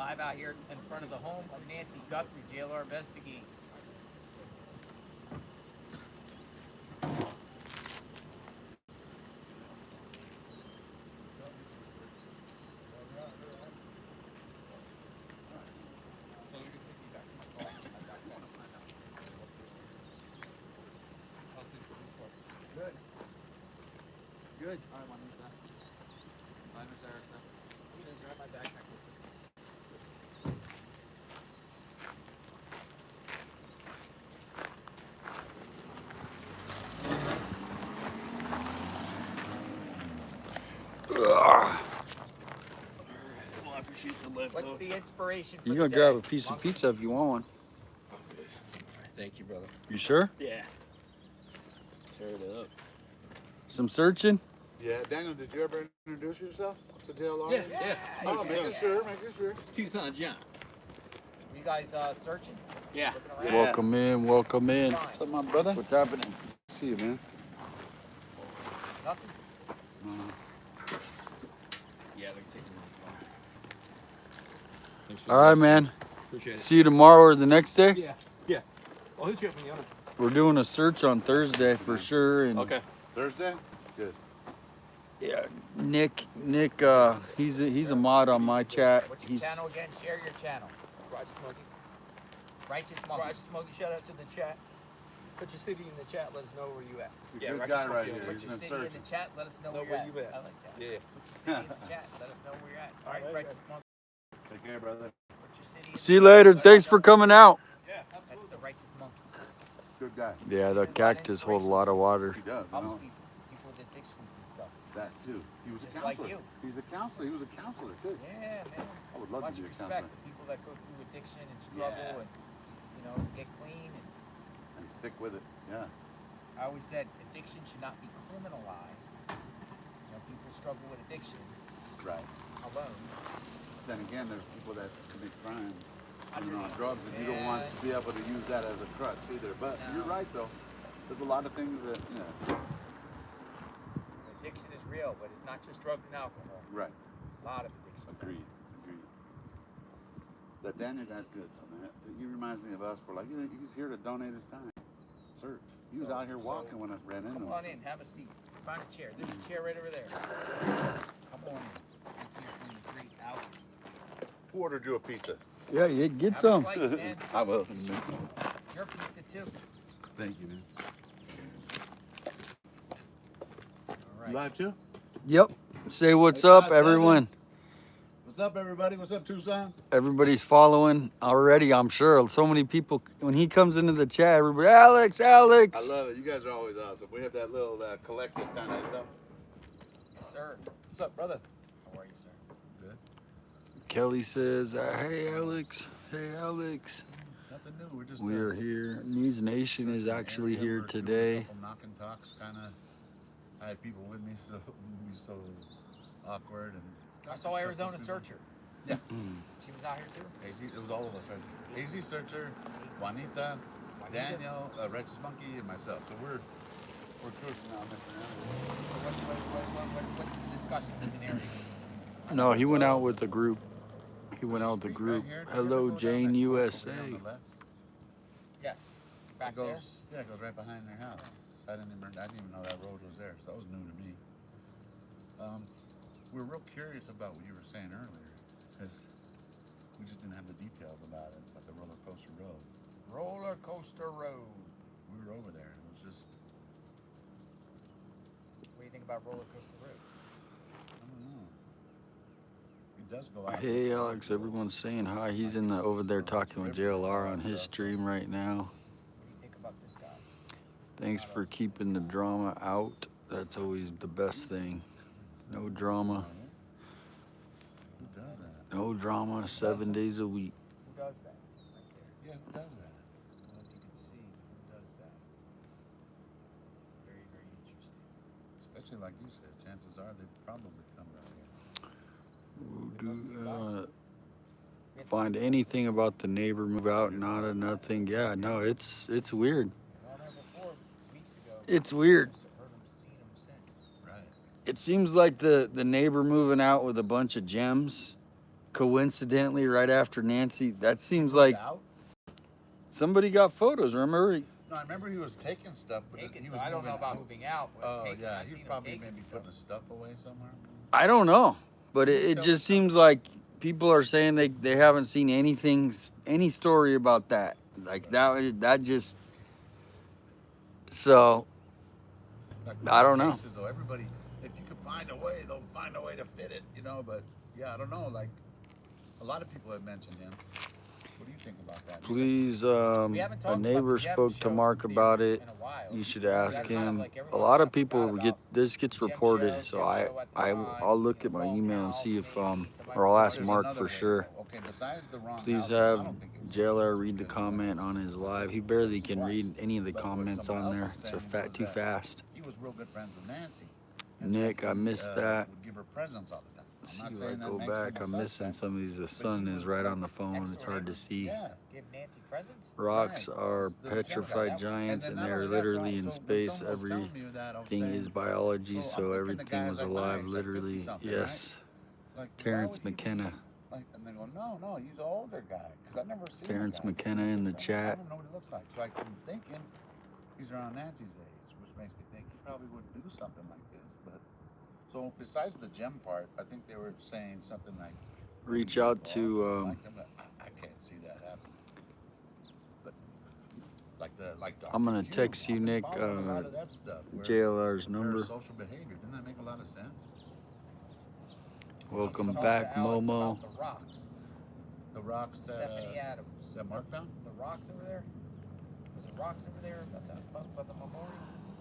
Speaker 2: live out here in front of the home of Nancy Guthrie, JLR Investigates.
Speaker 5: Good. Good.
Speaker 2: All right, Juanita. Bye, Miss Erica. I'm gonna grab my backpack with me.
Speaker 1: Ugh.
Speaker 5: Well, I appreciate the lift.
Speaker 2: What's the inspiration for
Speaker 1: You
Speaker 2: the
Speaker 1: gonna
Speaker 2: day?
Speaker 1: grab a piece of
Speaker 2: Monkey?
Speaker 1: pizza if you want one.
Speaker 5: Thank you, brother.
Speaker 1: You sure?
Speaker 5: Yeah. Tear it up.
Speaker 1: Some searching?
Speaker 11: Yeah, Daniel, did you ever introduce yourself to JLR?
Speaker 5: Yeah.
Speaker 11: Oh, making sure.
Speaker 5: Tucson John.
Speaker 2: You guys searching?
Speaker 5: Yeah.
Speaker 2: Looking around?
Speaker 1: Welcome in, welcome in.
Speaker 2: Fine.
Speaker 11: What's up, my brother?
Speaker 1: What's happening?
Speaker 11: See you, man.
Speaker 2: Nothing.
Speaker 5: Yeah, they're taking my car.
Speaker 1: All right, man.
Speaker 5: Appreciate it.
Speaker 1: See you tomorrow or the next day.
Speaker 5: Yeah. I'll hit you up when you're on.
Speaker 1: We're doing a search on Thursday for sure. And
Speaker 5: Okay.
Speaker 11: Thursday? Good.
Speaker 1: yeah, Nick, he's a mod on my chat.
Speaker 2: What's your
Speaker 1: He's
Speaker 2: channel again? Share your channel.
Speaker 5: Righteous Monkey.
Speaker 2: Righteous Monkey.
Speaker 5: Righteous Monkey, shout out to the chat. Put your city in the chat, let us know where you at.
Speaker 11: Good
Speaker 5: Righteous
Speaker 11: guy right
Speaker 5: Monkey.
Speaker 11: here.
Speaker 2: Put
Speaker 11: He's
Speaker 2: your
Speaker 11: been
Speaker 2: city in
Speaker 11: searching.
Speaker 2: the chat. Let us know where you at. I like that.
Speaker 5: Yeah.
Speaker 2: Put your city in the chat. Let us know where you're at. All right,
Speaker 5: All right,
Speaker 2: Righteous Monkey.
Speaker 11: Take care, brother.
Speaker 2: Put your city in
Speaker 1: see you
Speaker 2: the chat.
Speaker 1: later.
Speaker 2: Let
Speaker 1: Thanks
Speaker 2: us
Speaker 1: for
Speaker 2: know.
Speaker 1: coming out.
Speaker 5: Yeah,
Speaker 2: That's the Righteous Monkey.
Speaker 11: Good guy.
Speaker 1: Yeah, the cactus hold a lot of water.
Speaker 11: He does.
Speaker 2: Helps people with addictions and stuff.
Speaker 11: That too. He was a
Speaker 2: Just like
Speaker 11: counselor.
Speaker 2: you.
Speaker 11: He's a counselor. He was a counselor too.
Speaker 2: Yeah, man.
Speaker 11: I would love
Speaker 2: Much
Speaker 11: to be a
Speaker 2: respect
Speaker 11: counselor.
Speaker 2: to people that go through addiction and struggle and get clean.
Speaker 11: And stick with it. Yeah.
Speaker 2: I always said addiction should not be criminalized. People struggle with addiction
Speaker 11: Right.
Speaker 2: alone.
Speaker 11: Then again, there's people that commit crimes, on drugs, and you don't want to be able to use that as a crutch either. But
Speaker 2: No.
Speaker 11: you're right though. There's a lot of things that
Speaker 2: Addiction is real, but it's not just drugs and alcohol.
Speaker 11: Right.
Speaker 2: A lot of addiction.
Speaker 11: Agreed. That Daniel guy's good though, man. He reminds me of us. For like, he's here to donate his time. Search. He was out here walking when I ran into him.
Speaker 2: Come on in, have a seat. Find a chair. There's a chair right over there. Come on in. Let's hear from the great Alex.
Speaker 11: Who ordered you a pizza?
Speaker 1: Yeah, you get
Speaker 2: Have
Speaker 1: some.
Speaker 2: a slice, man.
Speaker 11: I will.
Speaker 2: Your pizza too.
Speaker 11: Thank you, man.
Speaker 2: All right.
Speaker 11: Live too?
Speaker 1: Yep. Say what's
Speaker 11: Hey,
Speaker 1: up,
Speaker 11: guys,
Speaker 1: everyone.
Speaker 11: What's up, everybody? What's up, Tucson?
Speaker 1: Everybody's following already, I'm sure. So many people, when he comes into the chat, everybody, Alex, Alex.
Speaker 11: I love it. You guys are always awesome. We have that little collective kind of stuff.
Speaker 2: Yes, sir.
Speaker 11: What's up, brother?
Speaker 2: How are you, sir?
Speaker 11: Good.
Speaker 1: Kelly says, hey, Alex. Hey, Alex.
Speaker 11: Nothing new. We're just.
Speaker 1: We are here. News Nation is actually here today.
Speaker 11: Knock and talks, kind of. I had people with me, so it was so awkward and.
Speaker 2: I saw Arizona Searcher.
Speaker 11: Yeah.
Speaker 2: She was out here too.
Speaker 11: AZ, it was all of us, right? AZ Searcher, Juanita, Daniel, Righteous Monkey, and myself. So we're cruising now.
Speaker 2: So what's the discussion? Is an area?
Speaker 1: No, he went out with the group. He went out with the group. Hello, Jane, USA.
Speaker 2: Yes. Back
Speaker 11: it goes,
Speaker 2: there.
Speaker 11: Yeah, it goes right behind their house. So I didn't even know that road was there. So that was new to me. We were real curious about what you were saying earlier, because we just didn't have the details about it, about the roller coaster road.
Speaker 2: Roller Coaster Road.
Speaker 11: We were over there. It was just,
Speaker 2: What do you think about Roller Coaster Road?
Speaker 11: I don't know. It does go out.
Speaker 1: Hey, Alex, everyone's saying hi. He's in the over there talking with JLR on his stream right now.
Speaker 2: What do you think about this guy?
Speaker 1: Thanks for keeping the drama out. That's always the best thing. No drama.
Speaker 11: Who does that?
Speaker 1: No drama 7 days a week.
Speaker 2: Who does that? Right there.
Speaker 11: Yeah, who does that?
Speaker 2: I don't know if you can see who does that. Very, very interesting.
Speaker 11: Especially like you said, chances are they probably come right here.
Speaker 1: Find anything about the neighbor move out? Nada, nothing. Yeah, no, it's weird.
Speaker 2: Well, there before, weeks ago.
Speaker 1: It's weird.
Speaker 2: Heard him, seen him since.
Speaker 11: Right.
Speaker 1: It seems like the neighbor moving out with a bunch of gems coincidentally right after Nancy. That seems
Speaker 11: Moved
Speaker 1: like
Speaker 11: out?
Speaker 1: somebody got photos. Remember?
Speaker 11: No, I remember he was taking stuff, but
Speaker 2: Taken,
Speaker 11: he
Speaker 2: so
Speaker 11: was
Speaker 2: I don't know
Speaker 11: moving
Speaker 2: about
Speaker 11: out.
Speaker 2: moving out, but
Speaker 11: Oh
Speaker 2: taken,
Speaker 11: yeah,
Speaker 2: I
Speaker 11: he was
Speaker 2: seen him
Speaker 11: probably
Speaker 2: taking
Speaker 11: maybe
Speaker 2: stuff.
Speaker 11: putting his stuff away somewhere.
Speaker 1: I don't know, but
Speaker 11: He
Speaker 1: it,
Speaker 11: was
Speaker 1: it
Speaker 11: telling
Speaker 1: just
Speaker 11: me
Speaker 1: seems like people are saying they haven't seen anything, any story about that. Like that just so
Speaker 11: Like
Speaker 1: I
Speaker 11: most
Speaker 1: don't know.
Speaker 11: cases, though, everybody, if you could find a way, they'll find a way to fit it, you know. But yeah, I don't know. Like a lot of people have mentioned him. What do you think about that?
Speaker 1: Please,
Speaker 2: We haven't
Speaker 1: a
Speaker 2: talked about
Speaker 1: neighbor
Speaker 2: the Gem
Speaker 1: spoke to
Speaker 2: shows
Speaker 1: Mark about it.
Speaker 2: in a while.
Speaker 1: You should
Speaker 2: That
Speaker 1: ask
Speaker 2: kind of
Speaker 1: him.
Speaker 2: like
Speaker 1: A
Speaker 2: everyone
Speaker 1: lot of
Speaker 2: kinda
Speaker 1: people
Speaker 2: forgot
Speaker 1: get
Speaker 2: about
Speaker 1: this gets
Speaker 2: the Gem
Speaker 1: reported,
Speaker 2: shows,
Speaker 1: so
Speaker 2: Gem show at the time,
Speaker 1: I'll look
Speaker 2: you
Speaker 1: at
Speaker 2: know,
Speaker 1: my
Speaker 2: Wrong
Speaker 1: email and
Speaker 2: House,
Speaker 1: see if
Speaker 2: maybe, somebody
Speaker 1: or I'll
Speaker 2: was
Speaker 1: ask
Speaker 11: There's
Speaker 1: Mark
Speaker 11: another
Speaker 1: for
Speaker 11: way,
Speaker 1: sure.
Speaker 11: though. Okay, besides the wrong
Speaker 1: Please
Speaker 11: house,
Speaker 1: have
Speaker 11: I don't think it was
Speaker 1: JLR read the
Speaker 11: because,
Speaker 1: comment on his live. He barely can read any of the
Speaker 11: But what
Speaker 1: comments
Speaker 11: someone
Speaker 1: on
Speaker 11: else
Speaker 1: there.
Speaker 11: was
Speaker 1: It's
Speaker 11: saying was
Speaker 1: too
Speaker 11: that
Speaker 1: fast.
Speaker 11: he was real good friends with Nancy. And
Speaker 1: Nick,
Speaker 11: that
Speaker 1: I
Speaker 11: he,
Speaker 1: missed that.
Speaker 11: would give her presents all the time. I'm
Speaker 1: See
Speaker 11: not
Speaker 1: if I
Speaker 11: saying that
Speaker 1: go
Speaker 11: makes him
Speaker 1: back.
Speaker 11: a
Speaker 1: I'm missing
Speaker 11: suspect,
Speaker 1: some of these. The
Speaker 11: but
Speaker 1: sun
Speaker 11: he
Speaker 1: is
Speaker 11: was
Speaker 1: right
Speaker 11: like
Speaker 1: on the phone.
Speaker 2: next
Speaker 1: It's
Speaker 2: door
Speaker 1: hard to
Speaker 2: neighbors.
Speaker 1: see.
Speaker 11: Yeah.
Speaker 2: Give Nancy presents.
Speaker 1: Rocks
Speaker 11: Right.
Speaker 1: are
Speaker 11: The Gem guy.
Speaker 1: petrified giants, and
Speaker 11: not
Speaker 1: they're
Speaker 11: only that,
Speaker 1: literally in
Speaker 11: when
Speaker 1: space.
Speaker 11: someone was telling me that, I was
Speaker 1: Everything is
Speaker 11: saying,
Speaker 1: biology,
Speaker 11: so I'm
Speaker 1: so
Speaker 11: thinking the
Speaker 1: everything
Speaker 11: guy's
Speaker 1: was
Speaker 11: like my
Speaker 1: alive,
Speaker 11: age, like
Speaker 1: literally.
Speaker 11: 50-something,
Speaker 1: Yes.
Speaker 11: right? Like, why
Speaker 1: Terrence
Speaker 11: would he be,
Speaker 1: McKenna.
Speaker 11: like, and they go, no, he's an older guy. Because I've never seen
Speaker 1: Terrence
Speaker 11: a guy.
Speaker 1: McKenna in the
Speaker 11: I
Speaker 1: chat.
Speaker 11: don't know what he looks like. So I'm thinking he's around Nancy's age, which makes me think he probably would do something like this. But so besides the Gem part, I think they were saying something like,
Speaker 1: Reach out to
Speaker 11: I can't see that happening. But like Dr.
Speaker 1: I'm gonna
Speaker 11: Q,
Speaker 1: text you,
Speaker 11: I've been
Speaker 1: Nick,
Speaker 11: following a lot of that stuff, where
Speaker 1: JLR's number.
Speaker 11: Parasocial behavior. Didn't that make a lot of sense?
Speaker 1: Welcome
Speaker 2: Talk to
Speaker 1: back,
Speaker 2: Alex
Speaker 1: Momo.
Speaker 2: about the rocks.
Speaker 11: The rocks that
Speaker 2: Stephanie Adams.
Speaker 11: that Mark found?
Speaker 2: The rocks over there? Was it rocks over there about the memorial?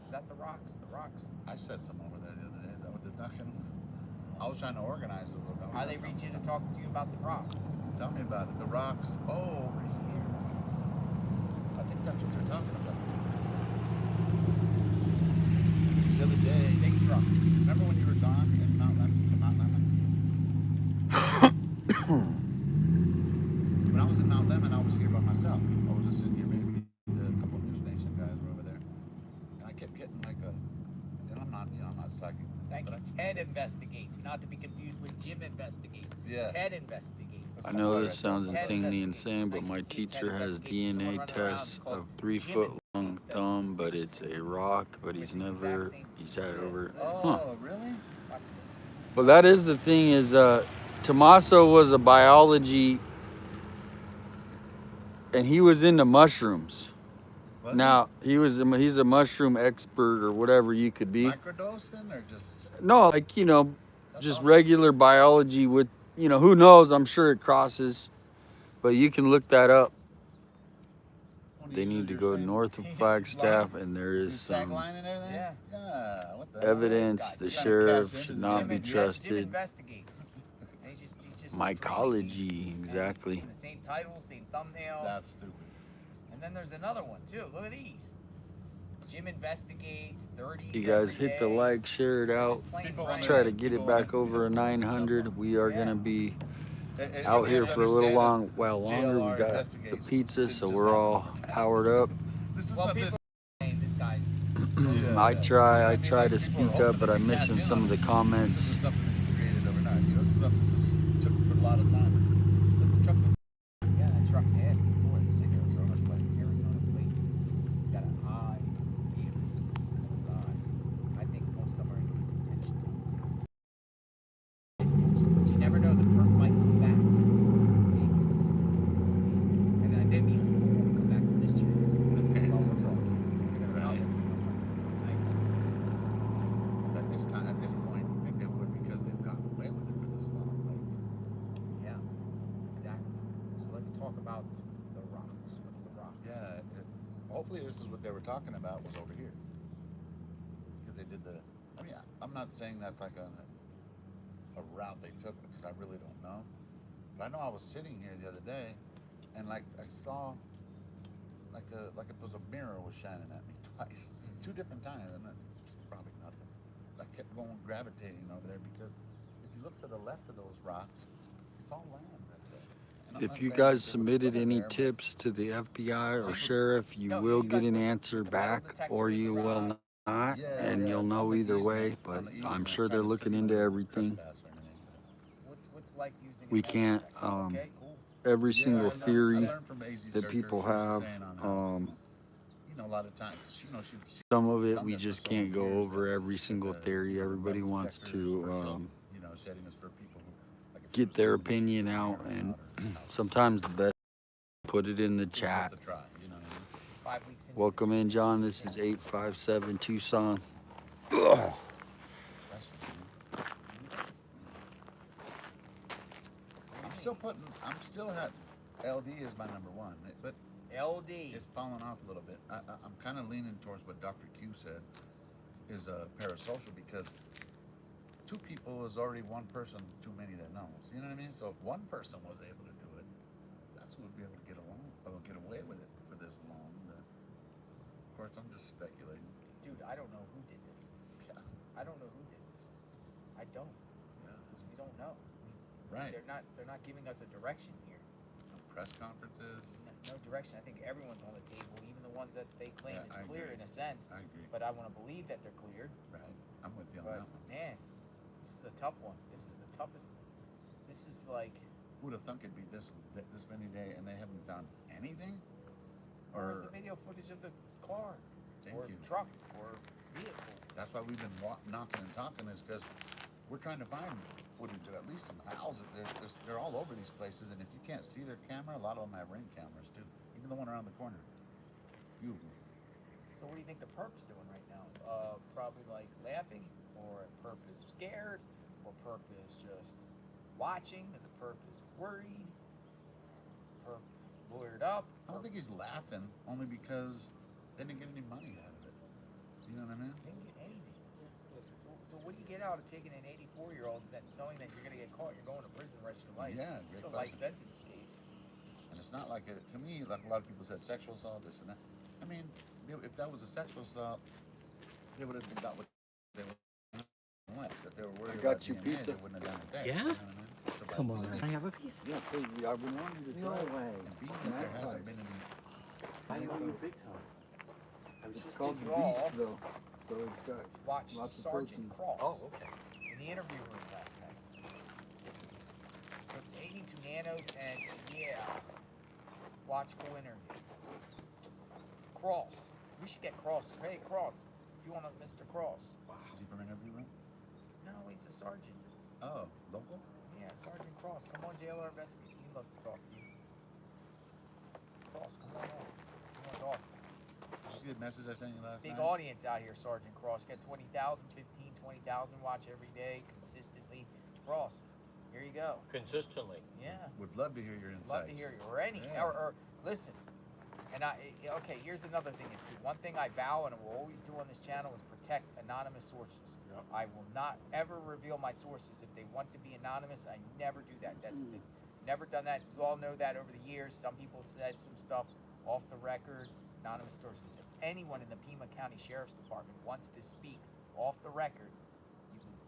Speaker 2: Is that the rocks? The rocks?
Speaker 11: I said some over there the other day. Is that what they're talking about? I was trying to organize it a little bit.
Speaker 2: How they reach you to talk to you about the rocks?
Speaker 11: Tell me about it. The rocks. Oh, over here. I think that's what they're talking about. The other day.
Speaker 2: Big truck.
Speaker 11: Remember when you were gone in Mount Lemon? When I was in Mount Lemon, I was here by myself. I was just sitting here, maybe a couple of News Nation guys were over there, and I kept getting like a. And I'm not psychic.
Speaker 2: Thank you. Ted investigates, not to be confused with Jim investigates.
Speaker 11: Yeah.
Speaker 2: Ted investigates.
Speaker 1: I know this sounds insanely insane, but my teacher has DNA tests of 3 foot long thumb, but it's a rock, but he's had over.
Speaker 11: Oh, really?
Speaker 2: Watch this.
Speaker 1: Well, that is the thing is, Tommaso was a biology, and he was into mushrooms.
Speaker 11: Was
Speaker 1: Now, he's a mushroom expert or whatever you could be.
Speaker 11: Microdosing or just?
Speaker 1: No, like,
Speaker 11: That's
Speaker 1: just
Speaker 11: awesome.
Speaker 1: regular biology with, who knows, I'm sure it crosses, but you can look that up. They need to go north of Flagstaff, and there is some
Speaker 11: Tagline and everything?
Speaker 2: Yeah.
Speaker 11: Yeah. What the hell?
Speaker 1: evidence the
Speaker 11: He's trying to
Speaker 1: sheriff
Speaker 11: cash in
Speaker 1: should
Speaker 11: his
Speaker 1: not
Speaker 11: Jim
Speaker 1: be
Speaker 11: and-
Speaker 2: Jim
Speaker 1: trusted.
Speaker 2: investigates. And he's just
Speaker 1: Mycology,
Speaker 2: and
Speaker 1: exactly.
Speaker 2: it's the same title, same thumbnail.
Speaker 11: That's stupid.
Speaker 2: And then there's another one too. Look at these. Jim investigates 30.
Speaker 1: You guys hit the like, share it out. Let's try to get it back over a 900. We are gonna be out here for a little while longer. We got the pizza, so we're all powered up.
Speaker 11: This is
Speaker 2: Well,
Speaker 11: something.
Speaker 2: people saying this guy's
Speaker 1: I try to speak up, but I'm missing some of the
Speaker 11: This
Speaker 1: comments.
Speaker 11: isn't something that you created overnight. This is something that took a lot of time. The truck was
Speaker 2: yeah, that truck passed before it's sick Arizona plate. Arizona plates. Got a high gear. I think most of them are in detention. But you never know, the perp might come back. And I didn't even come back from this check. That's all we're talking. They're gonna
Speaker 11: Right.
Speaker 2: come.
Speaker 11: at this point, I think they would because they've gotten away with it for this long.
Speaker 2: Yeah, exactly. So let's talk about the rocks. What's the rock?
Speaker 11: Yeah. Hopefully, this is what they were talking about was over here because they did the. I mean, I'm not saying that's like a route they took because I really don't know. But I know I was sitting here the other day, and like I saw, like if it was a mirror was shining at me twice, 2 different times, and it's probably nothing. But I kept going gravitating over there because if you look to the left of those rocks, it's all land right there. And I'm
Speaker 1: If
Speaker 11: not
Speaker 1: you
Speaker 11: saying
Speaker 1: guys
Speaker 11: that they would've
Speaker 1: submitted
Speaker 11: put it
Speaker 1: any
Speaker 11: there, but
Speaker 1: tips to the FBI or sheriff, you will get an answer back, or you will not, and you'll know either way. But I'm sure they're looking into everything.
Speaker 11: trespass or anything, but
Speaker 2: What's like using testing.
Speaker 1: we
Speaker 2: and measure
Speaker 1: can't,
Speaker 2: checks. Okay, cool.
Speaker 1: every
Speaker 11: Yeah,
Speaker 1: single
Speaker 11: I
Speaker 1: theory
Speaker 11: learned from AZ
Speaker 1: that people
Speaker 11: Searcher, she was
Speaker 1: have,
Speaker 11: saying on how, you know, a lot of times, you know, she
Speaker 1: some of it
Speaker 11: done
Speaker 1: we
Speaker 11: this for
Speaker 1: just
Speaker 11: so
Speaker 1: can't
Speaker 11: many
Speaker 1: go
Speaker 11: years
Speaker 1: over
Speaker 11: that
Speaker 1: every single
Speaker 11: the,
Speaker 1: theory.
Speaker 11: you know,
Speaker 1: Everybody
Speaker 11: metal
Speaker 1: wants
Speaker 11: detectors
Speaker 1: to
Speaker 11: for you know, shedding is for people who, like, if
Speaker 1: get
Speaker 11: it
Speaker 1: their
Speaker 11: was
Speaker 1: opinion
Speaker 11: somebody
Speaker 1: out,
Speaker 11: or
Speaker 1: and
Speaker 11: out or out,
Speaker 1: sometimes the best put it in the
Speaker 11: it's worth
Speaker 1: chat.
Speaker 11: a try, you know what I mean?
Speaker 2: 5 weeks into
Speaker 1: Welcome
Speaker 2: this
Speaker 1: in,
Speaker 2: video,
Speaker 1: John.
Speaker 2: you
Speaker 1: This is
Speaker 2: can't-
Speaker 1: 857 Tucson. Ugh.
Speaker 11: Impressive, man. I'm still at LD is my number one, but
Speaker 2: LD.
Speaker 11: it's fallen off a little bit. I'm kind of leaning towards what Dr. Q said is parasocial, because two people is already one person too many that knows. You know what I mean? So if one person was able to do it, that's who would be able to get along, or get away with it for this long. Of course, I'm just speculating.
Speaker 2: Dude, I don't know who did this.
Speaker 11: Yeah.
Speaker 2: I don't know who did this. I don't.
Speaker 11: Yeah.
Speaker 2: Because we don't know.
Speaker 11: Right.
Speaker 2: They're not giving us a direction here.
Speaker 11: No press conferences.
Speaker 2: No direction. I think everyone's on the table, even the ones that they claim
Speaker 11: Yeah,
Speaker 2: is
Speaker 11: I
Speaker 2: clear
Speaker 11: agree.
Speaker 2: in a sense.
Speaker 11: I agree.
Speaker 2: But I want to believe that they're cleared.
Speaker 11: Right. I'm with you on
Speaker 2: But
Speaker 11: that one.
Speaker 2: man, this is a tough one. This is the toughest. This is like.
Speaker 11: Who'd have thunk it'd be this many days and they haven't found anything?
Speaker 2: Where's
Speaker 11: Or
Speaker 2: the video footage of the car,
Speaker 11: Thank
Speaker 2: or
Speaker 11: you.
Speaker 2: truck, or vehicle?
Speaker 11: That's why we've been knocking and talking, is because we're trying to find footage of at least some houses. They're all over these places, and if you can't see their camera, a lot of them have ring cameras too. Even the one around the corner. Few of them.
Speaker 2: So what do you think the perp is doing right now? Probably like laughing, or perp is scared, or perp is just watching, and the perp is worried, perp lawyered up.
Speaker 11: I don't think he's laughing, only because they didn't get any money out of it. You know what I mean?
Speaker 2: Didn't get anything. So what do you get out of taking an 84-year-old that knowing that you're gonna get caught, you're going to prison the rest of your life?
Speaker 11: Yeah,
Speaker 2: It's
Speaker 11: great
Speaker 2: a life
Speaker 11: question.
Speaker 2: sentence case.
Speaker 11: And it's not like to me, like a lot of people said, sexual assault, this and that. I mean, if that was a sexual assault, they would have got what they were. If they were worried
Speaker 5: I got
Speaker 11: about
Speaker 5: you
Speaker 11: DNA,
Speaker 5: pizza.
Speaker 11: they wouldn't have done it there.
Speaker 4: Yeah?
Speaker 11: You know what I mean? So
Speaker 4: Come
Speaker 11: by
Speaker 4: on,
Speaker 11: being-
Speaker 4: can I have a piece?
Speaker 5: Yeah, please. I've been wanting you to
Speaker 4: No
Speaker 5: try it.
Speaker 4: way.
Speaker 11: And being that there hasn't been any.
Speaker 4: I owe you big time.
Speaker 5: It's called the
Speaker 2: you all-
Speaker 5: Beast, though. So it's got
Speaker 2: Watch
Speaker 5: lots of
Speaker 2: Sergeant
Speaker 5: protein.
Speaker 2: Cross
Speaker 4: Oh, okay.
Speaker 2: in the interview room last night. With 82 nanos and yeah, watch full interview. Cross, we should get Cross. Hey Cross, if you want to, Mr. Cross.
Speaker 11: Is he from interview room?
Speaker 2: No, he's a sergeant.
Speaker 11: Oh, local?
Speaker 2: Yeah, Sergeant Cross. Come on, JLR Investigative. He'd love to talk to you. Cross, come on in. He wants to talk.
Speaker 11: Did you see the message I sent you last
Speaker 2: Big
Speaker 11: night?
Speaker 2: audience out here, Sergeant Cross. You got 20,000, 15, 20,000 watch every day consistently. Cross, here you go.
Speaker 4: Consistently.
Speaker 2: Yeah.
Speaker 11: Would love to hear your insights.
Speaker 2: Love to hear you. Or any,
Speaker 11: Yeah.
Speaker 2: or listen. And okay, here's another thing is too. One thing I vow and will always do on this channel is protect anonymous sources.
Speaker 4: Yep.
Speaker 2: I will not ever reveal my sources. If they want to be anonymous, I never do that. That's never done that. You all know that over the years. Some people said some stuff off the record, anonymous sources. If anyone in the Pima County Sheriff's Department wants to speak off the record,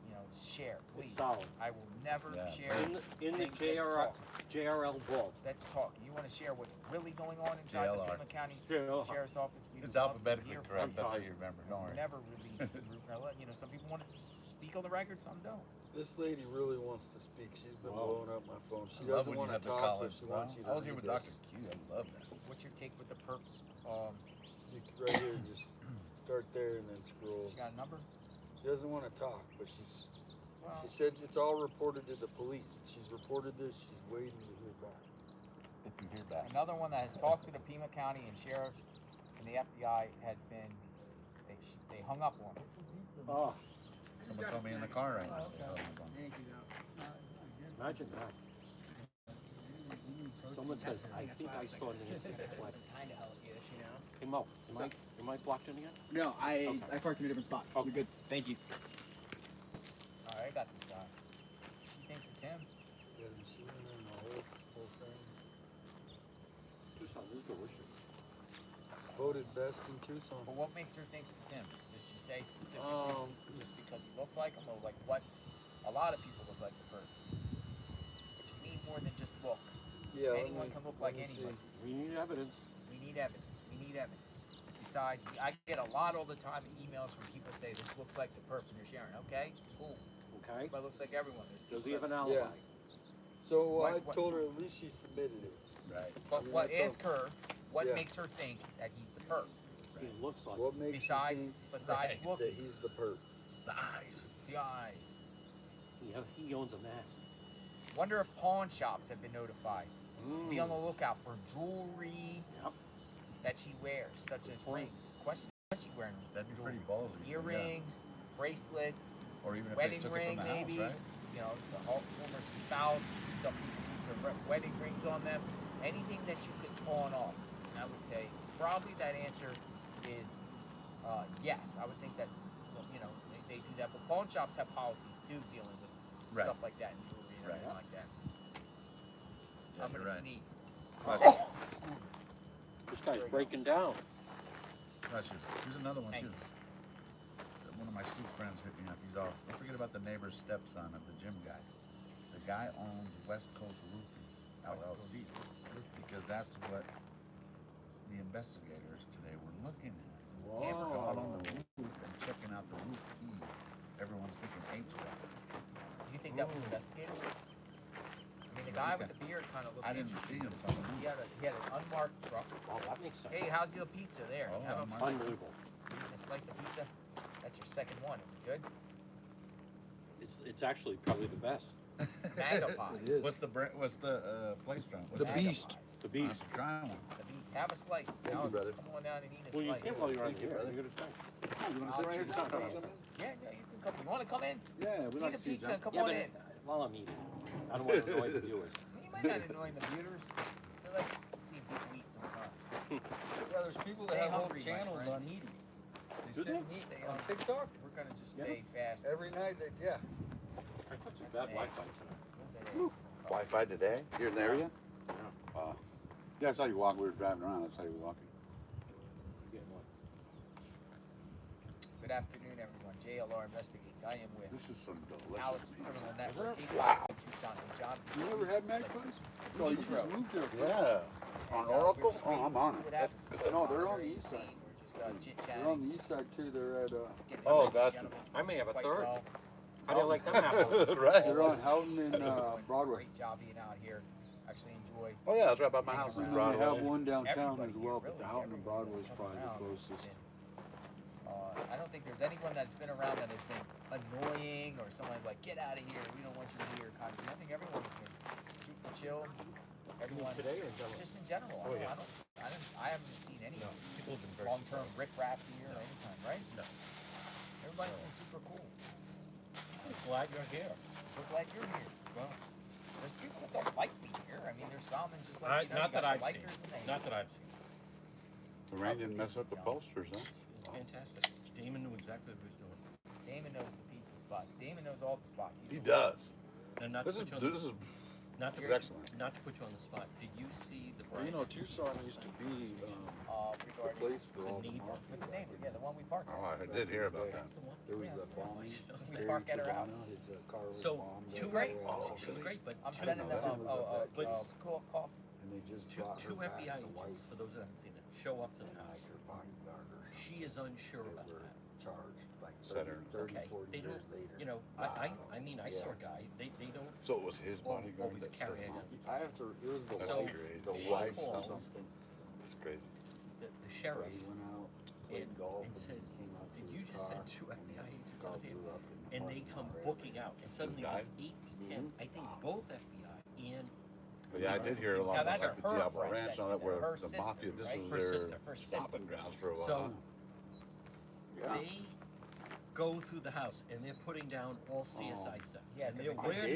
Speaker 2: you know, share, please.
Speaker 4: solid.
Speaker 2: I will never
Speaker 11: Yeah.
Speaker 2: share.
Speaker 4: In the
Speaker 2: things. Let's talk.
Speaker 4: JRL vault.
Speaker 2: Let's talk. You want to share what's really going on inside the
Speaker 11: JLR.
Speaker 2: Pima County
Speaker 4: JLR.
Speaker 2: Sheriff's Office? We
Speaker 11: It's
Speaker 2: would love to
Speaker 11: alphabetically
Speaker 2: hear from
Speaker 11: correct.
Speaker 2: you.
Speaker 11: That's how you remember. Don't worry.
Speaker 2: Never release. You know, some people want to speak on the record, some don't.
Speaker 5: This lady really wants to speak. She's been
Speaker 4: Wow.
Speaker 5: blowing up my phone. She
Speaker 11: I love
Speaker 5: doesn't
Speaker 11: when you
Speaker 5: want to
Speaker 11: have the
Speaker 5: talk, but
Speaker 11: college.
Speaker 5: she wants you to
Speaker 11: I was here
Speaker 5: read
Speaker 11: with Dr.
Speaker 5: this.
Speaker 11: Q. I love that.
Speaker 2: What's your take with the perps?
Speaker 5: Right here, just start there and then scroll.
Speaker 2: She got a number?
Speaker 5: She doesn't want to talk, but she
Speaker 2: Well,
Speaker 5: said it's all reported to the police. She's reported this. She's waiting to hear back.
Speaker 11: If you hear back.
Speaker 2: another one that has talked to the Pima County and sheriffs and the FBI has been, they hung up on her.
Speaker 4: Oh,
Speaker 11: Someone told me in the car right now.
Speaker 10: Thank you, though.
Speaker 4: imagine that. Someone says, I think I saw Nancy Fleck.
Speaker 10: Kind of hellish, you know?
Speaker 4: Hey Mo, am I blocked in again?
Speaker 10: No, I
Speaker 4: Okay.
Speaker 10: parked in a different spot.
Speaker 4: Okay.
Speaker 10: You're good. Thank you.
Speaker 2: Alright, I got this guy. She thinks it's him.
Speaker 5: Yeah, you see her in the whole thing.
Speaker 4: Tucson is delicious.
Speaker 5: Voted best in Tucson.
Speaker 2: But what makes her think it's him? Does she say specifically just because he looks like him, or like what? A lot of people look like the bird. But you need more than just look.
Speaker 5: Yeah,
Speaker 2: Anyone can look like anybody.
Speaker 4: We need evidence.
Speaker 2: We need evidence. We need evidence. Besides, I get a lot all the time of emails from people say this looks like the perp and they're sharing. Okay, cool.
Speaker 4: Okay.
Speaker 2: But it looks like everyone. There's
Speaker 4: Does he
Speaker 2: people
Speaker 4: have an alibi?
Speaker 5: Yeah. So I
Speaker 2: What-
Speaker 5: told her at least she submitted it.
Speaker 11: Right.
Speaker 2: But
Speaker 5: mean,
Speaker 2: what
Speaker 5: that's
Speaker 2: ask her what
Speaker 5: yeah.
Speaker 2: makes her think that he's the perp?
Speaker 4: He looks like
Speaker 5: What makes
Speaker 2: Besides
Speaker 5: you think
Speaker 2: besides
Speaker 5: that
Speaker 2: looking,
Speaker 5: he's the perp?
Speaker 11: The eyes.
Speaker 2: the eyes.
Speaker 4: he owns a mask.
Speaker 2: Wonder if pawn shops have been notified. Be on the
Speaker 4: Mm.
Speaker 2: lookout for jewelry
Speaker 4: Yep.
Speaker 2: that she wears, such as
Speaker 4: point.
Speaker 2: rings. Question: Is she wearing
Speaker 11: That'd be pretty
Speaker 2: jewelry?
Speaker 11: ballsy.
Speaker 2: Earrings, bracelets,
Speaker 11: Yeah. Or even if
Speaker 2: wedding
Speaker 11: they took
Speaker 2: ring,
Speaker 11: it from the
Speaker 2: maybe.
Speaker 11: house, right?
Speaker 2: You know, the former spouse. Some people keep their wedding rings on them. Anything that you could pawn off. And I would say probably that answer is yes. I would think that you know they do that, but pawn shops have policies too dealing with
Speaker 11: Right.
Speaker 2: stuff like that and jewelry and everything
Speaker 11: Right.
Speaker 2: like that.
Speaker 11: Yeah,
Speaker 2: I'm
Speaker 11: you're
Speaker 2: gonna
Speaker 11: right.
Speaker 2: sneeze.
Speaker 11: Gotcha.
Speaker 4: This guy's breaking down.
Speaker 11: Gotcha. Here's another one
Speaker 2: Thank
Speaker 11: too. One of my sleep friends hit me up. He's all, don't forget about the neighbor's stepson of the gym guy. The guy owns West Coast Roofing LLC because that's what the investigators today were looking at. They were out on the roof and checking out the roof heave. Everyone's thinking HVAC.
Speaker 2: You think that was investigators? I mean, the guy with the beard kind of looked
Speaker 11: I didn't see
Speaker 2: interesting.
Speaker 11: him from the roof.
Speaker 2: He had an unmarked truck.
Speaker 4: Oh, that makes sense.
Speaker 2: Hey, how's your pizza there?
Speaker 11: Oh,
Speaker 2: Have a
Speaker 11: unmarked.
Speaker 4: Unbelievable.
Speaker 2: slice of pizza. That's your second one. Is it good?
Speaker 4: It's actually probably the best.
Speaker 2: Mega pies.
Speaker 5: It is.
Speaker 11: What's the place from? What's
Speaker 5: The
Speaker 11: it?
Speaker 2: Mega
Speaker 5: Beast.
Speaker 2: pies.
Speaker 4: The
Speaker 11: Oh,
Speaker 4: beast.
Speaker 11: that's a dry one.
Speaker 2: The beast. Have a slice.
Speaker 5: Thank
Speaker 2: Now
Speaker 5: you, brother.
Speaker 2: come on down and eat a
Speaker 4: Well, you
Speaker 2: slice.
Speaker 4: can while you're on
Speaker 5: Thank
Speaker 4: the
Speaker 5: you,
Speaker 4: air.
Speaker 5: brother.
Speaker 4: You're gonna
Speaker 11: Oh, you want
Speaker 2: I'll
Speaker 11: to sit
Speaker 2: sit
Speaker 11: here?
Speaker 2: down.
Speaker 11: Come in?
Speaker 2: Yeah, you can come. You want to come in?
Speaker 11: Yeah, we
Speaker 2: Eat
Speaker 11: like
Speaker 2: a
Speaker 11: to see you,
Speaker 2: pizza.
Speaker 11: John.
Speaker 2: Come
Speaker 4: Yeah,
Speaker 2: on
Speaker 4: but
Speaker 2: in.
Speaker 4: while I'm eating, I don't want to annoy the viewers.
Speaker 2: You might not annoy the viewers. They like to see people eat sometimes.
Speaker 5: Yeah, there's people
Speaker 2: Stay
Speaker 5: that have whole
Speaker 2: hungry, my
Speaker 5: channels
Speaker 2: friends.
Speaker 5: on eating.
Speaker 4: Do
Speaker 5: They sit
Speaker 4: they?
Speaker 5: and eat
Speaker 2: Stay
Speaker 5: on
Speaker 2: hungry.
Speaker 5: TikTok
Speaker 2: We're gonna just
Speaker 4: Yeah.
Speaker 2: stay fast.
Speaker 5: every night. Yeah.
Speaker 4: I got some bad Wi-Fi tonight.
Speaker 11: Wi-Fi today? You're in the area? Yeah, I saw you walking. We were driving around. I saw you walking.
Speaker 4: You getting what?
Speaker 2: Good afternoon, everyone. JLR Investigates. I am with
Speaker 11: This is some delicious
Speaker 2: Alice
Speaker 11: pizza.
Speaker 2: Criminal Network, 856 in Tucson, and John.
Speaker 5: You never had magpies? Oh, you just moved here.
Speaker 11: Yeah. On Oracle? Oh, I'm on it.
Speaker 5: No, they're on the east side.
Speaker 2: We're just chit-chatting.
Speaker 5: They're on the east side too. They're at
Speaker 2: getting to
Speaker 11: Oh,
Speaker 2: know these
Speaker 11: gotcha.
Speaker 2: gentlemen
Speaker 4: I may have a
Speaker 2: quite
Speaker 4: third.
Speaker 2: well.
Speaker 4: I didn't like them apples.
Speaker 11: Right.
Speaker 5: they're on Houghton and
Speaker 2: Doing
Speaker 5: Broadway.
Speaker 2: Great job being out here. Actually enjoy.
Speaker 11: Oh, yeah, it's right by my house in
Speaker 5: And then they have
Speaker 11: Broadway.
Speaker 5: one downtown
Speaker 2: Everybody
Speaker 5: as
Speaker 2: here,
Speaker 5: well,
Speaker 2: really,
Speaker 5: but the Houghton and
Speaker 2: everybody
Speaker 5: Broadway is
Speaker 2: that's
Speaker 5: probably
Speaker 2: come
Speaker 5: the
Speaker 2: around has
Speaker 5: closest.
Speaker 2: been, I don't think there's anyone that's been around that has been annoying or someone like, get out of here, we don't want you here kind of thing. I think everyone's been super chill. Everyone,
Speaker 4: Today or in general?
Speaker 2: just in general.
Speaker 4: Oh, yeah.
Speaker 2: I haven't seen any
Speaker 4: No, people have been very
Speaker 2: long-term riff-raff here or anytime, right?
Speaker 4: No.
Speaker 2: Everybody's been super cool.
Speaker 4: I'm glad you're here.
Speaker 2: We're glad you're here.
Speaker 4: Well,
Speaker 2: There's people that don't like me here. I mean, there's some and just like, you know,
Speaker 4: not
Speaker 2: you got
Speaker 4: that
Speaker 2: the
Speaker 4: I've seen.
Speaker 2: likers and the
Speaker 4: Not
Speaker 2: haters.
Speaker 4: that I've seen.
Speaker 11: The rain didn't mess up the posters, huh?
Speaker 4: It's fantastic. Damon knew exactly what he was doing.
Speaker 2: Damon knows the pizza spots. Damon knows all the spots.
Speaker 11: He does.
Speaker 4: And not
Speaker 11: This
Speaker 4: to
Speaker 11: is,
Speaker 4: put you on
Speaker 11: this
Speaker 4: the,
Speaker 11: is
Speaker 4: not to
Speaker 11: excellent.
Speaker 4: not to put you on the spot. Did you see the
Speaker 5: Well, you know, Tucson used to be a
Speaker 2: Regarding
Speaker 5: place for
Speaker 4: It's a
Speaker 5: all the
Speaker 4: neighbor.
Speaker 2: with the
Speaker 5: mafia.
Speaker 2: neighbor, yeah, the one we parked
Speaker 11: Oh,
Speaker 2: at.
Speaker 11: I did hear about that.
Speaker 4: That's the one.
Speaker 5: There was
Speaker 2: Yeah,
Speaker 5: the
Speaker 2: that's the one.
Speaker 5: bombing.
Speaker 2: We
Speaker 5: Barry
Speaker 2: park at her house.
Speaker 5: Tabana, his car was
Speaker 4: So
Speaker 5: bombed.
Speaker 4: two
Speaker 2: great.
Speaker 11: Oh,
Speaker 4: She's
Speaker 11: really?
Speaker 4: great, but
Speaker 2: I'm
Speaker 11: I
Speaker 2: sending
Speaker 11: didn't
Speaker 2: them
Speaker 11: know
Speaker 2: a
Speaker 4: But-
Speaker 2: cool call.
Speaker 5: And they just
Speaker 4: two
Speaker 5: brought her
Speaker 4: two
Speaker 5: back,
Speaker 4: FBI
Speaker 5: the wife,
Speaker 4: agents, for those that haven't seen it, show up to the
Speaker 5: and
Speaker 4: house.
Speaker 5: her bodyguard or
Speaker 4: She is unsure
Speaker 5: They
Speaker 4: about
Speaker 5: were
Speaker 4: that.
Speaker 5: charged like
Speaker 11: Set
Speaker 5: 30,
Speaker 11: her.
Speaker 5: 30
Speaker 4: Okay,
Speaker 5: 40
Speaker 4: they
Speaker 5: years
Speaker 4: don't-
Speaker 5: later.
Speaker 4: You know, I mean, I saw a guy. They don't
Speaker 11: So it was his bodyguard
Speaker 4: always
Speaker 11: that set
Speaker 4: carry
Speaker 11: him
Speaker 4: a
Speaker 11: off?
Speaker 4: gun.
Speaker 5: I have to, it was the
Speaker 11: That's
Speaker 5: wife,
Speaker 11: crazy.
Speaker 5: the
Speaker 11: She
Speaker 5: wife or
Speaker 4: calls.
Speaker 5: something.
Speaker 11: That's crazy.
Speaker 4: The sheriff
Speaker 5: He went out, played
Speaker 4: and,
Speaker 5: golf,
Speaker 4: and
Speaker 5: and
Speaker 4: says,
Speaker 5: came out to
Speaker 4: "Did
Speaker 5: his
Speaker 4: you just
Speaker 5: car,
Speaker 4: send two
Speaker 5: and
Speaker 4: FBI
Speaker 5: his
Speaker 4: agents
Speaker 5: car
Speaker 4: out here?"
Speaker 5: blew up in the
Speaker 4: And they
Speaker 5: parking
Speaker 4: come
Speaker 5: lot right
Speaker 4: booking
Speaker 5: there.
Speaker 4: out, and suddenly
Speaker 11: guy?
Speaker 4: there's 8 to 10. I think both FBI and
Speaker 11: But yeah, I did hear a lot
Speaker 2: Now,
Speaker 11: about
Speaker 2: that's
Speaker 11: like the
Speaker 2: her
Speaker 11: Diablo
Speaker 2: friend,
Speaker 11: Ranch and all that,
Speaker 2: her
Speaker 11: where the
Speaker 2: sister,
Speaker 11: mafia, this
Speaker 2: right?
Speaker 11: was
Speaker 4: Her
Speaker 11: their
Speaker 4: sister.
Speaker 2: Her
Speaker 11: stomping
Speaker 2: sister.
Speaker 11: grounds for a while.
Speaker 4: so
Speaker 5: Yeah.
Speaker 4: they go through the house and they're putting down all CSI stuff.
Speaker 2: Yeah,
Speaker 4: and
Speaker 2: 'cause
Speaker 4: they're
Speaker 2: they-
Speaker 4: wearing